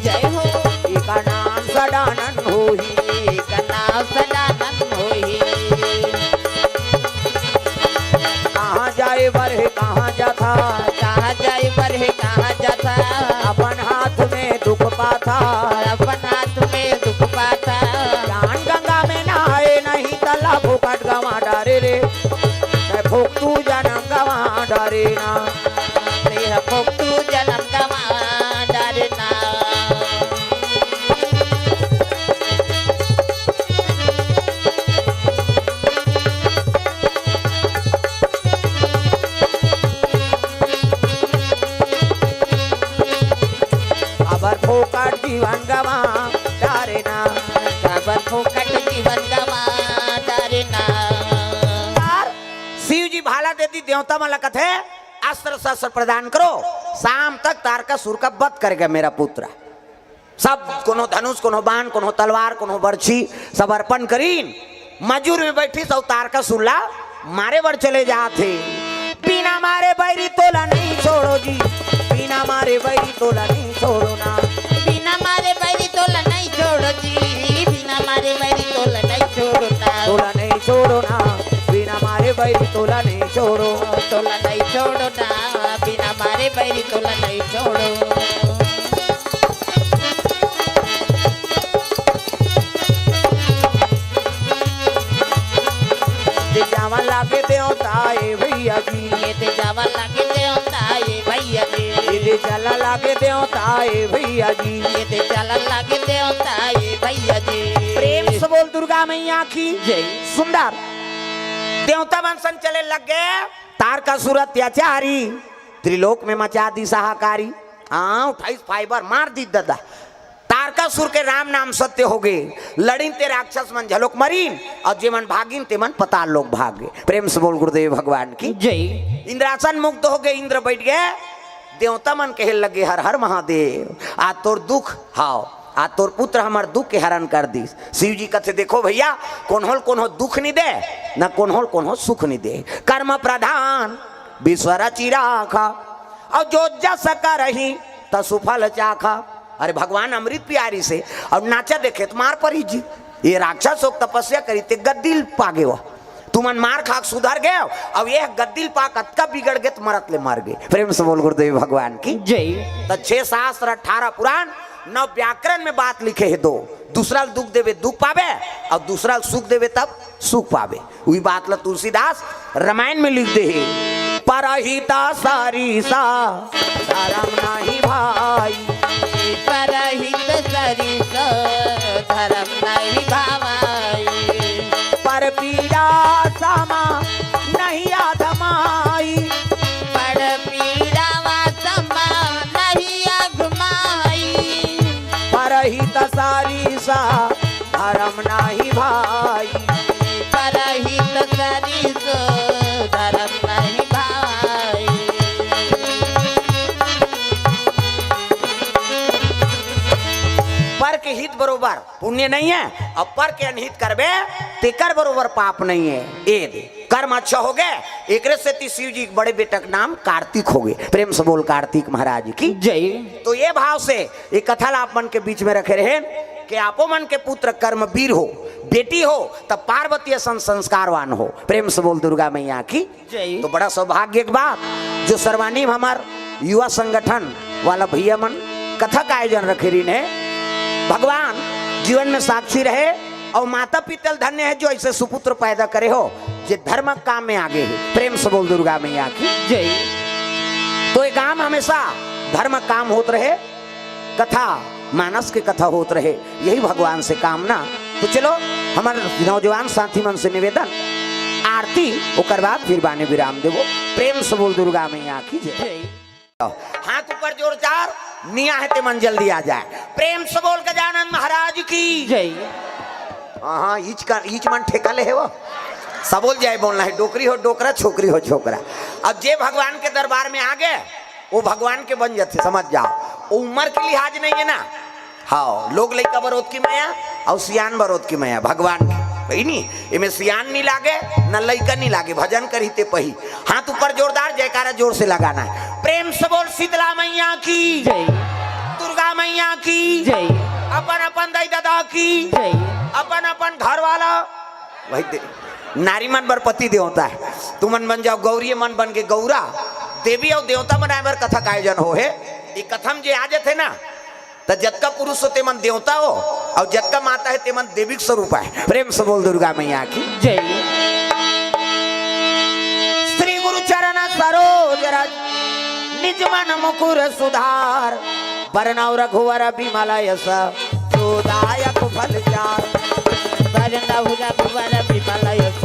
जय हो। एक नाम सदानंद होई, एक नाम सदानंद होई। कहाँ जाए बरहे कहाँ जाता, कहाँ जाए बरहे कहाँ जाता, अपन हाथ में दुख पाता, अपन हाथ में दुख पाता। ज्ञान गंगा में नहाए नहीं तला फुकट गवा डारे रे, फूक तू जन्म गवा डारे ना, तेरा फूक तू जन्म गवा डरना। अबर फुकट जीवन गवा डारे ना, खबर फूकट जीवन गवा डरना। शिव जी भाला देती देवता मला कथे अस्त्र शस्त्र प्रदान करो, शाम तक तारकासुर का वध करेगा मेरा पुत्र। सब कोनो धनुष कोनो बाण कोनो तलवार कोनो बर्छी सब अर्पण करीन, मजूर में बैठी सब तारकासुर ला मारे बर चले जाते। बिना मारे बैरी तोला नहीं छोड़ो जी, बिना मारे बैरी तोला नहीं छोड़ो ना, बिना मारे बैरी तोला नहीं छोड़ो जी, बिना मारे बैरी तोला नहीं छोड़ो ना, तोला नहीं छोड़ो ना, बिना मारे बैरी तोला नहीं छोड़ो, तोला नहीं छोड़ो ना, बिना मारे बैरी तोला नहीं छोड़ो। जावन लागे देवता लगे देवता ये भैया जी। प्रेम से बोल दुर्गा मैया की जय। सुंदर देवता वंशन चले लग गए। तार का सूरत अत्याचारी त्रिलोक में मचा दी सहाकारी। हाँ 28 फाइबर मार दी दादा। तारकासुर के राम नाम सत्य हो गए। लड़ीन ते राक्षस मन झलोक मरीन और जे मन भागिन ते मन पताल लोग भाग गए। प्रेम से बोल गुरुदेव भगवान की जय। इंद्रासन मुक्त हो गए। इंद्र बैठ गए। देवता मन कहे लगे हर हर महादेव आ तोर दुख हाओ आ तोर पुत्र हमार दुख के हरण कर दी। शिव जी कहते देखो भैया कौन हो दुख नहीं दे न कौन हो सुख नहीं दे। कर्म प्रधान विश्वर चिराखा और जो जस करही त सुफल चाखा। अरे भगवान अमृत प्यारी से और नाचा देखे तो मार परी जी। ये राक्षस हो तपस्या करी ते गद्दिल पागे वो तुमन मार खाक सुधर गए। अब ये गद्दिल पाक अतका बिगड़ गए तो मरत ले मार गए। प्रेम से बोल गुरुदेव भगवान की जय। तो 6 शास्त्र 18 पुराण 9 व्याकरण में बात लिखे है। दो दूसरा दुख देवे दुख पावे और दूसरा सुख देवे तब सुख पावे। वही बात ला तुलसीदास रामायण में लिख दे है परहिता सरिसा धर्म नहीं भाई। परहित सरिस धर्म नहीं भावाई। पर पीड़ा समा नहीं आधमाई। पर पीड़ा समा नहीं अघमाई। परहित सरिसा धर्म नहीं भाई। परहित सरिस धर्म नहीं भाई। पर के हित बरोबर पुण्य नहीं है और पर के अनहित करबे तेकर बरोबर पाप नहीं है। ए दे कर्म अच्छा हो गए। एक से शिव जी बड़े बेटा का नाम कार्तिक हो गए। प्रेम से बोल कार्तिक महाराज की जय। तो ये भाव से ये कथा आप मन के बीच में रखे रहे कि आपो मन के पुत्र कर्म वीर हो बेटी हो तब पार्वती संस्कारवान हो। प्रेम से बोल दुर्गा मैया की जय। तो बड़ा सौभाग्य की बात जो सर्वानिम हमार युवा संगठन वाला भैया मन कथा का आयोजन रखे रही ने। भगवान जीवन में साक्षी रहे और माता पिता धन्य है जो ऐसे सुपुत्र पैदा करे हो जे धर्म काम में आगे है। प्रेम से बोल दुर्गा मैया की जय। तो ये काम हमेशा धर्म काम होत रहे कथा मानस के कथा होत रहे यही भगवान से कामना। तो चलो हमारे नौजवान साथी मन से निवेदन आरती ओकर बाद फिर बाने विराम देवो। प्रेम से बोल दुर्गा मैया की जय। हाथ ऊपर जोरदार निया है ते मन जल्दी आ जाए। प्रेम से बोल गजानन महाराज की जय। हाँ ईच मन ठेका ले है वो सब बोल जाए बोलना है। डोकरी हो डोकरा छोकरी हो छोकरा। अब जे भगवान के दरबार में आ गए वो भगवान के बन जाते समझ जाओ। उम्र की लिहाज नहीं है ना। हाँ लोग लड़का बरोध की माया और सियान बरोध की माया भगवान की भाई नहीं इमें सियान नहीं लागे न लड़का नहीं लागे। भजन करी ते पही हाथ ऊपर जोरदार जयकारा जोर से लगाना है। प्रेम से बोल शीतला मैया की जय। दुर्गा मैया की जय। अपन अपन दाई दादा की जय। अपन अपन घर वाला वही नारी मन बर पति देवता है। तू मन बन जाओ गौरी मन बन के गौरा देवी और देवता बनाए बर कथा का आयोजन हो है। ये कथम जे आज थे ना तो जतका पुरुष हो ते मन देवता हो और जतका माता है ते मन देवी स्वरूप है। प्रेम से बोल दुर्गा मैया की जय। श्री गुरु चरण सरोज रज निज मन मुकुर सुधार बरनौ रघुवर बिमल यश जोदायक फल चार। बरनौ रघुवर बिमल यश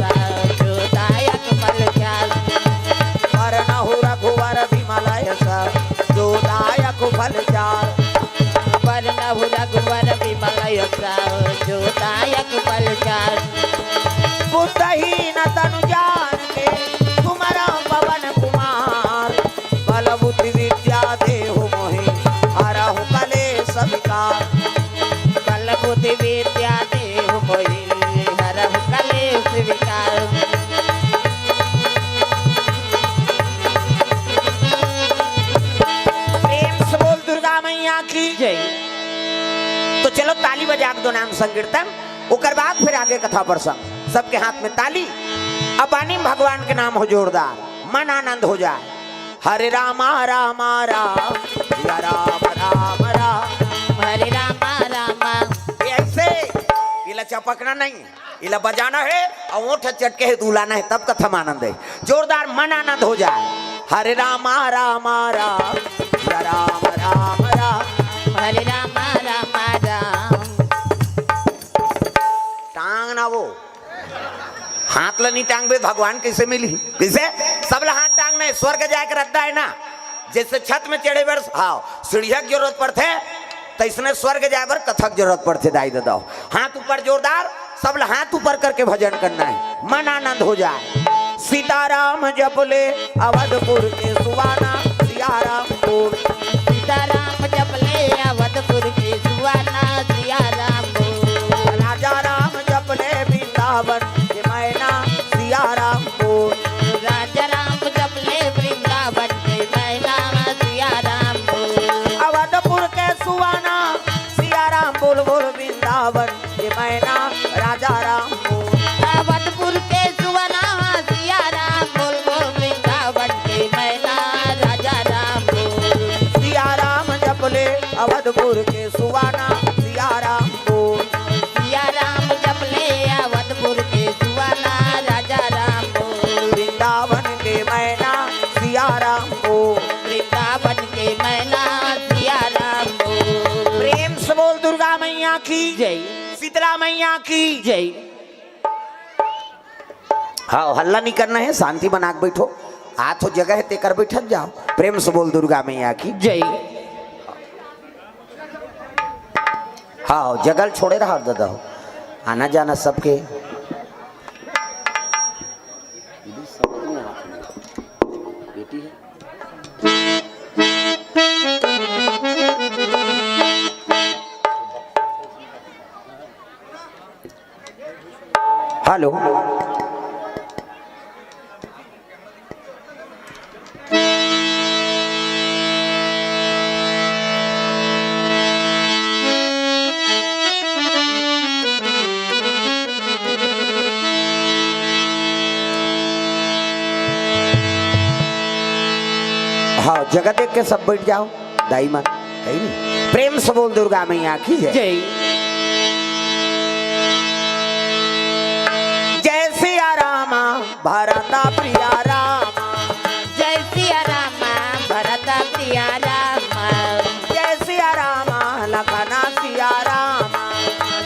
जोदायक फल चार। बरनौ रघुवर बिमल यश जोदायक फल चार। बरनौ रघुवर बिमल यश जोदायक फल चार। बुद्धहीन तनु जान के तुम्हारा पवन कुमार बल बुद्धि विद्या देहु मोहि हरहु कलेश विकार। बल बुद्धि विद्या देहु मोहि हरहु कलेश विकार। प्रेम से बोल दुर्गा मैया की जय। तो चलो ताली बजा दो नाम संकीर्तन ओकर बाद फिर आगे कथा प्रसंग। सबके हाथ में ताली अपानी भगवान के नाम हो जोरदार मन आनंद हो जाए। हरे रामा रामा राम या राम राम राम। हरे रामा रामा। ये ऐसे इला चपकना नहीं इला बजाना है और ओठ चटके है दुलाना है तब कथा में आनंद है। जोरदार मन आनंद हो जाए। हरे रामा रामा राम या राम राम राम। हरे रामा रामा राम। हाथ ला नहीं टांग बे भगवान कैसे मिली? कैसे सब ला हाथ टांगना है, स्वर्ग जाकर रखता है ना। जैसे छत में चढ़े बार हाँ सीढ़िया की जरूरत पड़ते तो इसने स्वर्ग जाए बार कथक जरूरत पड़ते। दाई दादा हाथ ऊपर जोरदार, सब ला हाथ ऊपर करके भजन करना है, मन आनंद हो जाए। सीताराम जपले अवधपुर के सुवाना, सियाराम बोल सीताराम जपले अवधपुर के सुवाना, सियाराम बोल राजा राम जपले वृंदावन के मैना, सियाराम बोल राजा राम जपले वृंदावन के मैना, सियाराम बोल अवधपुर के सुवाना, सियाराम बोल बोल वृंदावन के मैना, राजा राम बोल अवधपुर के सुवना, सियाराम बोल बोल वृंदावन के मैना, राजा राम बोल सियाराम जपले अवधपुर के सुवाना, सियाराम बोल सियाराम जपले अवधपुर के सुवाना, राजा राम बोल वृंदावन के मैना, सियाराम बोल वृंदावन के मैना, सियाराम बोल प्रेम से बोल दुर्गा मैया की जय, शीतला मैया की जय। हाँ हल्ला नहीं करना है, शांति बना के बैठो। हाथ हो जगह है तेकर बैठक जाओ। प्रेम से बोल दुर्गा मैया की जय। हाँ जगल छोड़े रहा दादा आना जाना सबके। बेटी है हेलो हाँ जगह देख के सब बैठ जाओ। दाई माँ है नहीं। प्रेम से बोल दुर्गा मैया की जय। जय। जय सिया रामा भरता प्रिया रामा, जय सिया रामा भरता प्रिया रामा, जय सिया रामा लखना सिया रामा,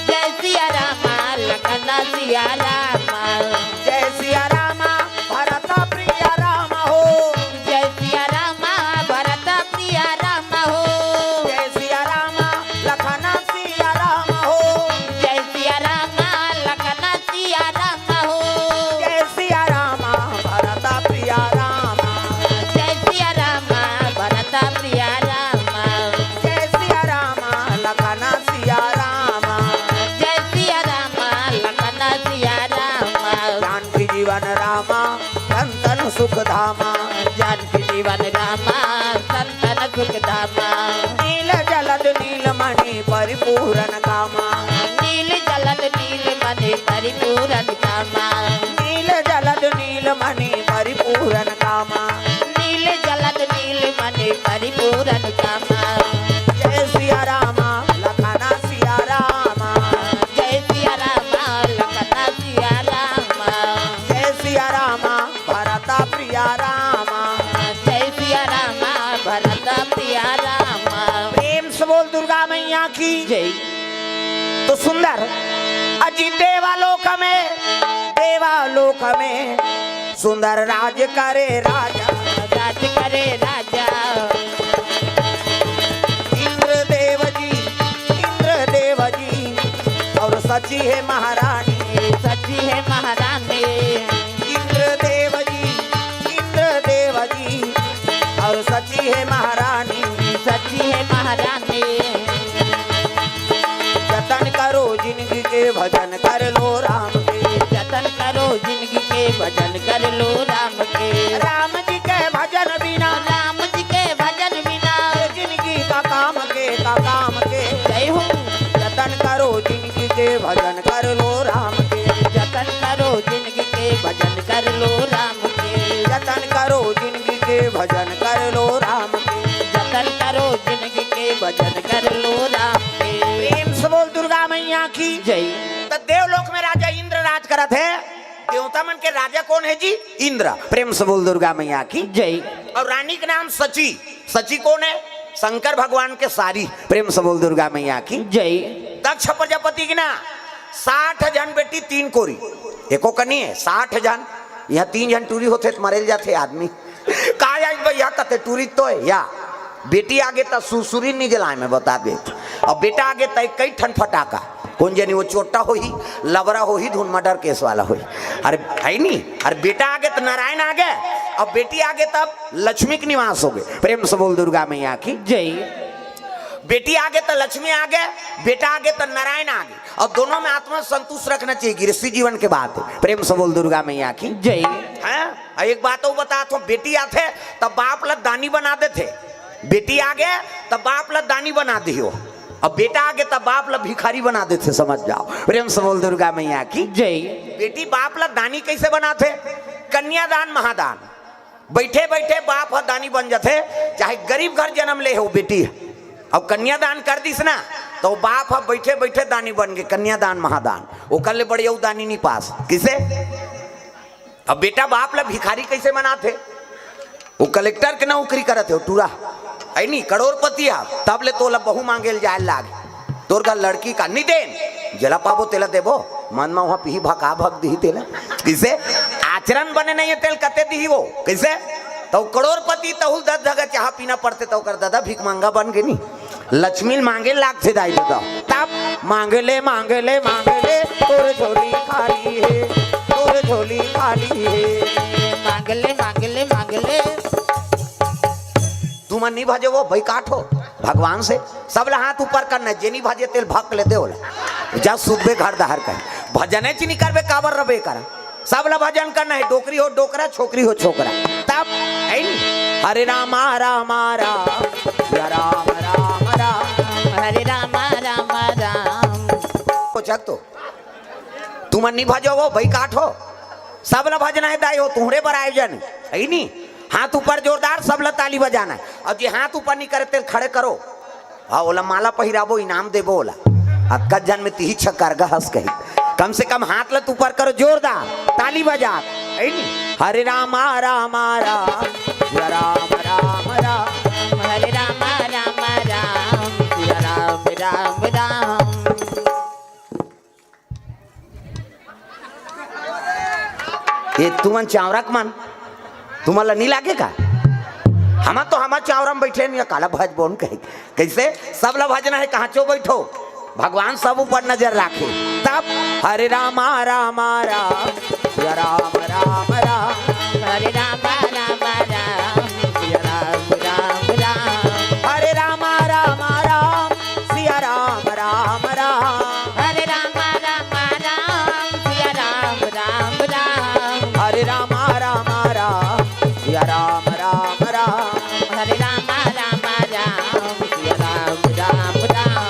जय सिया रामा लखना सिया रामा, जय सिया रामा भरता प्रिया रामा हो, जय सिया रामा भरता प्रिया रामा हो, जय सिया रामा लखना सिया रामा हो, जय सिया रामा लखना सिया रामा हो, जय सिया रामा भरता प्रिया रामा, जय सिया रामा भरता प्रिया रामा, जय सिया रामा लखना सिया रामा, जय सिया रामा लखना सिया रामा, जानकी जीवन रामा संतन सुख धामा, जानकी जीवन रामा संतन सुख धामा, नील जलद नीलमणि परिपूरन कामा, नील जलद नील मणि परिपूरन कामा, नील जलद नीलमणि परिपूरन कामा, नील जलद नील मणि परिपूरन कामा, जय सिया रामा लखना सिया रामा, जय सिया रामा लखना सिया रामा, जय सिया रामा भरता प्रिया रामा। जय सिया रामा भरता प्रिया रामा। प्रेम से बोल दुर्गा मैया की जय। तो सुंदर अजी देवालोक में सुंदर राज करे राजा, राज करे राजा, इंद्र देव जी और सची है महारानी, सची है महारानी, इंद्र देव जी और सची है महारानी, सची है महारानी, जतन करो जिंदगी के भजन कर लो राम के, जतन करो जिंदगी के भजन कर लो राम के, राम जी के भजन बिना राम जी के भजन बिना जिंदगी का काम के जय हो। जतन करो जिंदगी के भजन कर लो राम के, जतन करो जिंदगी के भजन कर लो राम के, जतन करो जिंदगी के भजन कर लो राम के, जतन करो जिंदगी के भजन कर लो राम के। प्रेम से बोल दुर्गा मैया की जय। तो देवलोक में राजा इंद्र राज करत है। देवता मन के राजा कौन है जी? इंद्र। प्रेम से बोल दुर्गा मैया की जय। और रानी का नाम सची। सची कौन है? शंकर भगवान के सारी। प्रेम से बोल दुर्गा मैया की जय। दक्ष प्रजापति की ना 60 जन बेटी 3 कोरी एको कनी है 60 जन यहाँ 3 जन टूरी होते तो मरेल जाते आदमी का भैया कते टूरी तो है या बेटी आगे तो सुरसुरी नहीं जलाए में बता दे और बेटा आगे तो कई ठन फटाका कौन जानी वो चोटा हो ही लबरा हो ही धुन मर्डर केस वाला हो अरे है नहीं अरे बेटा आगे तो नारायण आ गए और बेटी आगे तब लक्ष्मी के निवास हो गए। प्रेम से बोल दुर्गा मैया की जय। बेटी आगे तो लक्ष्मी आ गए, बेटा आगे तो नारायण आ गए और दोनों में आत्मा संतुष्ट रखना चाहिए, गृहस्थी जीवन के बात है। प्रेम से बोल दुर्गा मैया की जय। है एक बात और बता तो बेटी आते तब बाप ला दानी बना देते, बेटी आगे तब बाप ला दानी बना दियो और बेटा आगे तब बाप ला भिखारी बना देते, समझ जाओ। प्रेम से बोल दुर्गा मैया की जय। बेटी बाप ला दानी कैसे बनाते? कन्यादान महादान, बैठे बैठे बाप ह दानी बन जाते, चाहे गरीब घर जन्म ले हो बेटी अब कन्यादान कर दिस ना तो बाप ह बैठे बैठे दानी बन गए, कन्यादान महादान वो कर ले बड़े दानी नहीं पास किसे। अब बेटा बाप ला भिखारी कैसे बनाते? वो कलेक्टर के नौकरी करते हो टूरा है नहीं करोड़पति आप तब ले तोला बहु मांगे जाए लाग तोर का लड़की का नहीं देन जला पाबो तेला देबो मन में वहां पी भका भग दी तेला किसे आचरण बने नहीं है तेल कते दी वो कैसे तो करोड़पति तहुल 10 जगह चाह पीना पड़ते तो कर दादा भीख मांगा बन गए नहीं लक्ष्मी मांगे लाग से दाई दादा तब मांगे ले तोर झोली खाली है तोर झोली खाली है मांग ले तुम नहीं भाजे वो भाई काटो भगवान से सब ला हाथ ऊपर करना जे नहीं भाजे तेल भक लेते होला जा सुबह घर दहर कर भजने ची नहीं करबे काबर रबे कर सब ला भजन करना है डोकरी हो डोकरा छोकरी हो छोकरा तब है नहीं हरे रामा रामा राम या राम राम राम हरे रामा रामा राम चक तो तुम नहीं भाजो वो भाई काटो सब ला भजना है दाई हो तुम्हारे पर आयोजन है नहीं हाथ ऊपर जोरदार सब ला ताली बजाना है और जे हाथ ऊपर नहीं करे तेल खड़े करो हाँ ओला माला पहिराबो इनाम देबो ओला अक्का जन में तीही छक्कर हंस कही कम से कम हाथ लत ऊपर करो जोरदार ताली बजा है नहीं हरे रामा रामा राम या राम राम राम हरे रामा रामा राम या राम राम राम। ये तुमन चावरक मन तुम्हारा नहीं लागे का हम तो हम चावरा में बैठे नहीं काला भज बोन कहे कैसे सब ला भजना है कहाँ चो बैठो भगवान सब ऊपर नजर रखे तब हरे रामा रामा राम या राम राम राम हरे रामा रामा राम या राम राम राम। हरे रामा रामा राम सिया राम राम राम हरे रामा रामा राम सिया राम राम राम। हरे रामा रामा राम सिया राम राम राम हरे रामा रामा राम सिया राम राम राम।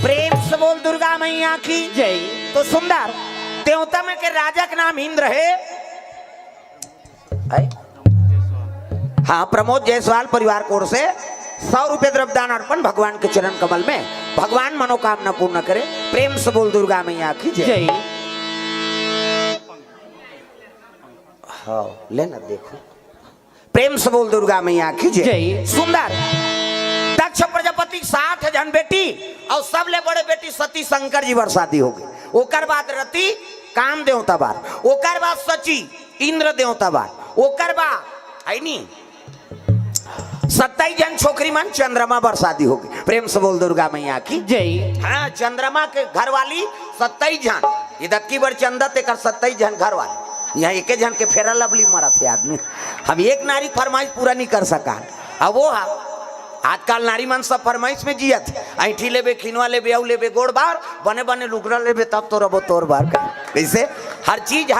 प्रेम से बोल दुर्गा मैया की जय। तो सुंदर देवता में के राजा का नाम इंद्र है हाँ प्रमोद जायसवाल परिवार की ओर से 100 रुपये द्रव्यदान अर्पण भगवान के चरण कमल में भगवान मनोकामना पूर्ण करे। प्रेम से बोल दुर्गा मैया की जय। हाँ लेना देखो प्रेम से बोल दुर्गा मैया की जय। सुंदर दक्ष प्रजापति 60 जन बेटी और सबले बड़े बेटी सती शंकर जी वर शादी हो गई। ओकर बाद रति काम देवता बार, ओकर बाद सची इंद्र देवता बार, ओकर बाद आई नी 27 जन छोकरी मन चंद्रमा बर शादी हो गई। प्रेम से बोल दुर्गा मैया की जय। हाँ चंद्रमा के घर वाली 27 जन ये दक्की बर चंदा ते कर 27 जन घर वाली यहाँ एक जन के फेरा लवली मरा थे आदमी। हम एक नारी फरमाइश पूरा नहीं कर सका अब वो आजकल नारी मन सब फरमाइश में जियत ऐठी लेबे खिनवा लेबे औ लेबे गोड़ बार बने बने लुगड़ा लेबे तब तो रबो तोर बार कैसे हर चीज